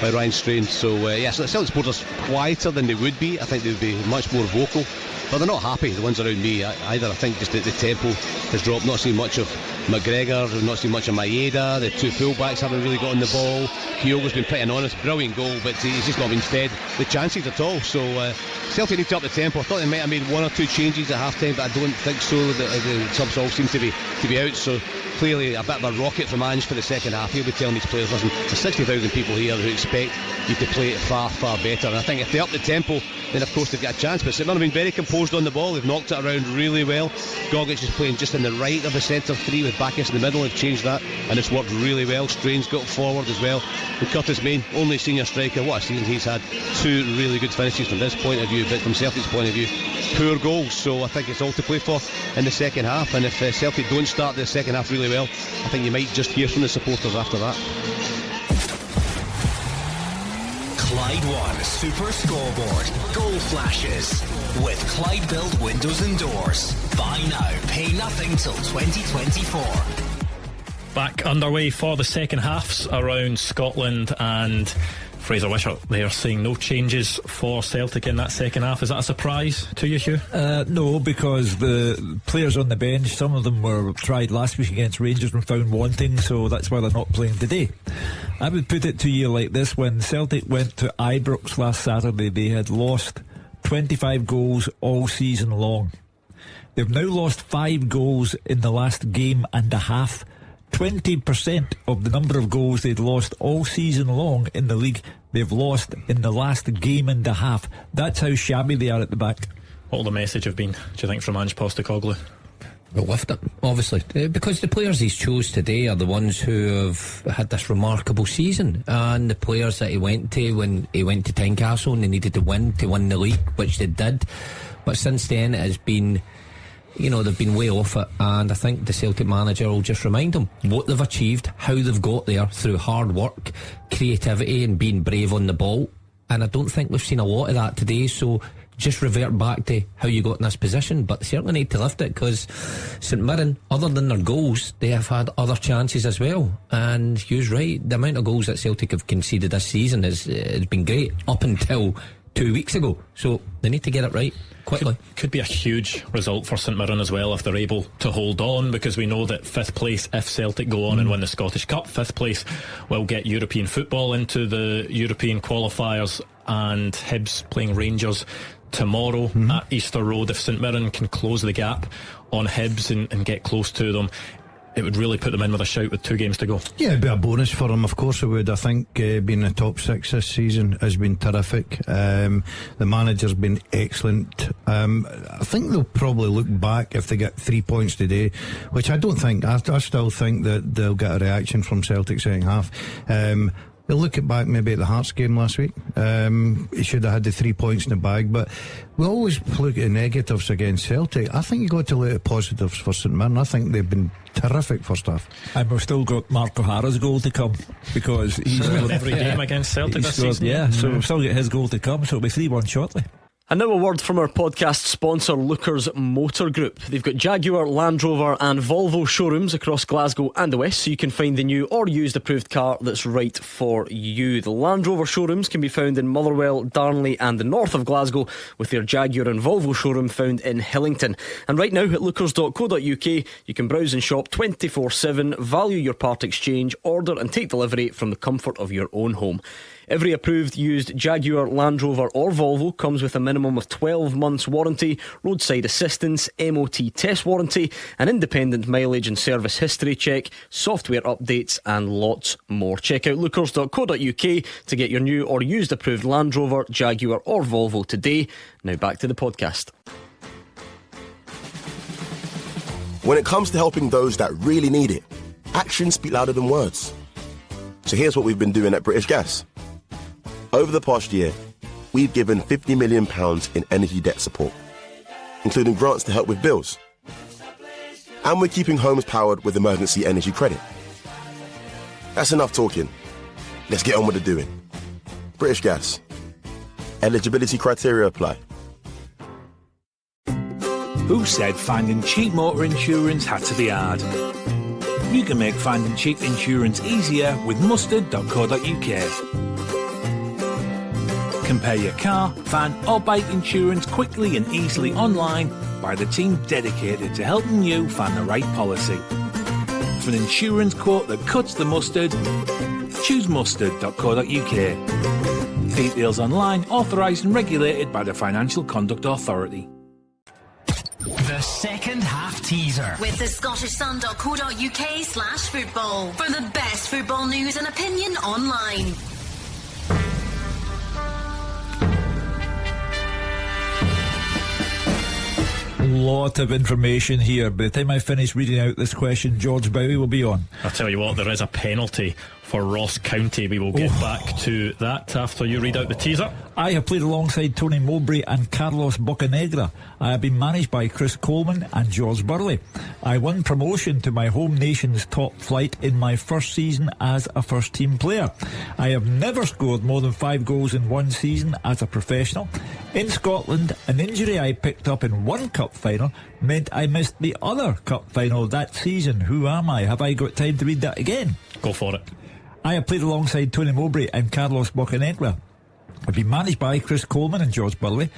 Ryan Strain. So so the Celtic supporters quieter than they would be. I think they would be much more vocal, but they're not happy, the ones around me either. I think just the tempo has dropped. Not seen much of McGregor, not seen much of Maeda. The two fullbacks haven't really got on the ball. Kyogo's been pretty honest, brilliant goal, but he's just not been fed the chances at all. So Celtic need to up the tempo. I thought they might have made one or two changes at half time, but I don't think so. The subs all seem to be out, so clearly a bit of a rocket from Ange for the second half. He'll be telling his players, listen, there's 60,000 people here who expect you to play it far, far better. And I think if they up the tempo, then of course they've got a chance. But St Mirren have been very composed on the ball. They've knocked it around really well. Gogic is playing just in the right of the centre three with Bacchus in the middle. They've changed that and it's worked really well. Strange got forward as well. And Curtis Main, only senior striker, what a season he's had. Two really good finishes from this point of view, but from Celtic's point of view, poor goals. So I think it's all to play for in the second half. And if Celtic don't start the second half really well, I think you might just hear from the supporters after that. Clyde One Super Scoreboard Goal Flashes with Clyde Build Windows and Doors. Buy now, pay nothing till 2024. Back underway for the second halves around Scotland, and Fraser Wishart, they are saying no changes for Celtic in that second half. Is that a surprise to you, Hugh? No, because the players on the bench, some of them were tried last week against Rangers and found wanting, so that's why they're not playing today. I would put it to you like this: when Celtic went to Ibrox last Saturday, they had lost 25 goals all season long. They've now lost 5 goals in the last game and a half. 20% of the number of goals they'd lost all season long in the league, they've lost in the last game and a half. That's how shabby they are at the back. What will the message have been, do you think, from Ange Postecoglou? Well, lift it, obviously, because the players he's chose today are the ones who have had this remarkable season, and the players that he went to when he went to Tynecastle and they needed to win the league, which they did. But since then it has been, you know, they've been way off it, and I think the Celtic manager will just remind them what they've achieved, how they've got there through hard work, creativity and being brave on the ball. And I don't think we've seen a lot of that today, so just revert back to how you got in this position. But they certainly need to lift it, because St Mirren, other than their goals, they have had other chances as well. And Hugh's right, the amount of goals that Celtic have conceded this season has been great up until 2 weeks ago, so they need to get it right quickly. Could be a huge result for St Mirren as well if they're able to hold on, because we know that 5th place, if Celtic go on and win the Scottish Cup, 5th place will get European football into the European qualifiers, and Hibs playing Rangers tomorrow at Easter Road. If St Mirren can close the gap on Hibs and get close to them, it would really put them in with a shout with 2 games to go. Yeah, it'd be a bonus for them, of course it would. I think being in the top 6 this season has been terrific. The manager's been excellent. I think they'll probably look back if they get 3 points today, which I don't think. I still think that they'll get a reaction from Celtic second half. They'll look it back maybe at the Hearts game last week. He should have had the 3 points in the bag, but we always look at the negatives against Celtic. I think you've got to look at positives for St Mirren. I think they've been terrific first half. And we've still got Mark O'Hara's goal to come, because he's scored every game against Celtic this season. Yeah, so we've still got his goal to come, so it'll be 3-1 shortly. And now a word from our podcast sponsor, Lookers Motor Group. They've got Jaguar, Land Rover and Volvo showrooms across Glasgow and the West, so you can find the new or used approved car that's right for you. The Land Rover showrooms can be found in Motherwell, Darnley and the north of Glasgow, with their Jaguar and Volvo showroom found in Hillington. And right now at lookers.co.uk you can browse and shop 24/7, value your part exchange, order and take delivery from the comfort of your own home. Every approved used Jaguar, Land Rover or Volvo comes with a minimum of 12 months warranty, roadside assistance, MOT test warranty, an independent mileage and service history check, software updates and lots more. Check out lookers.co.uk to get your new or used approved Land Rover, Jaguar or Volvo today. Now back to the podcast. When it comes to helping those that really need it, actions speak louder than words. So here's what we've been doing at British Gas. Over the past year, we've given £50 million in energy debt support, including grants to help with bills. And we're keeping homes powered with emergency energy credit. That's enough talking. Let's get on with the doing. British Gas. Eligibility criteria apply. Who said finding cheap motor insurance had to be hard? You can make finding cheap insurance easier with mustard.co.uk. Compare your car, van or bike insurance quickly and easily online by the team dedicated to helping you find the right policy. For an insurance quote that cuts the mustard, choose mustard.co.uk. Details online, authorised and regulated by the Financial Conduct Authority. The second half teaser. With the scottishsun.co.uk/football for the best football news and opinion online. Lot of information here. By the time I finish reading out this question, George Bowie will be on. I'll tell you what, there is a penalty for Ross County. We will get back to that after you read out the teaser. I have played alongside Tony Mowbray and Carlos Bocanegra. I have been managed by Chris Coleman and George Burley. I won promotion to my home nation's top flight in my first season as a first team player. I have never scored more than 5 goals in one season as a professional. In Scotland, an injury I picked up in one cup final meant I missed the other cup final that season. Who am I? Have I got time to read that again? Go for it. I have played alongside Tony Mowbray and Carlos Bocanegra. I've been managed by Chris Coleman and George Burley.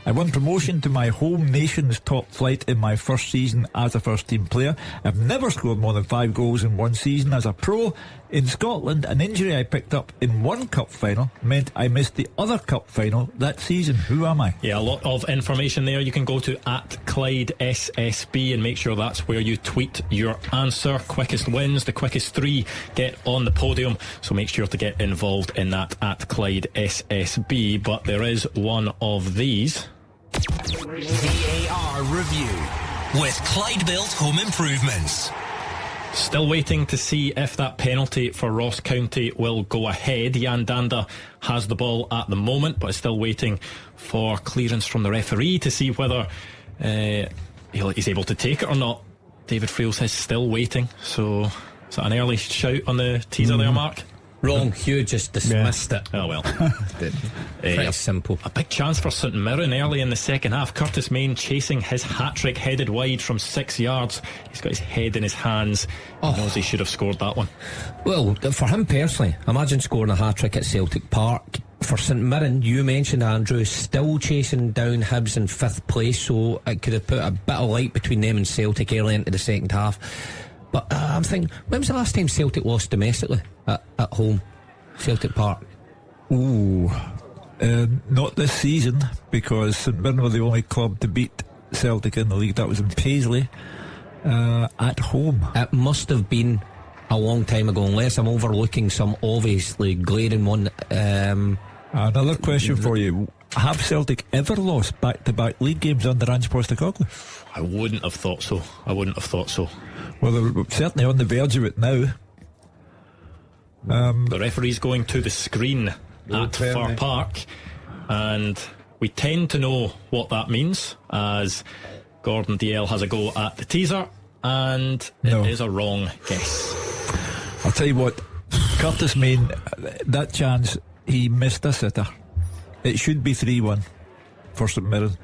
I won promotion to my home nation's top flight in my first season as a first team player. I've never scored more than 5 goals in one season as a pro. In Scotland, an injury I picked up in one cup final meant I missed the other cup final that season. Who am I? Yeah, a lot of information there. You can go to @ClydeSSB and make sure that's where you tweet your answer. Quickest wins, the quickest 3 get on the podium, so make sure to get involved in that @ClydeSSB. But there is one of these. VAR review with Clyde Built Home Improvements. Still waiting to see if that penalty for Ross County will go ahead. Jan Danda has the ball at the moment, but is still waiting for clearance from the referee to see whether he's able to take it or not. David Friel says still waiting. So is that an early shout on the teaser there, Mark? Wrong. Hugh just dismissed it. Oh well. Pretty simple. A big chance for St Mirren early in the second half. Curtis Main chasing his hat-trick, headed wide from 6 yards. He's got his head in his hands. He knows he should have scored that one. Well, for him personally, imagine scoring a hat-trick at Celtic Park. For St Mirren, you mentioned Andrew, still chasing down Hibs in 5th place, so it could have put a bit of light between them and Celtic early into the second half. But I'm thinking, when was the last time Celtic lost domestically at home? Celtic Park. Not this season, because St Mirren were the only club to beat Celtic in the league. That was in Paisley at home. It must have been a long time ago, unless I'm overlooking some obviously glaring one. Another question for you. Have Celtic ever lost back-to-back league games under Ange Postecoglou? I wouldn't have thought so. Well, they're certainly on the verge of it now. The referee's going to the screen at Fir Park, and we tend to know what that means, as Gordon DL has a go at the teaser, and it is a wrong guess. I'll tell you what, Curtis Main, that chance, he missed a sitter. It should be 3-1 for St Mirren.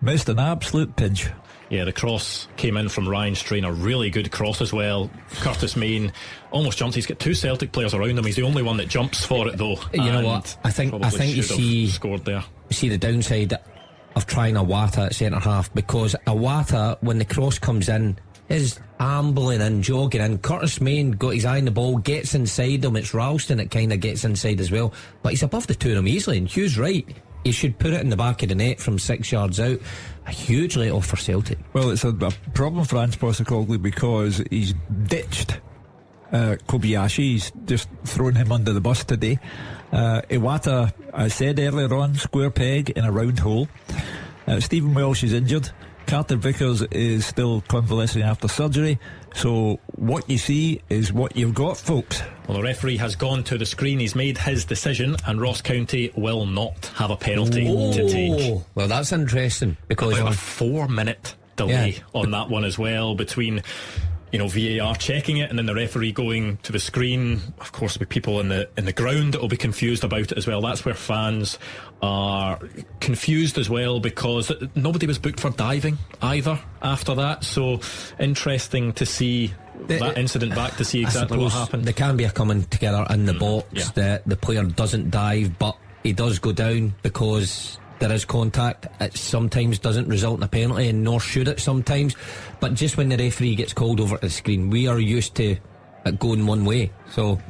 Missed an absolute pinch. Yeah, the cross came in from Ryan Strain, a really good cross as well. Curtis Main almost jumped. He's got 2 Celtic players around him. He's the only one that jumps for it, though. You know what? I think you see scored there. You see the downside of trying Awata at centre half, because Awata, when the cross comes in, is ambling and jogging, and Curtis Main got his eye on the ball, gets inside him. It's Ralston that kind of gets inside as well, but he's above the two of them easily, and Hugh's right. He should put it in the back of the net from 6 yards out. A huge let-off for Celtic. Well, it's a problem for Ange Postecoglou because he's ditched Kobayashi. He's just thrown him under the bus today. Iwata, I said earlier on, square peg in a round hole. Stephen Welsh is injured. Carter Vickers is still convalescing after surgery. So what you see is what you've got, folks. Well, the referee has gone to the screen. He's made his decision, and Ross County will not have a penalty to take. Well, that's interesting, because about a 4-minute delay on that one as well, between VAR checking it and then the referee going to the screen. Of course, there'll be people in the ground that will be confused about it as well. That's where fans are confused as well, because nobody was booked for diving either after that. So interesting to see that incident back, to see exactly what happened. There can be a coming together in the box that the player doesn't dive, but he does go down because there is contact. It sometimes doesn't result in a penalty, and nor should it sometimes. But just when the referee gets called over to the screen, we are used to it going one way. So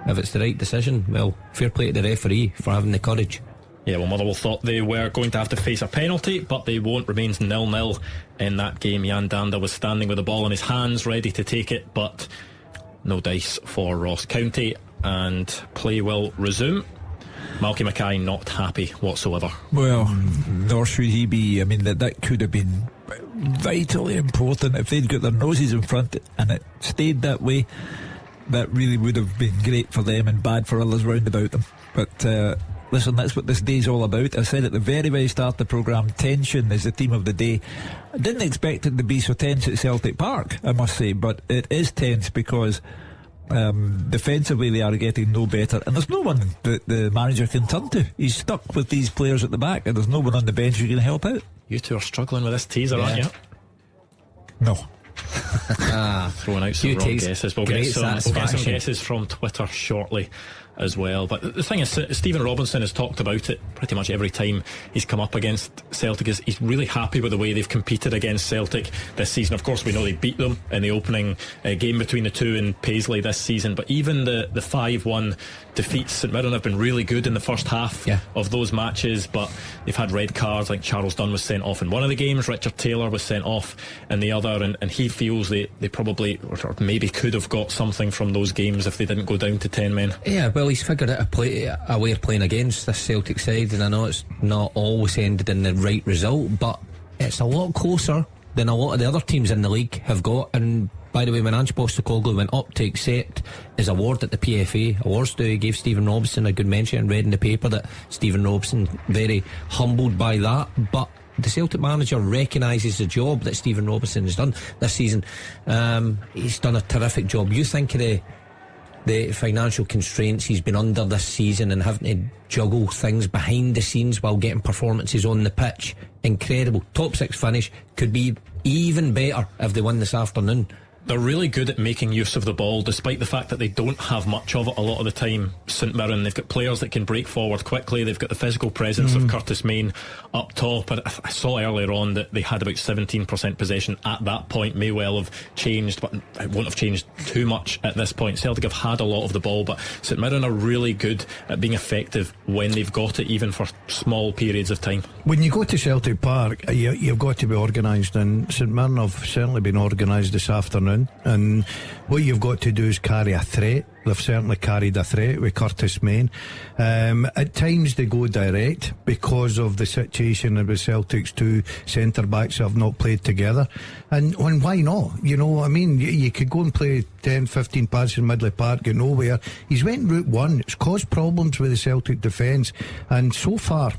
if it's the right decision, well, fair play to the referee for having the courage. Yeah, well, Motherwell thought they were going to have to face a penalty, but they won't. Remains 0-0 in that game. Jan Danda was standing with the ball in his hands, ready to take it, but no dice for Ross County, and play will resume. Malky Mackay not happy whatsoever. Well, nor should he be. I mean, that could have been vitally important if they'd got their noses in front and it stayed that way. That really would have been great for them and bad for others round about them. But listen, that's what this day's all about. I said at the very, very start of the programme, tension is the theme of the day. I didn't expect it to be so tense at Celtic Park, I must say, but it is tense because defensively they are getting no better, and there's no one that the manager can turn to. He's stuck with these players at the back, and there's no one on the bench who can help out. You two are struggling with this teaser, aren't you? No. Throwing out some wrong guesses. We'll get some guesses from Twitter shortly as well. But the thing is, Stephen Robinson has talked about it pretty much every time he's come up against Celtic. He's really happy with the way they've competed against Celtic this season. Of course, we know they beat them in the opening game between the two in Paisley this season, but even the 5-1 defeats, St Mirren have been really good in the first half of those matches, but they've had red cards. Like Charles Dunn was sent off in one of the games, Richard Taylor was sent off in the other, and he feels they probably or maybe could have got something from those games if they didn't go down to 10 men. Yeah, well, he's figured out a way of playing against this Celtic side, and I know it's not always ended in the right result, but it's a lot closer than a lot of the other teams in the league have got. And by the way, when Ange Postecoglou went up to accept his award at the PFA Awards Day, he gave Stephen Robinson a good mention and read in the paper that Stephen Robinson very humbled by that. But the Celtic manager recognises the job that Stephen Robinson has done this season. He's done a terrific job. You think of the financial constraints he's been under this season and having to juggle things behind the scenes while getting performances on the pitch. Incredible. Top 6 finish. Could be even better if they win this afternoon. They're really good at making use of the ball, despite the fact that they don't have much of it a lot of the time. St Mirren, they've got players that can break forward quickly. They've got the physical presence of Curtis Main up top. I saw earlier on that they had about 17% possession at that point. May well have changed, but it won't have changed too much at this point. Celtic have had a lot of the ball, but St Mirren are really good at being effective when they've got it, even for small periods of time. When you go to Celtic Park, you've got to be organised, and St Mirren have certainly been organised this afternoon. And what you've got to do is carry a threat. They've certainly carried a threat with Curtis Main. At times they go direct because of the situation with Celtic's two centre backs have not played together. And why not? You know, I mean, you could go and play 10-15 passes in Midley Park, get nowhere. He's went route one. It's caused problems with the Celtic defence, and so far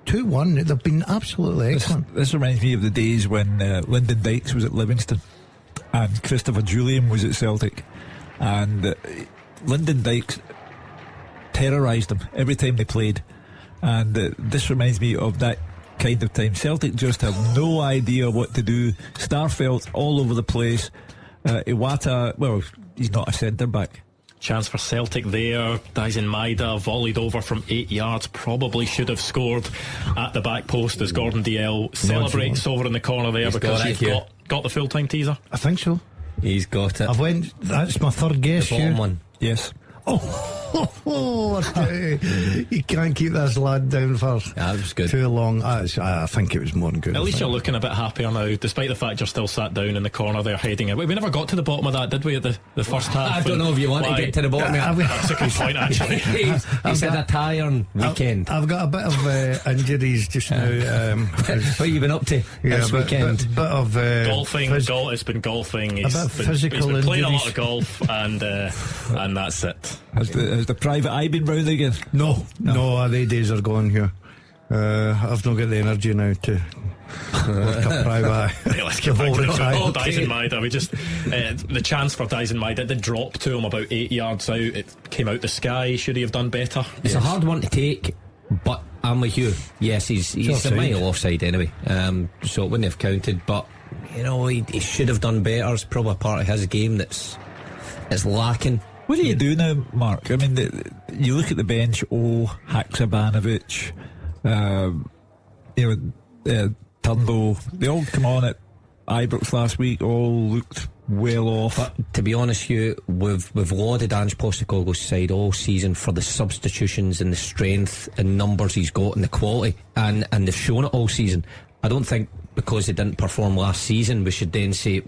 2-1, they've been absolutely excellent. This reminds me of the days when Lyndon Dykes was at Livingston and Christopher Julian was at Celtic, and Lyndon Dykes terrorised them every time they played, and this reminds me of that kind of time. Celtic just have no idea what to do. Starfelt all over the place. Iwata, well, he's not a centre back. Chance for Celtic there. Dyson Maida volleyed over from 8 yards. Probably should have scored at the back post as Gordon DL celebrates over in the corner there. He's because you've got the full-time teaser. I think so. He's got it. That's my third guess. The bottom one. Yes. You can't keep this lad down for that was good. Too long. I think it was more than good. At least you're looking a bit happier now, despite the fact you're still sat down in the corner there heading it. We never got to the bottom of that, did we, at the first half? I don't know if you want to get to the bottom of it. That's a good point, actually. He said a tiring weekend. I've got a bit of injuries just now. What have you been up to this weekend? Bit of golfing. It's been golfing. He's been playing a lot of golf, and that's it. Has the private eye been round again? No, the days are gone here. I've not got the energy now to work a private eye. Let's get back to the Dyson Maida. We just the chance for Dyson Maida did drop to him about 8 yards out. It came out the sky. Should he have done better? It's a hard one to take, but I'm with you. Yes, he's a mile offside anyway, so it wouldn't have counted. But you know, he should have done better. It's probably a part of his game that's lacking. What do you do now, Mark? I mean, you look at the bench. Haksabanovic, Turnbull. They all come on at Ibrox last week. All looked well off. But to be honest, Hugh, we've lauded Ange Postecoglou's side all season for the substitutions and the strength and numbers he's got and the quality, and they've shown it all season. I don't think because they didn't perform last season we should then say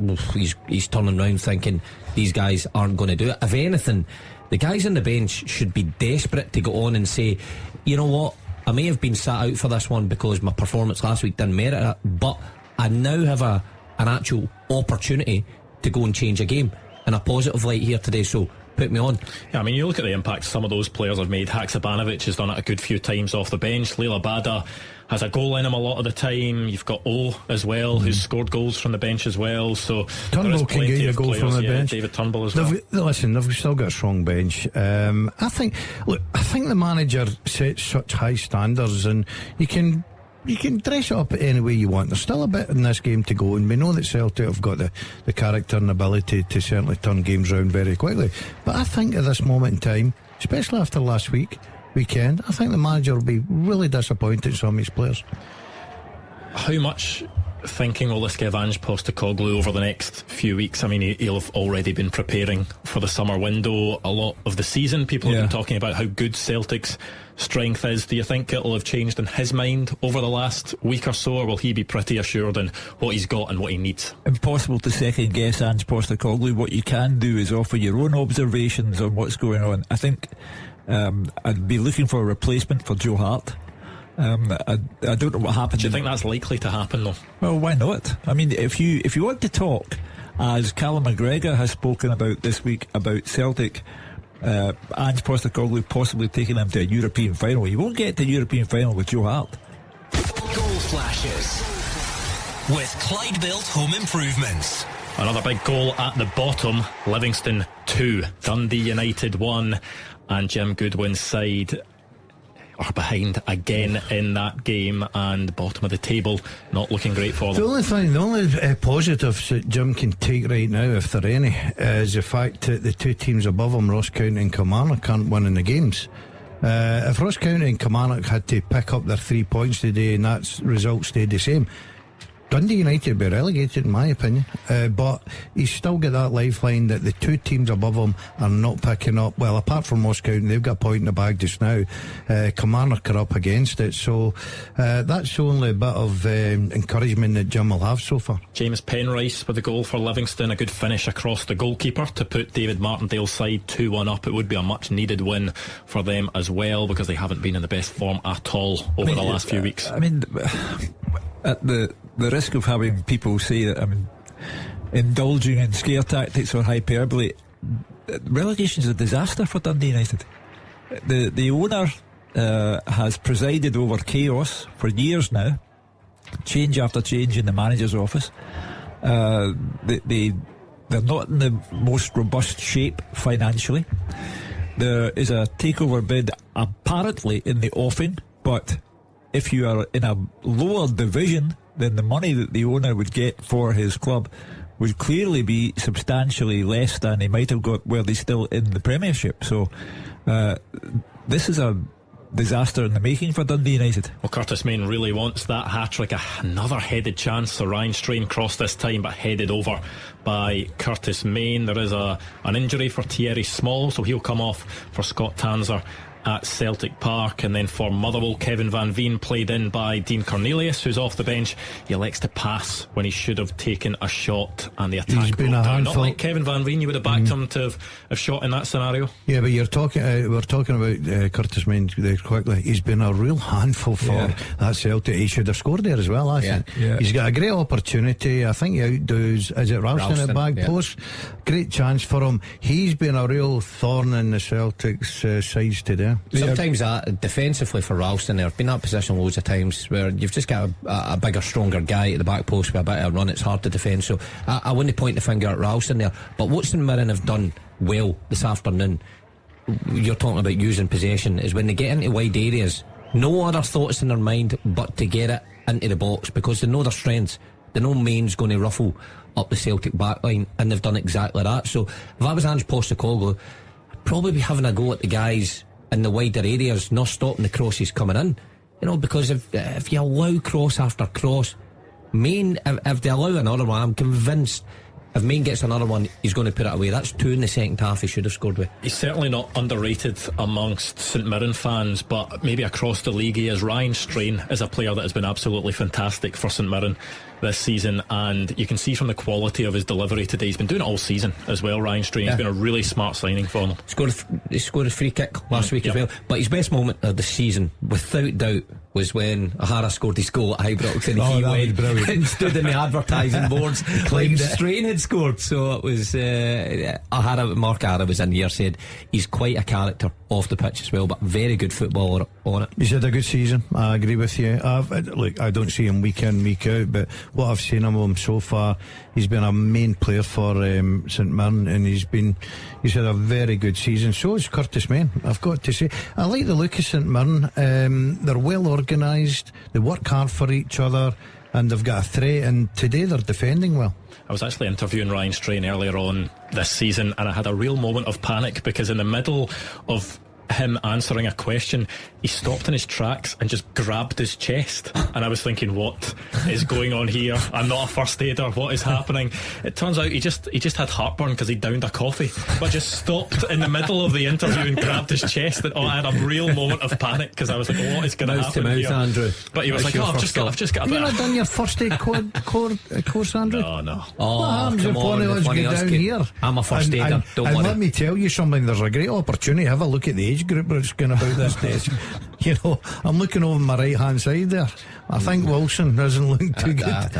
he's turning around thinking these guys aren't going to do it. If anything, the guys on the bench should be desperate to go on and say, you know what, I may have been sat out for this one because my performance last week didn't merit it, but I now have an actual opportunity to go and change a game in a positive light here today, so put me on. Yeah, I mean, you look at the impact some of those players have made. Haksabanovic has done it a good few times off the bench. Leila Bada has a goal in him a lot of the time. You've got O as well, who's scored goals from the bench as well. So Turnbull can get you a goal from the bench. David Turnbull as well. Listen, they've still got a strong bench. I think the manager sets such high standards, and you can dress it up any way you want. There's still a bit in this game to go, and we know that Celtic have got the character and ability to certainly turn games round very quickly. But I think at this moment in time, especially after last weekend, I think the manager will be really disappointed in some of his players. How much thinking will this give Ange Postecoglou over the next few weeks? I mean, he'll have already been preparing for the summer window a lot of the season. People have been talking about how good Celtic's strength is. Do you think it'll have changed in his mind over the last week or so, or will he be pretty assured in what he's got and what he needs? Impossible to second guess Ange Postecoglou. What you can do is offer your own observations on what's going on. I think I'd be looking for a replacement for Joe Hart. I don't know what happened. Do you think that's likely to happen though? Well, why not? I mean, if you want to talk, as Callum McGregor has spoken about this week about Celtic, Ange Postecoglou possibly taking them to a European final. You won't get to a European final with Joe Hart. Goal flashes with Clyde Built Home Improvements. Another big goal at the bottom. Livingston 2, Dundee United 1, and Jim Goodwin's side are behind again in that game, and bottom of the table, not looking great for them. The only positives that Jim can take right now, if there are any, is the fact that the two teams above him, Ross County and Kilmarnock, can't win in the games. If Ross County and Kilmarnock had to pick up their 3 points today and that result stayed the same, Dundee United would be relegated in my opinion, but he's still got that lifeline that the two teams above him are not picking up. Well, apart from Ross County, they've got a point in the bag just now. Kilmarnock are up against it, so that's only a bit of encouragement that Jim will have so far. James Penrice with the goal for Livingston, a good finish across the goalkeeper to put David Martindale's side 2-1 up. It would be a much needed win for them as well, because they haven't been in the best form at all over the last few weeks. I mean, at the risk of having people say that I'm indulging in scare tactics or hyperbole, relegation is a disaster for Dundee United. The owner has presided over chaos for years now, change after change in the manager's office. They're not in the most robust shape financially. There is a takeover bid apparently in the offing, but if you are in a lower division, then the money that the owner would get for his club would clearly be substantially less than he might have got were they still in the Premiership. So this is a disaster in the making for Dundee United. Well, Curtis Main really wants that hat-trick. Another headed chance. So Ryan Strain crossed this time, but headed over by Curtis Main. There is an injury for Thierry Small, so he'll come off for Scott Tanzer at Celtic Park. And then for Motherwell, Kevin Van Veen, played in by Dean Cornelius, who's off the bench. He elects to pass when he should have taken a shot, and the attack broke down. Not like Kevin Van Veen, you would have backed him to have shot in that scenario. Yeah, but we're talking about Curtis Main there quickly. He's been a real handful for that Celtic. He should have scored there as well, I think. Yeah. He's got a great opportunity. I think he outdoes, is it Ralston at back post? Great chance for him. He's been a real thorn in the Celtics' sides today. Sometimes defensively for Ralston, there have been that position loads of times where you've just got a bigger, stronger guy at the back post with a bit of a run. It's hard to defend, so I wouldn't point the finger at Ralston there. But what St Mirren have done well this afternoon, you're talking about using possession, is when they get into wide areas, no other thoughts in their mind but to get it into the box, because they know their strengths. They know Main's going to ruffle up the Celtic backline, and they've done exactly that. So if I was Ange Postecoglou, I'd probably be having a go at the guys in the wider areas, not stopping the crosses coming in, because if you allow cross after cross, Main, if they allow another one, I'm convinced if Main gets another one, he's going to put it away. That's 2 in the second half he should have scored with. He's certainly not underrated amongst St Mirren fans, but maybe across the league he is. Ryan Strain is a player that has been absolutely fantastic for St Mirren this season, and you can see from the quality of his delivery today, he's been doing it all season as well. Ryan Strain has been a really smart signing for them. He scored a free kick last week as well, but his best moment of the season without doubt was when O'Hara scored his goal at Ibrox and he went and stood in the advertising boards like Strain had scored. So it was Mark O'Hara was in here, said he's quite a character off the pitch as well, but very good footballer on it. He's had a good season, I agree with you. Look, I don't see him week in, week out, but what I've seen of him so far, he's been a main player for St Mirren, and he's had a very good season. So is Curtis Main, I've got to say. I like the look of St Mirren. They're well organised, they work hard for each other, and they've got a threat, and today they're defending well. I was actually interviewing Ryan Strain earlier on this season, and I had a real moment of panic because in the middle of him answering a question, he stopped in his tracks and just grabbed his chest, and I was thinking, what is going on here? I'm not a first aider, what is happening? It turns out he just had heartburn because he downed a coffee, but just stopped in the middle of the interview and grabbed his chest, and I had a real moment of panic because I was like, what is going to happen mouth, here? Andrew. But he was like, I've just got a bit. Have you not done your first aid course, Andrew? No. What happens if one of us get down here? I'm a first aider, don't worry. And let me tell you something, there's a great opportunity. Have a look at the age group that's going about this days. You know, I'm looking over my right hand side there. I think Wilson doesn't look too good.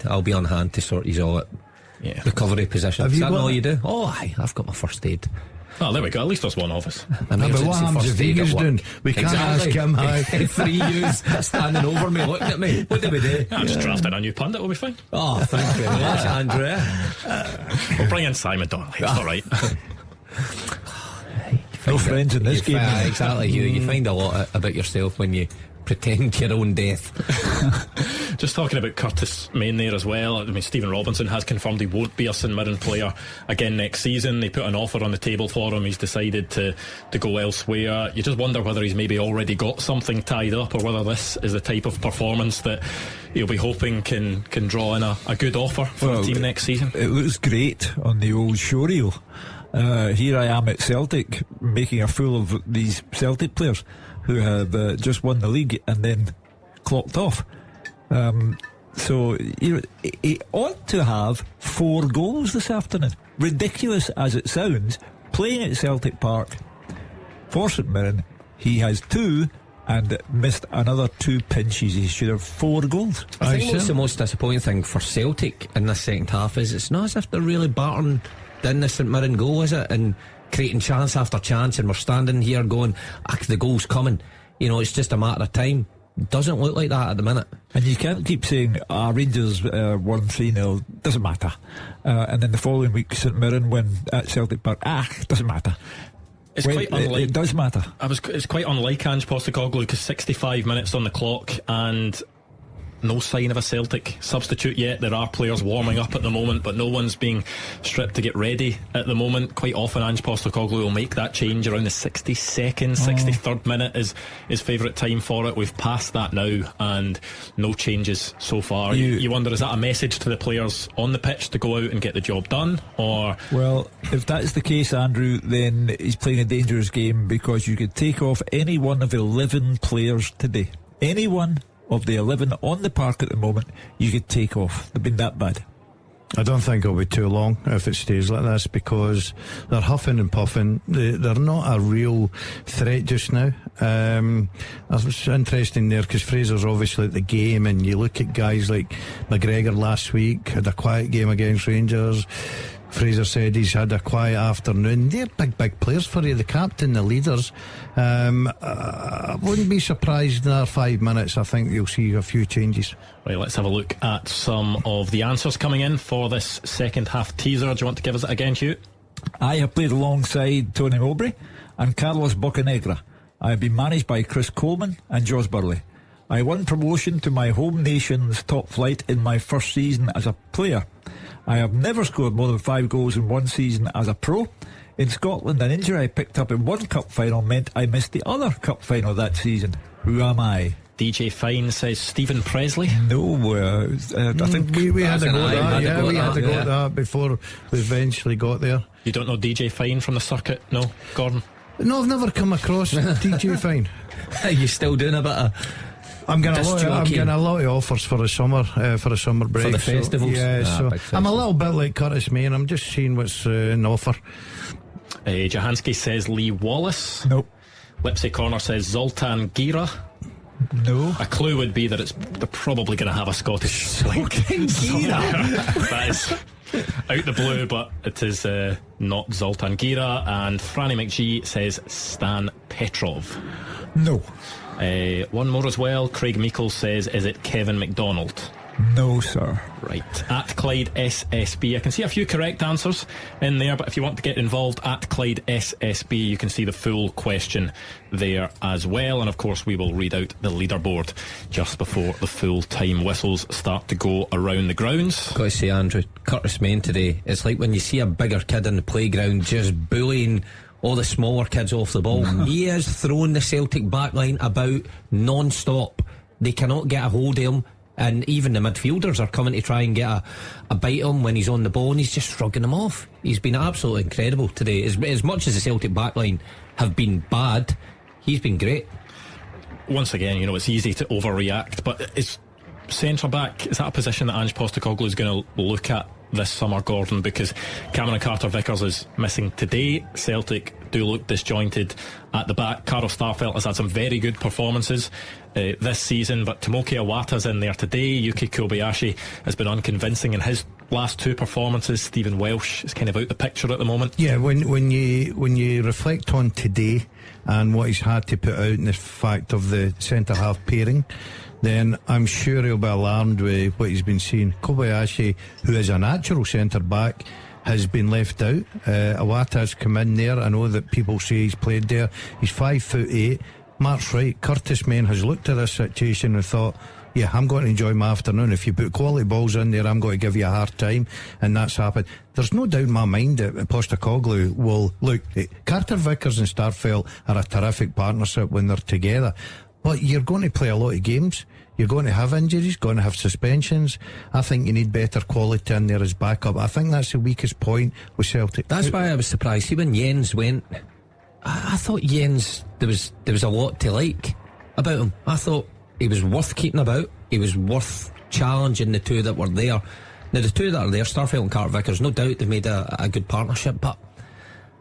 I'll be on hand to sort these all out. Yeah. Recovery position. Is that all you do? Oh, I've got my first aid. Oh, there we go. At least there's one of us. But what happens if Vegas doing? We can't ask him how. 3 years standing over me, looking at me. What do we do? I'm just drafting a new pundit. We'll be fine. Oh, thank you very much, Andrea. We'll bring in Simon Donnelly. It's all right. No friends in this game. Exactly, Hugh. You find a lot about yourself when you pretend your own death. Just talking about Curtis Main there as well. I mean, Stephen Robinson has confirmed he won't be a St Mirren player again next season. They put an offer on the table for him. He's decided to go elsewhere. You just wonder whether he's maybe already got something tied up, or whether this is the type of performance that he'll be hoping can draw in a good offer for the team next season. It looks great on the old showreel. Here I am at Celtic making a fool of these Celtic players who have just won the league and then clocked off. So he ought to have 4 goals this afternoon. Ridiculous as it sounds, playing at Celtic Park for St Mirren, he has 2 and missed another 2 pinches. He should have 4 goals. I think what's the most disappointing thing for Celtic in this second half is it's not as if they're really battering down the St Mirren goal, is it? And creating chance after chance, and we're standing here going, the goal's coming. You know, it's just a matter of time. Doesn't look like that at the minute. And you can't keep saying Rangers won 3-0, doesn't matter, and then the following week St Mirren win at Celtic Park, doesn't matter. It's quite unlike. It does matter. It's quite unlike Ange Postecoglou, because 65 minutes on the clock and no sign of a Celtic substitute yet. There are players warming up at the moment, but no one's being stripped to get ready at the moment. Quite often Ange Postecoglou will make that change around the 62nd, 63rd minute is his favourite time for it. We've passed that now, and no changes so far. You wonder, is that a message to the players on the pitch to go out and get the job done? Or well, if that's the case, Andrew, then he's playing a dangerous game, because you could take off any one of 11 players today. Any one of the 11 on the park at the moment, you could take off. They've been that bad. I don't think it'll be too long if it stays like this, because they're huffing and puffing. They're not a real threat just now. It's interesting there, because Fraser's obviously at the game, and you look at guys like McGregor last week, had a quiet game against Rangers. Fraser said he's had a quiet afternoon. They're big players for you, the captain, the leaders. I wouldn't be surprised in another 5 minutes. I think you'll see a few changes. Right, let's have a look at some of the answers coming in for this second half teaser. Do you want to give us it again, Hugh? I have played alongside Tony Mowbray and Carlos Bocanegra. I have been managed by Chris Coleman and Jos Burley. I won promotion to my home nation's top flight in my first season as a player. I have never scored more than 5 goals in one season as a pro. In Scotland, an injury I picked up in one cup final meant I missed the other cup final that season. Who am I? DJ Fine says Stephen Presley. No, I think we had to go that. that. We had to go that before we eventually got there. You don't know DJ Fine from the circuit? No, Gordon? No, I've never come across DJ Fine. Are you still doing a bit of... I'm getting a lot of offers for the summer break. For the festivals? Yeah, so I'm a little bit like Curtis May, and I'm just seeing what's in offer. Jahanski says Lee Wallace. Nope. Lipsy Corner says Zoltan Gira. No. A clue would be that they're probably going to have a Scottish link. That is out the blue, but it is not Zoltan Gira. And Franny McGee says Stan Petrov. No. One more as well. Craig Meikle says, is it Kevin McDonald? No, sir. Right. At Clyde SSB. I can see a few correct answers in there, but if you want to get involved, at Clyde SSB, you can see the full question there as well. And of course, we will read out the leaderboard just before the full time whistles start to go around the grounds. Got to say, Andrew, Curtis Main today, it's like when you see a bigger kid in the playground just bullying all the smaller kids off the ball. He is throwing the Celtic backline about non-stop. They cannot get a hold of him, and even the midfielders are coming to try and get a bite of him when he's on the ball, and he's just shrugging them off. He's been absolutely incredible today. As much as the Celtic backline have been bad, he's been great. Once again, it's easy to overreact, but is centre back, is that a position that Ange Postecoglou is going to look at this summer, Gordon? Because Cameron Carter-Vickers is missing today. Celtic do look disjointed at the back. Carl Starfelt has had some very good performances this season, but Tomoki Iwata's in there today. Yuki Kobayashi has been unconvincing in his last two performances. Stephen Welsh is kind of out the picture at the moment. Yeah, when you reflect on today and what he's had to put out in the fact of the centre half pairing, then I'm sure he'll be alarmed with what he's been seeing. Kobayashi, who is a natural centre back, has been left out. Iwata's come in there. I know that people say he's played there. He's 5'8". Mark's right. Curtis Main has looked at this situation and thought, yeah, I'm going to enjoy my afternoon. If you put quality balls in there, I'm going to give you a hard time. And that's happened. There's no doubt in my mind that Postecoglou will look. Carter-Vickers and Starfelt are a terrific partnership when they're together. But you're going to play a lot of games. You're going to have injuries, going to have suspensions. I think you need better quality in there as backup. I think that's the weakest point with Celtic. That's why I was surprised. See, when Jens went, I thought Jens, there was a lot to like about him. I thought he was worth keeping about. He was worth challenging the two that were there. Now, the two that are there, Starfelt and Carter-Vickers, no doubt they've made a good partnership, but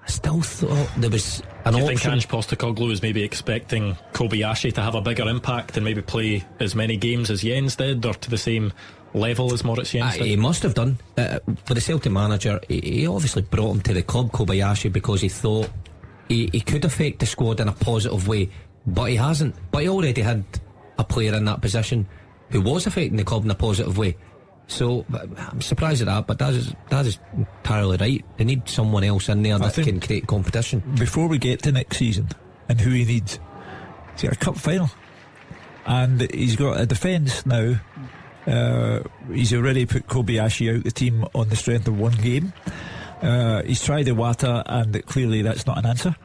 I still thought there was an option. Do you think Ange Postecoglou is maybe expecting Kobayashi to have a bigger impact and maybe play as many games as Jens did, or to the same level as Moritz Jens did? He must have done. For the Celtic manager, he obviously brought him to the club, Kobayashi, because he thought he could affect the squad in a positive way, but he hasn't. But he already had a player in that position who was affecting the club in a positive way. So I'm surprised at that, but that is entirely right. They need someone else in there that can create competition. Before we get to next season and who he needs, he's got a cup final and he's got a defence now. He's already put Kobayashi out the team on the strength of one game. He's tried Iwata, and clearly that's not an answer.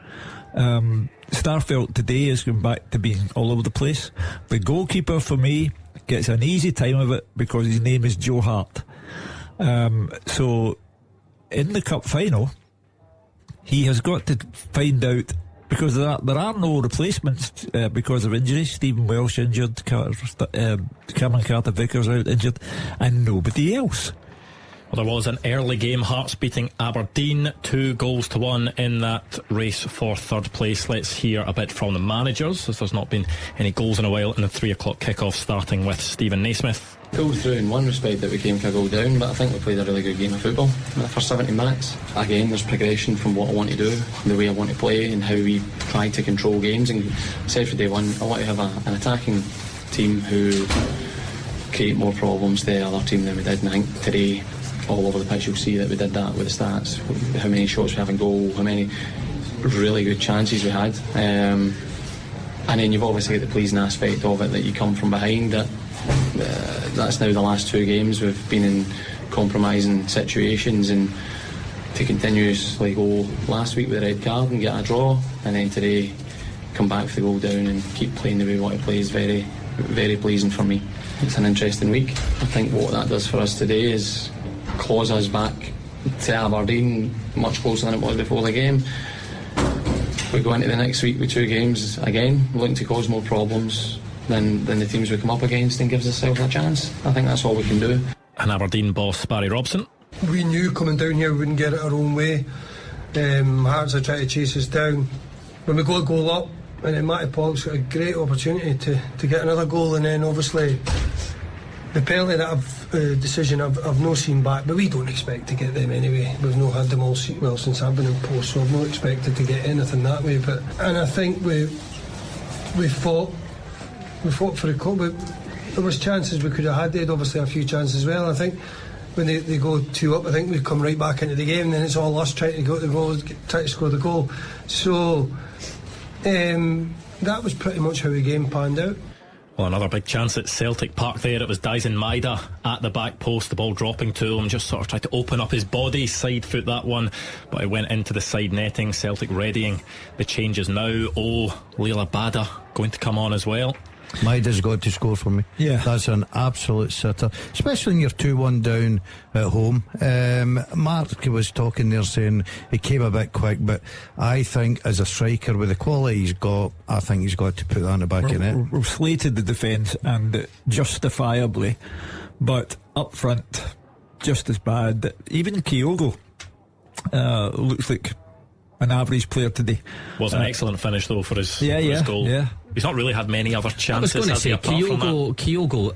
Starfelt today has gone back to being all over the place. The goalkeeper for me gets an easy time of it because his name is Joe Hart. So in the cup final, he has got to find out, because there are no replacements because of injuries. Stephen Welsh injured, Cameron Carter-Vickers out injured, and nobody else. Well, there was an early game, Hearts beating Aberdeen 2-1 in that race for third place. Let's hear a bit from the managers, as there's not been any goals in a while in the 3 o'clock kickoff, starting with Stephen Naismith. Pulled through in one respect that we came to a goal down, but I think we played a really good game of football for 70 minutes. Again, there's progression from what I want to do, the way I want to play, and how we try to control games. And I said from day one, I want to have an attacking team who create more problems to the other team than we did. And I think today, all over the pitch, you'll see that we did that with the stats, how many shots we have in goal, how many really good chances we had, and then you've obviously got the pleasing aspect of it that you come from behind. That's now the last 2 games we've been in compromising situations, and to continuously go last week with a red card and get a draw, and then today come back with the goal down and keep playing the way we want to play is very, very pleasing for me. It's an interesting week. I think what that does for us today is claws us back to Aberdeen much closer than it was before the game. We go into the next week with 2 games again, looking to cause more problems than the teams we come up against, and gives ourselves a chance. I think that's all we can do. And Aberdeen boss Barry Robson. We knew coming down here we wouldn't get it our own way. Hearts are trying to chase us down. When we got a goal up, and then Matty Pollock's got a great opportunity to get another goal, and then obviously the penalty decision I've not seen back, but we don't expect to get them anyway. We've not had them all since I've been in post, so I've not expected to get anything that way. And I think we fought for the goal. There was chances we could have had. They had obviously a few chances as well. I think when they go 2 up, I think we come right back into the game, and then it's all us trying to go to the goal, try to score the goal. So that was pretty much how the game panned out. Well, another big chance at Celtic Park there. It was Dalziel Maida at the back post, the ball dropping to him, just sort of tried to open up his body, side foot that one, but it went into the side netting. Celtic readying the changes now. Leila Bada going to come on as well. Maida's got to score for me. Yeah, that's an absolute sitter, especially when you're 2-1 down at home. Mark was talking there saying he came a bit quick, but I think as a striker with the quality he's got, I think he's got to put that in the back of the net. We've slated the defence, and justifiably, but up front just as bad. Even Kyogo looks like an average player today. Was an excellent finish though for his goal. Yeah. He's not really had many other chances. I was going to say Kyogo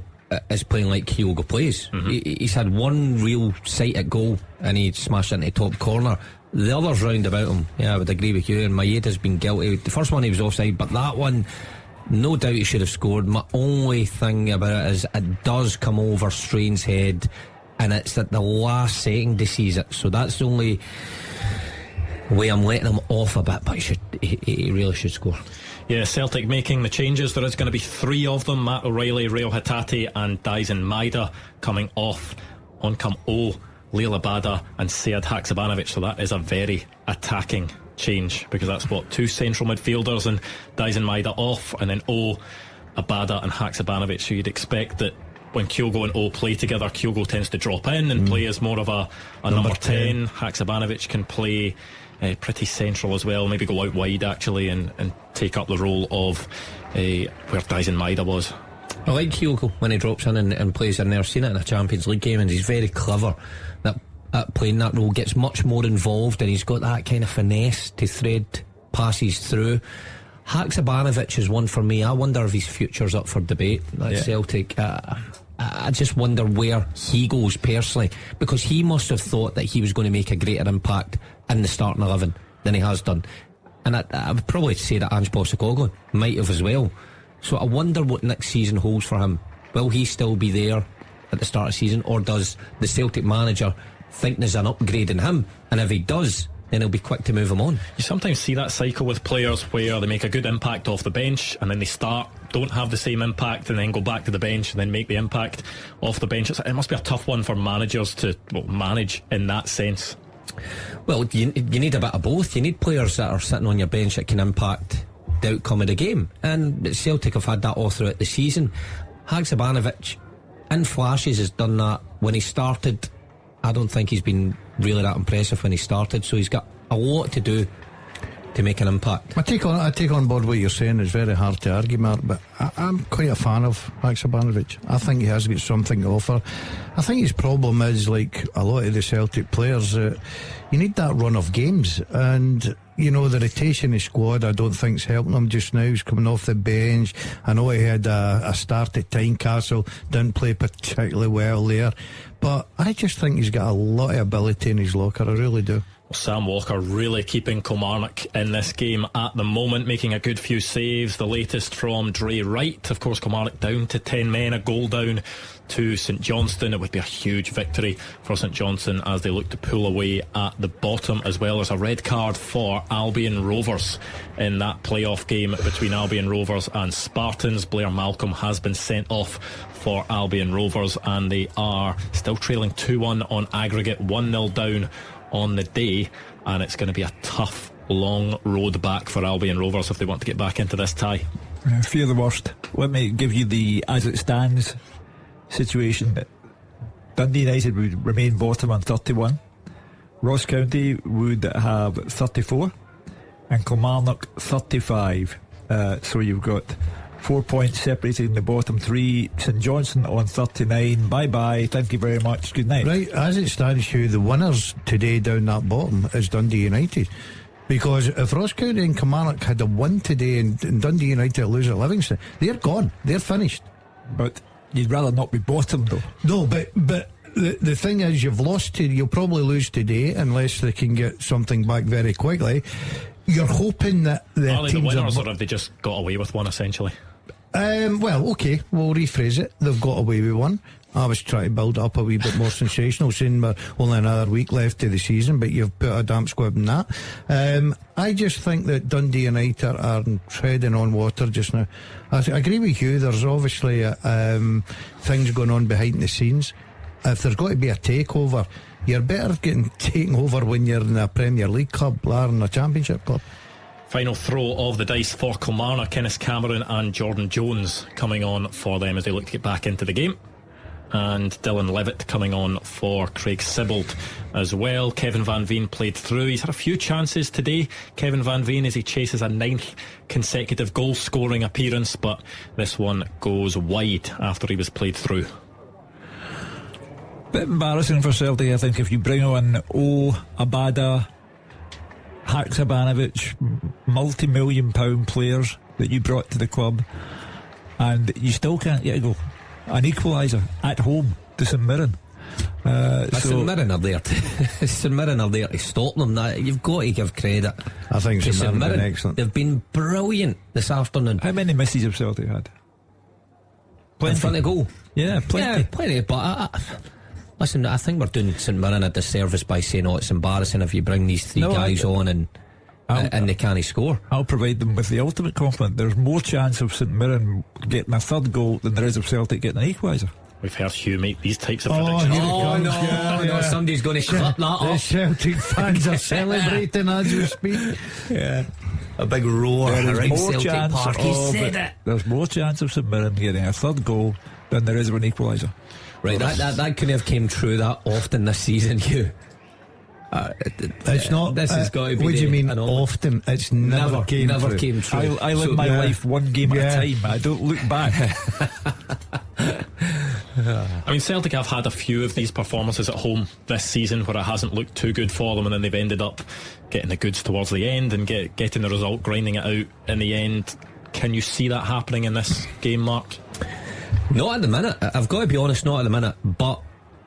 is playing like Kyogo plays. He's had one real sight at goal and he smashed into top corner. The others round about him, I would agree with you, and Maeda's been guilty. The first one he was offside, but that one, no doubt he should have scored. My only thing about it is it does come over Strain's head, and it's at the last second he sees it, so that's the only way I'm letting him off a bit, but he really should score. Yeah, Celtic making the changes. There is going to be 3 of them: Matt O'Reilly, Rio Hatate and Dalziel Maida coming off. On come Leila Bada and Sead Haksabanovic. So that is a very attacking change, because that's 2 central midfielders, and Dalziel Maida off, and then Abada and Haksabanovic. So you'd expect that when Kyogo and play together, Kyogo tends to drop in and play as more of a number 10. Haksabanovic can play pretty central as well, maybe go out wide actually and take up the role of where Dalziel Maida was. I like Kyogo when he drops in and plays in there. I've seen it in a Champions League game, and he's very clever at playing that role, gets much more involved, and he's got that kind of finesse to thread passes through. Haksabanovic is one for me. I wonder if his future's up for debate at Celtic. I just wonder where he goes personally, because he must have thought that he was going to make a greater impact in the starting 11 than he has done, and I would probably say that Ange Postecoglou might have as well. So I wonder what next season holds for him. Will he still be there at the start of the season, or does the Celtic manager think there's an upgrade in him, and if he does, then he'll be quick to move him on? You sometimes see that cycle with players where they make a good impact off the bench, and then they don't have the same impact, and then go back to the bench and then make the impact off the bench. It must be a tough one for managers to manage in that sense. Well, you need a bit of both. You need players that are sitting on your bench that can impact the outcome of the game, and Celtic have had that all throughout the season. Haksabanovic in flashes has done that. When he started, I don't think he's been really that impressive when he started, so he's got a lot to do to make an impact. I take on board what you're saying. It's very hard to argue, Mark, but I'm quite a fan of Haksabanovic. I think he has got something to offer. I think his problem is, like a lot of the Celtic players, you need that run of games, and the rotation of squad I don't think's helping him just now. He's coming off the bench. I know he had a start at Tynecastle, didn't play particularly well there, but I just think he's got a lot of ability in his locker. I really do. Sam Walker really keeping Kilmarnock in this game at the moment, making a good few saves. The latest from Dre Wright. Of course, Kilmarnock down to 10 men, a goal down to St Johnstone. It would be a huge victory for St Johnstone as they look to pull away at the bottom, as well as a red card for Albion Rovers in that playoff game between Albion Rovers and Spartans. Blair Malcolm has been sent off for Albion Rovers, and they are still trailing 2-1 on aggregate, 1-0 down on the day, and it's going to be a tough long road back for Albion Rovers if they want to get back into this tie. Fear the worst. Let me give you the as it stands situation. Dundee United would remain bottom on 31. Ross County would have 34 and Kilmarnock 35. So you've got 4 points separating the bottom three. St Johnstone on 39. Bye bye, thank you very much, good night. Right, as it stands, Hugh, the winners today down that bottom is Dundee United. Because if Ross County and Kilmarnock had a win today and Dundee United lose at Livingston, they're gone, they're finished. But you'd rather not be bottom though. No, but the thing is, you've lost today, you'll probably lose today unless they can get something back very quickly. You're hoping that the are they teams the winners, or have they just got away with one essentially? Well, okay, we'll rephrase it. They've got away with one. I was trying to build up a wee bit more sensational, saying we're only another week left to the season, but you've put a damp squib in that. I just think that Dundee United are treading on water just now. I agree with you, there's obviously things going on behind the scenes. If there's got to be a takeover, you're better getting taken over when you're in a Premier League club rather than a Championship club. Final throw of the dice for Kilmarnock. Kenneth Cameron and Jordan Jones coming on for them as they look to get back into the game. And Dylan Levitt coming on for Craig Sibbald as well. Kevin Van Veen played through. He's had a few chances today, Kevin Van Veen, as he chases a 9th consecutive goal scoring appearance, but this one goes wide after he was played through. Bit embarrassing for Celtic, I think, if you bring on Abada, Haksabanovic, multi-million-pound players that you brought to the club, and you still can't get a goal. An equaliser at home to St Mirren. St Mirren are there to St Mirren are there to stop them. You've got to give credit. I think St Mirren have been excellent. They've been brilliant this afternoon. How many misses have Celtic had? Plenty. In front of goal. Yeah, plenty. Yeah, plenty. But listen, I think we're doing St Mirren a disservice by saying, it's embarrassing if you bring these three guys on and they can't score. I'll provide them with the ultimate compliment. There's more chance of St Mirren getting a third goal than there is of Celtic getting an equaliser. We've heard Hugh make these types of predictions. No, somebody's going to shut that up. The Celtic fans are celebrating as we speak. Yeah, a big roar around Celtic Park. He said it. There's more chance of St Mirren getting a third goal than there is of an equaliser. Right, that couldn't have came true that often this season, Hugh. It's not. This has got to be. What do you mean often? It's never came true. I live my life one game at a time. I don't look back. I mean, Celtic have had a few of these performances at home this season where it hasn't looked too good for them, and then they've ended up getting the goods towards the end and getting the result, grinding it out in the end. Can you see that happening in this game, Mark? Not at the minute. I've got to be honest, not at the minute. But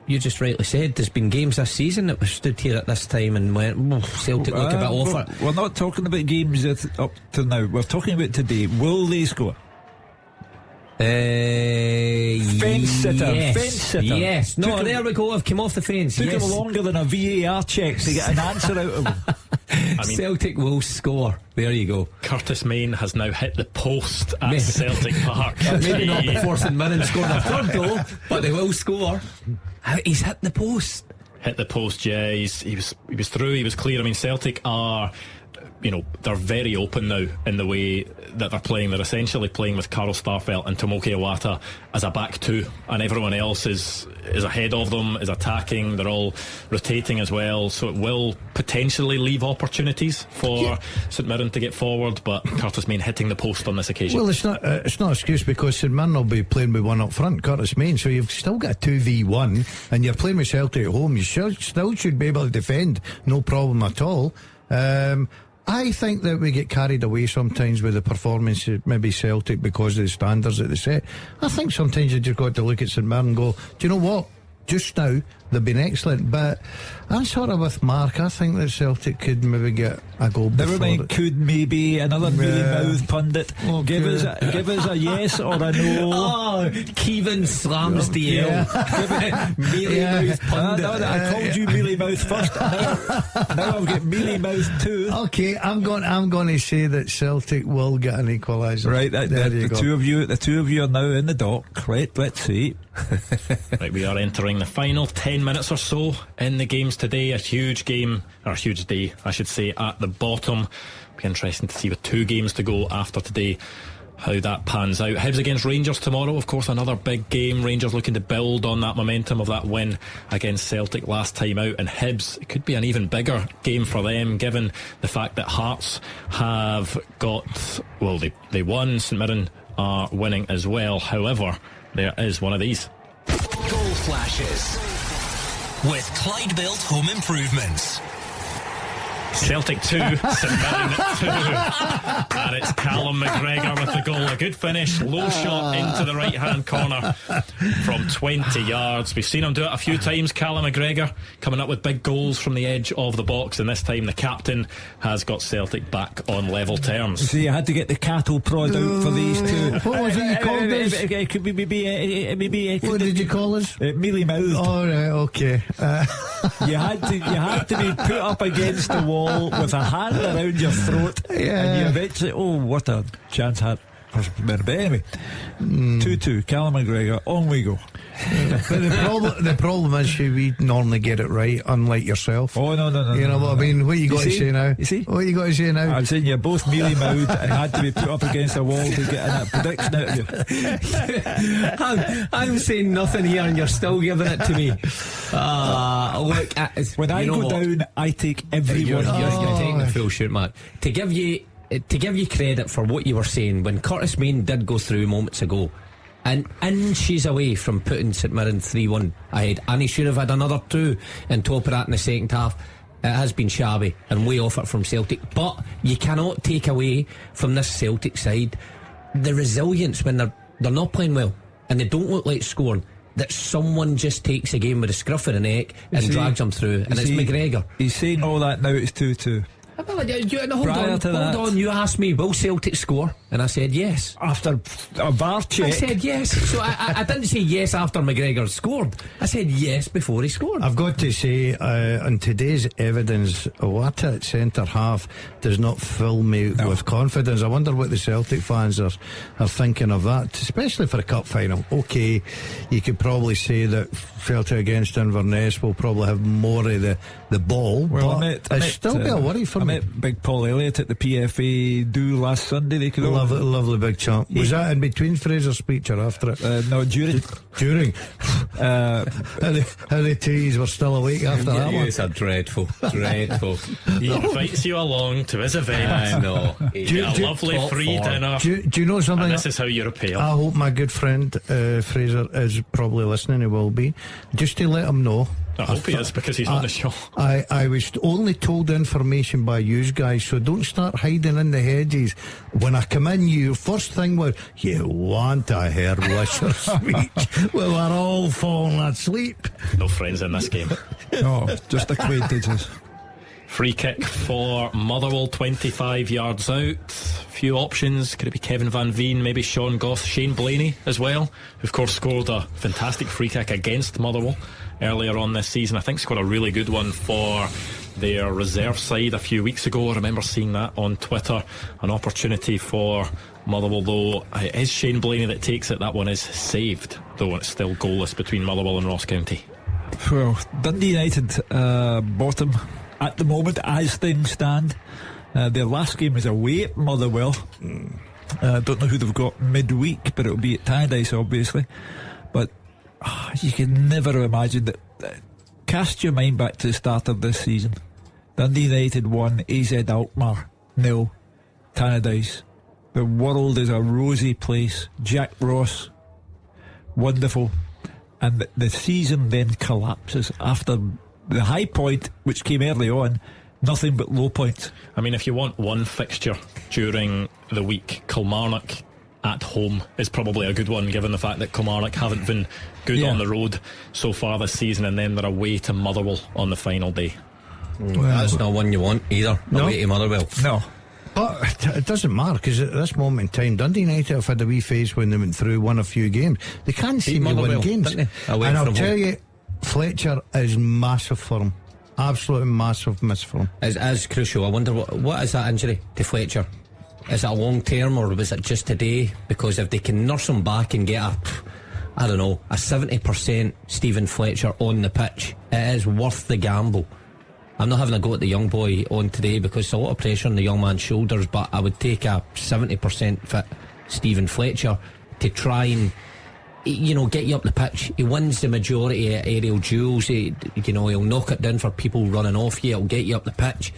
you just rightly said, there's been games this season that we stood here at this time and went, Celtic look a bit off it. We're not talking about games up to now. We're talking about today. Will they score? Fence sitter. Yes. No, there we go. I've come off the fence. Took him longer than a VAR check to get an answer out of him. I mean, Celtic will score. There you go. Curtis Main has now hit the post at Celtic Park. Maybe not before St Mirren scored a third goal, but they will score. He's hit the post. Hit the post, yeah. He was through. He was clear. I mean, Celtic are, they're very open now in the way that they're playing. They're essentially playing with Carl Starfelt and Tomoki Iwata as a back two, and everyone else is ahead of them, is attacking. They're all rotating as well, so it will potentially leave opportunities for St Mirren to get forward, but Curtis Main hitting the post on this occasion. Well, it's not an excuse, because St Mirren will be playing with one up front, Curtis Main, so you've still got a 2v1 and you're playing with Celtic at home. You still should be able to defend, no problem at all. I think that we get carried away sometimes with the performance, maybe Celtic, because of the standards that they set. I think sometimes you just got to look at St Mirren and go, do you know what? Just now, they've been excellent, but I'm sort of with Mark. I think that Celtic could maybe get a goal. Never mind, could maybe another mealy mouth pundit. Give us a yes or a no. Oh, Keevins slams the L. Mealy mouth pundit. I called you mealy mouth first. Now I've got mealy mouth too. Okay, I'm going to say that Celtic will get an equaliser. Right, the two of you are now in the dock. Right, let's see. Right, we are entering the final 10 minutes or so in the games today. A huge game, or a huge day, I should say, at the bottom. Be interesting to see with 2 games to go after today how that pans out. Hibs against Rangers tomorrow, of course, another big game. Rangers looking to build on that momentum of that win against Celtic last time out, and Hibs, it could be an even bigger game for them given the fact that Hearts have got, well, they won, St Mirren are winning as well. However, there is one of these Goal flashes with Clyde Built Home Improvements. Celtic 2, St Mirren 2, and it's Callum McGregor with the goal. A good finish, low shot into the right hand corner from 20 yards. We've seen him do it a few times, Callum McGregor, coming up with big goals from the edge of the box, and this time the captain has got Celtic back on level terms. So you had to get the cattle prod out for these two. What was it you called us? It could be maybe what did you call us? Mealy mouthed. All right, okay. You had to be put up against the wall with a hand around your throat, and you eventually, what a chance had. But anyway, 2-2, Callum McGregor, on we go. But the problem is we normally get it right, unlike yourself. Oh no. You know what I mean? What you got to say now? You see? What you got to say now? I'm saying you're both mealy mouthed and had to be put up against a wall to get that prediction out of you. I'm saying nothing here and you're still giving it to me. Look, when I go down, I take everyone. You're taking the full shoot, Mark. To give you credit for what you were saying, when Curtis Main did go through moments ago, and inches away from putting St Mirren 3-1 ahead, and he should have had another 2 on top of that in the second half. It has been shabby and way off it from Celtic, but you cannot take away from this Celtic side the resilience when they're not playing well and they don't look like scoring, that someone just takes a game with a scruff of the neck and drags them through, and it's McGregor. He's saying all that now, it's 2-2. Hold on, you asked me, will Celtic score? And I said yes. After a VAR check? I said yes. So I didn't say yes after McGregor scored. I said yes before he scored. I've got to say, on today's evidence, Iwata at centre half does not fill me with confidence. I wonder what the Celtic fans are thinking of that, especially for a cup final. Okay, you could probably say that Celtic against Inverness will probably have more of the ball, but it's still be a worry for me. I met Big Paul Elliott at the PFA do last Sunday. They could lovely big chap. Was that in between Fraser's speech or after it? No, during. How the teas were still awake after that one. It's dreadful. He invites you along to his event. I know. A lovely free dinner. Do you know something? And this is how you repay him. I hope my good friend Fraser is probably listening. He will be. Just to let him know. I hope he is, because he's on the show. I was only told information by you guys, so don't start hiding in the hedges. When I come in, you first thing was, you want a hair wisher speech. Well, we're all falling asleep. No friends in this game. No, just acquaintances. Free kick for Motherwell, 25 yards out. Few options. Could it be Kevin Van Veen, maybe Sean Goss, Shane Blaney as well, who of course scored a fantastic free kick against Motherwell earlier on this season. I think scored a really good one for their reserve side a few weeks ago. I remember seeing that on Twitter. An opportunity for Motherwell, though. It is Shane Blaney that takes it. That one is saved, though it's still goalless between Motherwell and Ross County. Well, Dundee United bottom at the moment as things stand. Their last game is away at Motherwell. Don't know who they've got midweek, but it'll be at Tannadice, obviously. But you can never imagine that. Cast your mind back to the start of this season. Dundee United 1, AZ Alkmaar 0, Tannadice. The world is a rosy place. Jack Ross, wonderful. And the season then collapses after the high point, which came early on. Nothing but low points. I mean, if you want one fixture during the week, Kilmarnock at home is probably a good one, given the fact that Kilmarnock haven't been good on the road so far this season, and then they're away to Motherwell on the final day. That's not one you want either. No. Away to Motherwell. No. But it doesn't matter, because at this moment in time, Dundee United have had a wee phase when they went through, won a few games. They can't seem to win games. And I'll tell you, Fletcher is massive for him. Absolutely massive miss for him. As crucial. I wonder what is that injury to Fletcher? Is it a long term, or was it just today? Because if they can nurse him back and get a 70% Stephen Fletcher on the pitch, it is worth the gamble. I'm not having a go at the young boy on today because there's a lot of pressure on the young man's shoulders, but I would take a 70% fit Stephen Fletcher to try and, you know, get you up the pitch. He wins the majority of aerial duels. He'll knock it down for people running off you. He'll get you up the pitch.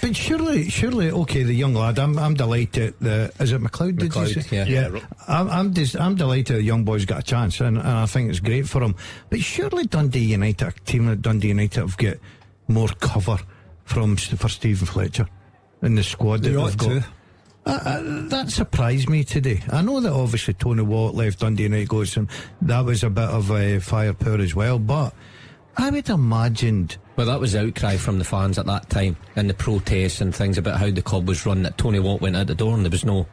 But surely, okay, the young lad. I'm delighted. Is it McLeod? Did you say? Yeah. I'm delighted the young boy's got a chance, and I think it's great for him. But surely Dundee United, a team like Dundee United, have got more cover for Stephen Fletcher in the squad that they've got. That surprised me today. I know that obviously Tony Watt left Dundee United goes, and that was a bit of firepower as well. But I would imagine. Well, that was the outcry from the fans at that time, and the protests and things about how the club was run, that Tony Watt went out the door and there was no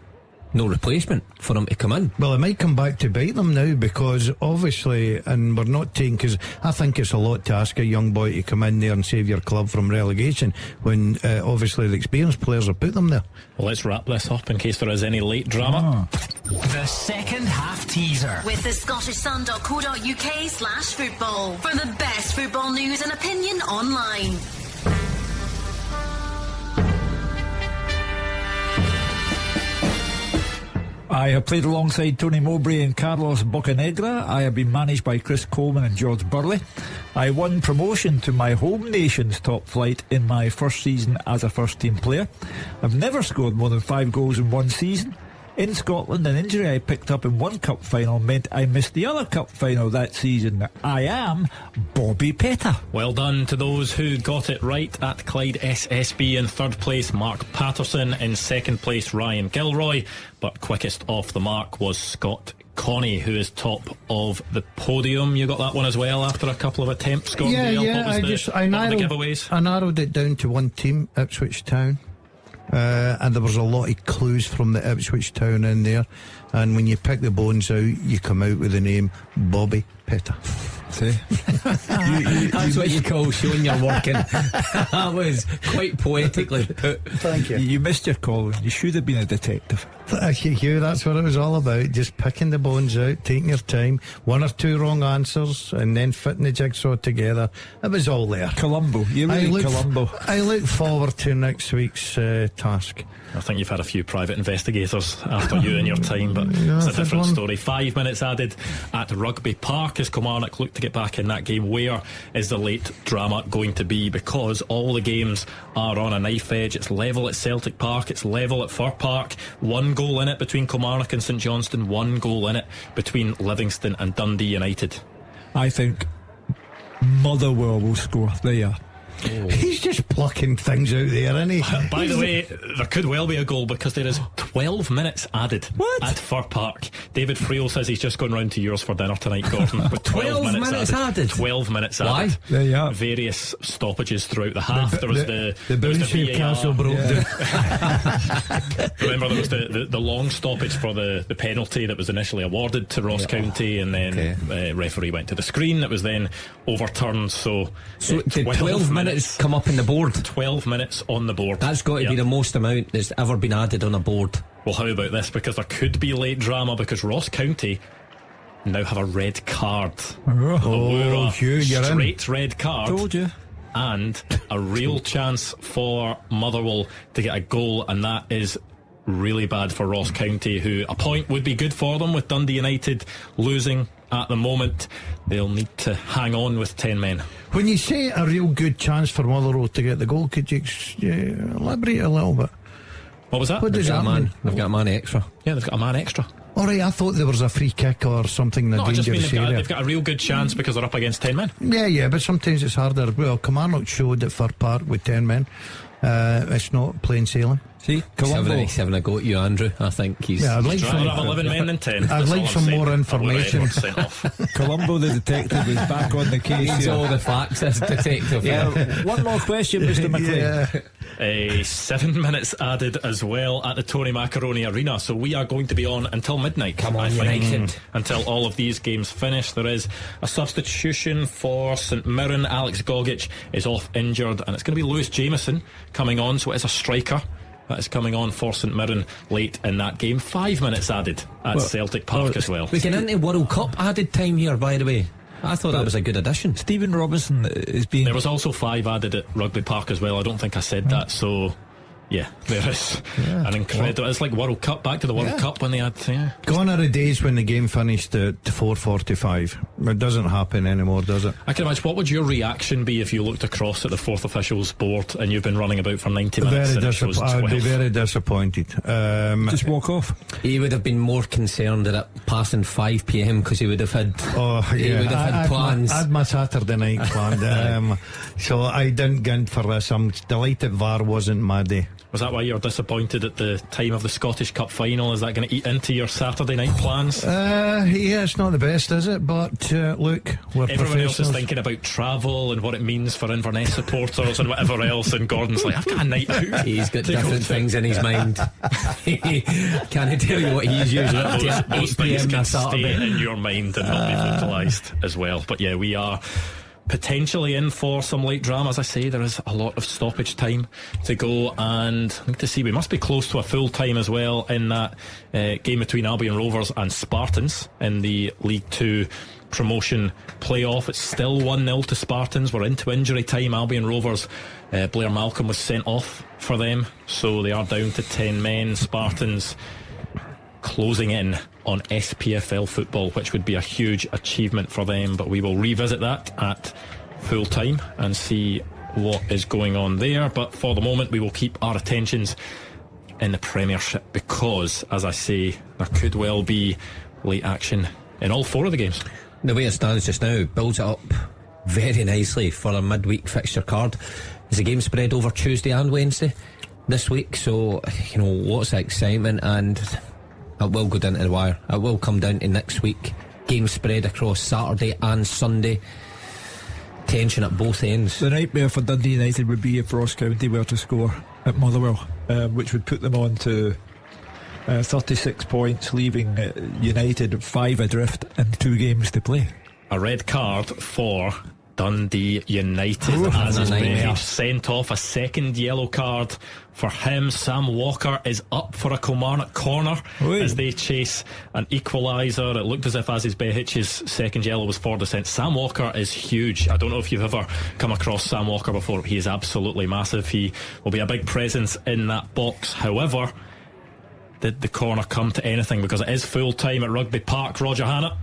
replacement for him to come in. Well, it might come back to bite them now, because obviously, and we're not taking, because I think it's a lot to ask a young boy to come in there and save your club from relegation when obviously the experienced players have put them there. Well, let's wrap this up in case there is any late drama. The second half teaser with the scottishsun.co.uk/football for the best football news and opinion online. I have played alongside Tony Mowbray and Carlos Bocanegra. I have been managed by Chris Coleman and George Burley. I won promotion to my home nation's top flight in my first season as a first team player. I've never scored more than 5 goals in one season. In Scotland, an injury I picked up in one cup final meant I missed the other cup final that season. I am Bobby Pettar. Well done to those who got it right. At Clyde SSB in third place, Mark Patterson. In second place, Ryan Gilroy. But quickest off the mark was Scott Connie, who is top of the podium. You got that one as well after a couple of attempts. Scott Dale, what was the giveaways? I narrowed it down to one team, Ipswich Town. And there was a lot of clues from the Ipswich Town in there, and when you pick the bones out, you come out with the name Bobby Pettar. See? That's what you call showing you're working. That was quite poetically put. Thank you. You missed your call. You should have been a detective. Thank you, Hugh. That's what it was all about. Just picking the bones out, taking your time, 1 or 2 wrong answers, and then fitting the jigsaw together. It was all there. Columbo. You really Columbo. I look forward to next week's task. I think you've had a few private investigators after you and your time, but it's a different story. 5 minutes added at Rugby Park as Kilmarnock look to get back in that game. Where is the late drama going to be? Because all the games are on a knife edge. It's level at Celtic Park, it's level at Fir Park. 1 goal in it between Kilmarnock and St Johnstone, 1 goal in it between Livingston and Dundee United. I think Motherwell will score. There you are. Oh. He's just plucking things out there, isn't he? By the way, there could well be a goal because there is 12 minutes added at Fir Park. David Friel says he's just gone round to yours for dinner tonight, Gordon. With 12 minutes added. 12 minutes added. Why? There you are. Various stoppages throughout the half. There was the Castle broke down. Remember, there was the long stoppage for the penalty that was initially awarded to Ross County, and then referee went to the screen. It was then overturned. So did 12 minutes come up in the board? 12 minutes on the board. That's got to be the most amount that's ever been added on a board. Well, how about this? Because there could be late drama, because Ross County now have a red card. Hugh, you're straight red card. Told you. And a real chance for Motherwell to get a goal, and that is really bad for Ross County, who a point would be good for them with Dundee United losing at the moment. They'll need to hang on with 10 men. When you say a real good chance for Motherwell to get the goal, could you elaborate a little bit? What was that? What does that mean? They've got a man extra. Yeah, they've got a man extra. Alright, I thought there was a free kick or something in the dangerous area. They've got a real good chance because they're up against 10 men. Yeah, but sometimes it's harder. Well, Kilmarnock showed at Fir Park with 10 men. It's not plain sailing. See, Columbo. 7 a go at you, Andrew. I think he's. Yeah, I'd like rather have 11 men than 10. I'd like some more information. Columbo, the detective, is back on the case. Needs all the facts as detective. One more question, Mr. Maclean. 7 minutes added as well at the Tony Macaroni Arena. So we are going to be on until midnight. Come on, United. Until all of these games finish. There is a substitution for St Mirren. Alex Gogic is off injured, and it's going to be Lewis Jameson coming on. So it's a striker that is coming on for St Mirren late in that game. 5 minutes added at Celtic Park as well. We get into World Cup added time here, by the way. I thought that was a good addition. Stephen Robinson is being. There was also 5 added at Rugby Park as well. I don't think I said that. So Yeah, there is an incredible. It's like World Cup, back to the World Cup when they had. Gone are the days when the game finished at 4:45. It doesn't happen anymore, does it? I can imagine. What would your reaction be if you looked across at the fourth officials board and you've been running about for 90 minutes? I would be very disappointed. Just walk off. He would have been more concerned at it passing 5 p.m. because he would have had. He would have had plans. I had my Saturday night planned, so I didn't get in for this. I'm delighted VAR wasn't my day. Was that why you're disappointed at the time of the Scottish Cup final? Is that going to eat into your Saturday night plans? It's not the best, is it? But look, we're everyone else is thinking about travel and what it means for Inverness supporters and whatever else, and Gordon's like, I've got a night out. He's got different things in his mind. Can I tell you what he's usually up to? Those things can stay in your mind and not be vocalised as well. But yeah, we are potentially in for some late drama. As I say, there is a lot of stoppage time to go, and I need to see, we must be close to a full time as well in that game between Albion Rovers and Spartans in the League 2 promotion playoff. It's still 1-0 to Spartans. We're into injury time. Albion Rovers, Blair Malcolm was sent off for them, so they are down to 10 men. Spartans closing in on SPFL football, which would be a huge achievement for them, but we will revisit that at full time and see what is going on there. But for the moment, we will keep our attentions in the Premiership, because, as I say, there could well be late action in all 4 of the games. The way it stands just now builds it up very nicely for a midweek fixture card. Is the game spread over Tuesday and Wednesday this week, so lots of excitement, and it will go down to the wire. It will come down to next week. Game spread across Saturday and Sunday. Tension at both ends. The nightmare for Dundee United would be if Ross County were to score at Motherwell, which would put them on to 36 points, leaving United 5 adrift and 2 games to play. A red card for Dundee United as his bench sent off. A second yellow card for him. Sam Walker is up for a Kilmarnock corner as they chase an equaliser. It looked as if Aziz Behic's second yellow was for dissent. Sam Walker is huge. I don't know if you've ever come across Sam Walker before. He is absolutely massive. He will be a big presence in that box. However, did the corner come to anything? Because it is full time at Rugby Park. Roger Hannett.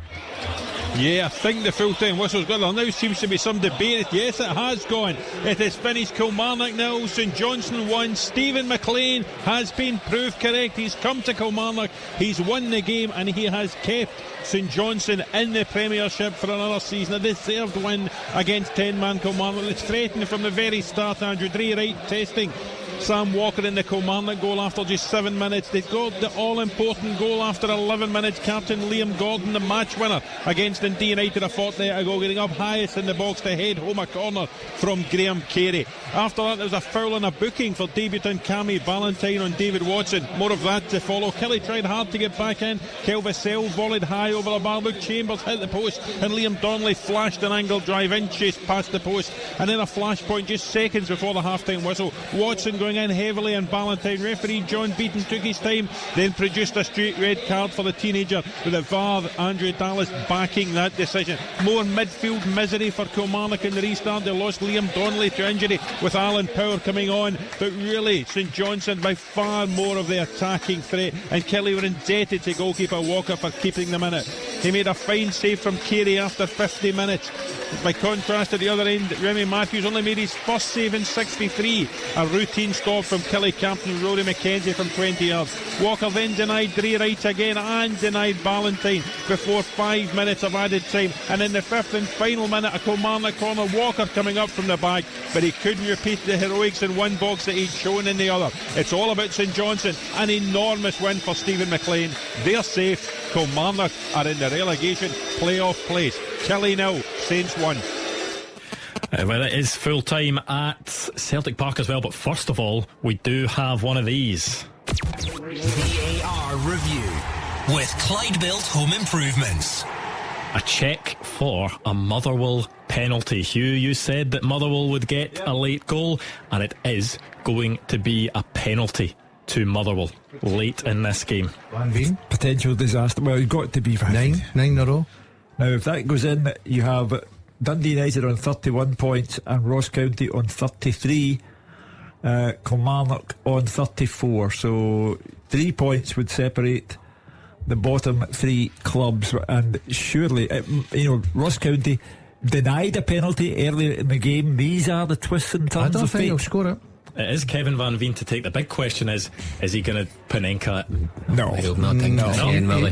Yeah, I think the full-time whistle's gone. There now seems to be some debate. Yes, it has gone. It has finished. Kilmarnock 0, St Johnstone 1. Stephen Maclean has been proved correct. He's come to Kilmarnock. He's won the game, and he has kept St Johnstone in the Premiership for another season. A deserved win against 10-man Kilmarnock. It's threatened from the very start. Andrew Dree testing Sam Walker in the Kilmarnock goal after just 7 minutes. They got the all-important goal after 11 minutes. Captain Liam Gordon, the match winner against Dundee United a fortnight ago, getting up highest in the box to head home a corner from Graham Carey. After that, there was a foul and a booking for debutant Cammy Ballantyne on David Watson. More of that to follow. Kelly tried hard to get back in. Kelvisell volleyed high over the bar. Luke Chambers hit the post, and Liam Donnelly flashed an angle drive in chase past the post, and then a flashpoint just seconds before the half-time whistle. Watson going in heavily, and Ballantyne, referee John Beaton, took his time, then produced a straight red card for the teenager, with the VAR Andrew Dallas backing that decision. More midfield misery for Kilmarnock in the restart. They lost Liam Donnelly to injury, with Alan Power coming on, but really St Johnstone by far more of the attacking threat, and Kelly were indebted to goalkeeper Walker for keeping them in it. He made a fine save from Carey after 50 minutes. By contrast, at the other end, Remy Matthews only made his first save in 63. A routine score from Kelly captain Rory McKenzie from 20 yards. Walker then denied Dree Wright again and denied Ballantyne before 5 minutes of added time. And in the fifth and final minute, a Kilmarnock corner, Walker coming up from the back, but he couldn't repeat the heroics in one box that he'd shown in the other. It's all about St Johnstone. An enormous win for Stephen Maclean. They're safe. Kilmarnock are in the relegation playoff place. Kelly 0, Saints 1. Well, it is full time at Celtic Park as well, but first of all, we do have one of these. VAR review with Clyde Built Home Improvements. A check for a Motherwell penalty. Hugh, you said that Motherwell would get a late goal, and it is going to be a penalty to Motherwell late in this game. Potential disaster. Well, it's got to be for nine in a row. Now, if that goes in, you have Dundee United on 31 points and Ross County on 33. Kilmarnock on 34. So 3 points would separate the bottom 3 clubs. And surely, Ross County denied a penalty earlier in the game. These are the twists and turns I don't of think fate. he'll score it. It is Kevin Van Veen to take. The big question is he going to Panenka it? No. I hope not.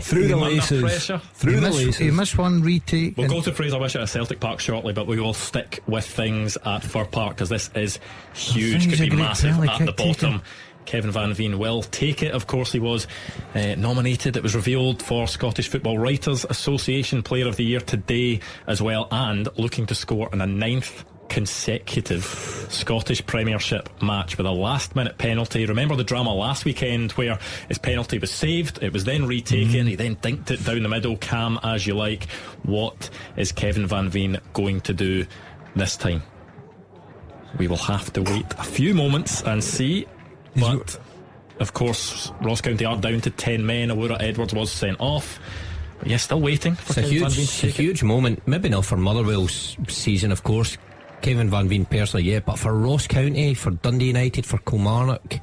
Through the laces. Pressure. Through the laces. He missed one retake. We'll go to Fraser Wishaw at Celtic Park shortly, but we will stick with things at Fir Park because this is huge. Could be massive at the bottom. Kevin Van Veen will take it. Of course, he was nominated. It was revealed for Scottish Football Writers Association Player of the Year today as well, and looking to score in a 9th consecutive Scottish Premiership match with a last minute penalty. Remember the drama last weekend where his penalty was saved, it was then retaken, he then dinked it down the middle. Cam as you like. What is Kevin Van Veen going to do this time? We will have to wait a few moments and see. But of course Ross County are down to 10 men. Awura Edwards was sent off. But yeah, still waiting for Kevin Van Veen to take a huge moment. Maybe not for Motherwell's season, of course, Kevin Van Veen personally, yeah, but for Ross County, for Dundee United, for Kilmarnock,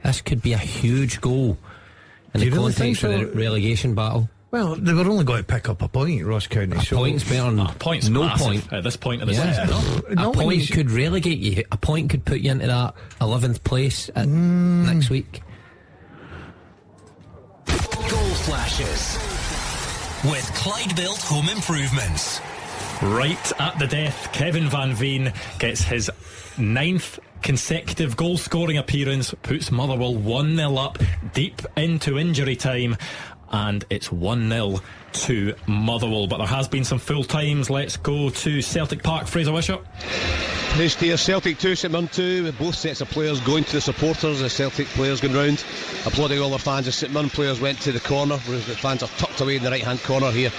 this could be a huge goal in the context of the relegation battle. Well, they were only going to pick up a point, Ross County. A point's better than point's no massive point at this point of the season. A point could relegate you. A point could put you into that 11th place next week. Goal flashes with Clyde Built Home Improvements. Right at the death, Kevin Van Veen gets his 9th consecutive goal scoring appearance, puts Motherwell 1-0 up deep into injury time, and it's 1-0 to Motherwell. But there has been some full times. Let's go to Celtic Park. Fraser Wishaw. Finished here, Celtic 2, St Mirren 2, with both sets of players going to the supporters. The Celtic players going round applauding all their fans. The St Mirren players went to the corner, whereas the fans are tucked away in the right hand corner here,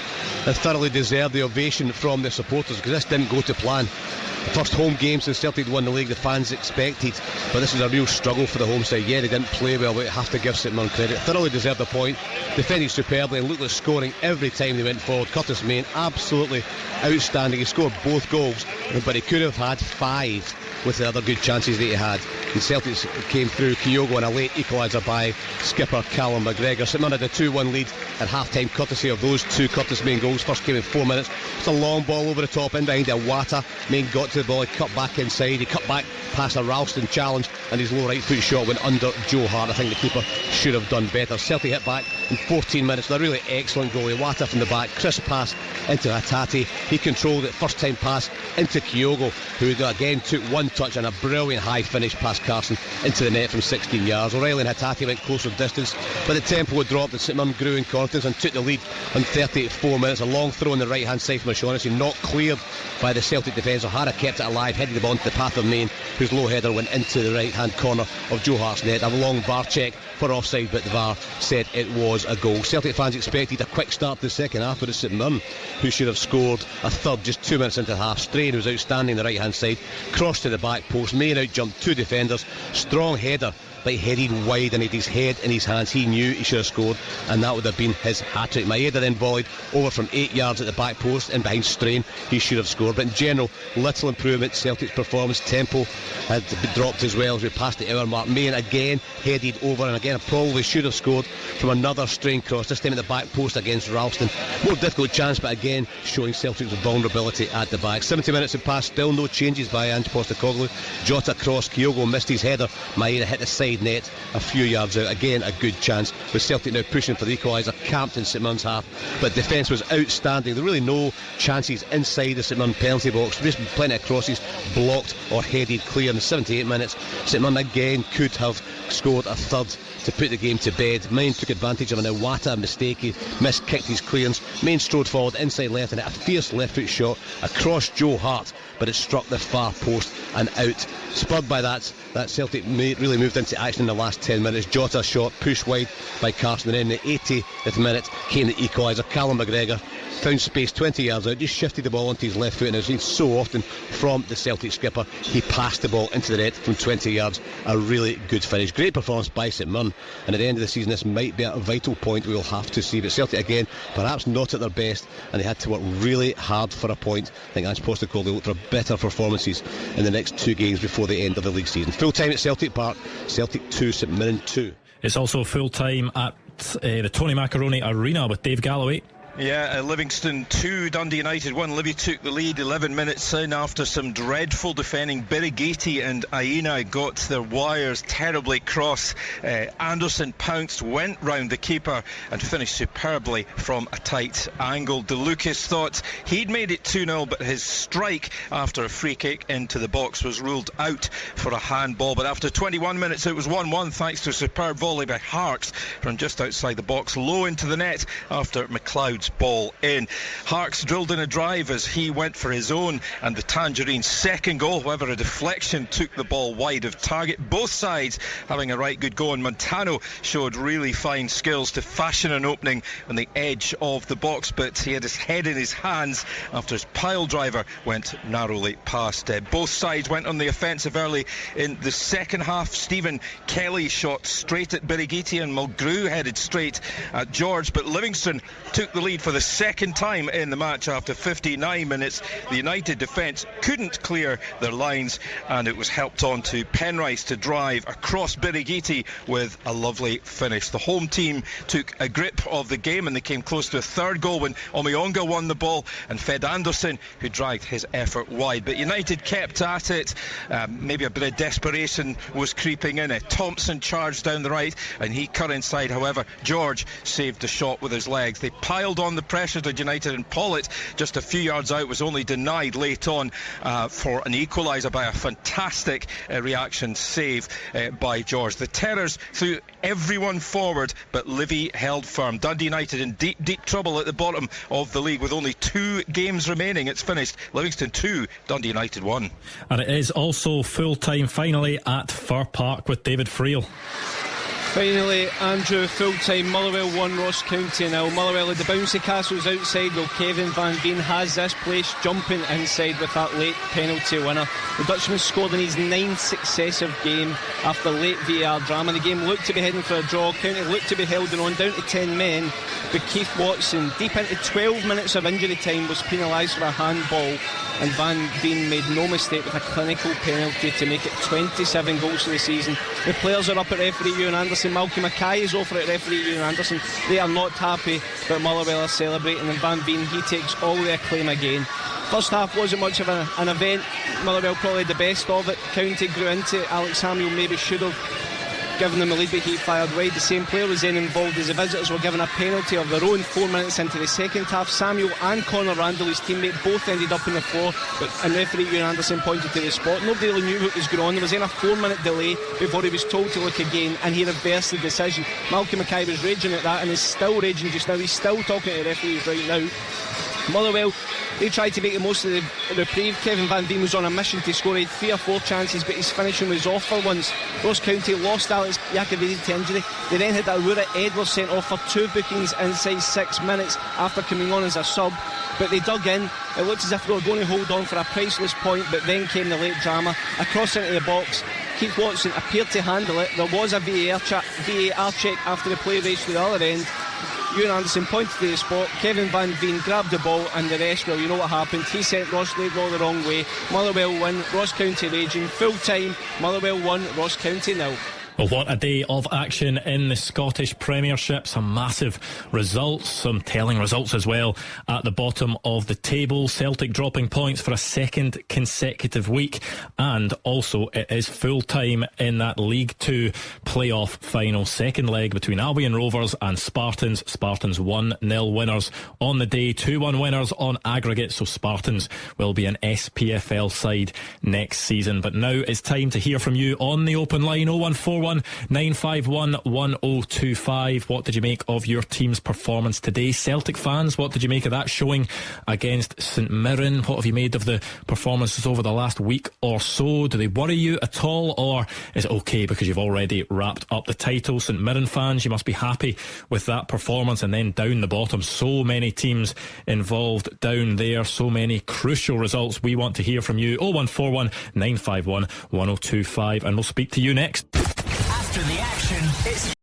and thoroughly deserved the ovation from the supporters, because this didn't go to plan. The first home game since Celtic won the league, the fans expected, but this is a real struggle for the home side. Yeah, they didn't play well, but you have to give St Mirren credit. Thoroughly deserved the point, defended superbly and looked like scoring every time they went forward. Curtis Main, absolutely outstanding. He scored both goals, but he could have had 5 with the other good chances that he had. And Celtic came through. Kyogo and a late equaliser by skipper Callum McGregor. St Mirren had a 2-1 lead at half time, courtesy of those 2 Curtis Main goals. First came in 4 minutes. It's a long ball over the top, in behind Iwata. Main got to the ball, he cut back inside, he cut back past a Ralston challenge, and his low right foot shot went under Joe Hart. I think the keeper should have done better. Celtic hit back in 14 minutes with a really excellent goal. Iwata from the back, crisp pass into Hatate. He controlled it, first time pass into Kyogo, who again took one touch and a brilliant high finish past Carson into the net from 16 yards. O'Reilly and Hatate went closer distance, but the tempo had dropped and St Mirren grew in confidence and took the lead in 34 minutes. A long throw on the right hand side from O'Shaughnessy, not cleared by the Celtic defence. O'Hara kept it alive, headed the ball into the path of Main, whose low header went into the right hand corner of Joe Hart's net. A long VAR check for offside, but the VAR said it was a goal. Celtic fans expected a quick start to the second half, but it's St Mirren who should have scored a third just 2 minutes into the half. Strain, who was outstanding the right hand side, crossed to the back post. Main out jumped 2 defenders, strong header, but he headed wide and he had his head in his hands. He knew he should have scored, and that would have been his hat-trick. Maeda then volleyed over from 8 yards at the back post and behind Strain. He should have scored, but in general, little improvement. Celtic's performance, tempo had dropped as well as we passed the hour mark. Main again headed over, and again probably should have scored from another Strain cross, this time at the back post against Ralston. More difficult chance, but again showing Celtic's vulnerability at the back. 70 minutes had passed, still no changes by Ange Postecoglou. Jota crossed, Kyogo missed his header, Maeda hit the side net a few yards out. Again a good chance, with Celtic now pushing for the equaliser, camped in St Mirren's half, but defence was outstanding. There were really no chances inside the St Mirren penalty box, just plenty of crosses blocked or headed clear. In 78 minutes St Mirren again could have scored a third to put the game to bed. Main took advantage of an Iwata mistake, he miskicked his clearance. Main strode forward inside left and hit a fierce left foot shot across Joe Hart, but it struck the far post and out. Spurred by that Celtic really moved into action in the last 10 minutes. Jota shot pushed wide by Carson, and in the 80th minute came the equaliser. Callum McGregor found space 20 yards out, just shifted the ball onto his left foot, and as seen so often from the Celtic skipper, he passed the ball into the net from 20 yards. A really good finish. Great performance by St Mirren, and at the end of the season this might be a vital point we will have to see. But Celtic again, perhaps not at their best, and they had to work really hard for a point. I think Ange Postecoglou will look for better performances in the next 2 games before the end of the league season. Full time at Celtic Park, Celtic 2, St Mirren 2. It's also full time at the Tony Macaroni Arena with Dave Galloway. Yeah, Livingston 2, Dundee United 1. Livy took the lead 11 minutes in after some dreadful defending. Birighitti and Aina got their wires terribly crossed. Anderson pounced, went round the keeper and finished superbly from a tight angle. De Lucas thought he'd made it 2-0, but his strike after a free kick into the box was ruled out for a handball. But after 21 minutes it was 1-1 thanks to a superb volley by Harkes from just outside the box, low into the net after McLeod's ball in. Harkes drilled in a drive as he went for his own, and the Tangerine second goal, however, a deflection took the ball wide of target. Both sides having a right good go, and Montano showed really fine skills to fashion an opening on the edge of the box, but he had his head in his hands after his pile driver went narrowly past. Both sides went on the offensive early in the second half. Stephen Kelly shot straight at Birighitti and Mulgrew headed straight at George, but Livingston took the lead for the second time in the match after 59 minutes. The United defence couldn't clear their lines, and it was helped on to Penrice to drive across Birighitti with a lovely finish. The home team took a grip of the game, and they came close to a third goal when Omiyonga won the ball and fed Anderson, who dragged his effort wide. But United kept at it. Maybe a bit of desperation was creeping in. Thompson charged down the right and he cut inside. However, George saved the shot with his legs. They piled on the pressure to United, and Pollitt, just a few yards out, was only denied late on for an equaliser by a fantastic reaction save by George. The Terrors threw everyone forward, but Livy held firm. Dundee United in deep trouble at the bottom of the league with only 2 games remaining. It's finished Livingston 2, Dundee United 1. And it is also full time finally at Fir Park with David Friel. Finally, Andrew, full-time, Motherwell 1, Ross County 0. Motherwell had the bouncy castles outside, though Kevin Van Veen has this place jumping inside with that late penalty winner. The Dutchman scored in his 9th successive game after late VAR drama. The game looked to be heading for a draw. County looked to be holding on down to 10 men, but Keith Watson, deep into 12 minutes of injury time, was penalised for a handball, and Van Veen made no mistake with a clinical penalty to make it 27 goals for the season. The players are up at referee Ewan Anderson. Malky Mackay is over at referee Ewan Anderson. They are not happy, but Motherwell are celebrating, and Van Veen, he takes all the acclaim again. First half wasn't much of an event. Motherwell probably had the best of it. County grew into it. Alex Samuel maybe should have given them a lead, but he fired wide. The same player was then involved as the visitors were given a penalty of their own 4 minutes into the second half. Samuel and Conor Randall, his teammate, both ended up on the floor, and referee Ewan Anderson pointed to the spot. Nobody really knew what was going on. There was then a 4-minute delay before he was told to look again, and he reversed the decision. Malky Mackay was raging at that and is still raging just now. He's still talking to the referees right now. Motherwell, they tried to make the most of the reprieve. Kevin Van Veen was on a mission to score. He had 3 or 4 chances, but his finishing was off for once. Ross County lost Alex Iacovides to injury. They then had Aurora Edwards sent off for 2 bookings inside 6 minutes after coming on as a sub, but they dug in. It looked as if they were going to hold on for a priceless point, but then came the late drama. A cross into the box. Keith Watson appeared to handle it. There was a VAR check after the play raced to the other end. Ewan Anderson pointed to the spot. Kevin Van Veen grabbed the ball, and the rest, well, you know what happened. He sent Ross Laidlaw the wrong way. Motherwell win, Ross County raging. Full time, Motherwell 1, Ross County 0. Well, what a day of action in the Scottish Premiership. Some massive results, some telling results as well at the bottom of the table. Celtic dropping points for a second consecutive week, and also it is full time in that League 2 playoff final. Second leg between Albion Rovers and Spartans. Spartans 1-0 winners on the day, 2-1 winners on aggregate, so Spartans will be an SPFL side next season. But now it's time to hear from you on the open line. 01419 0141 951 1025. What did you make of your team's performance today? Celtic fans, what did you make of that showing against St Mirren? What have you made of the performances over the last week or so? Do they worry you at all, or is it okay because you've already wrapped up the title? St Mirren fans, you must be happy with that performance. And then down the bottom, so many teams involved down there, so many crucial results. We want to hear from you. 0141 951 1025, and we'll speak to you next. After the action, it's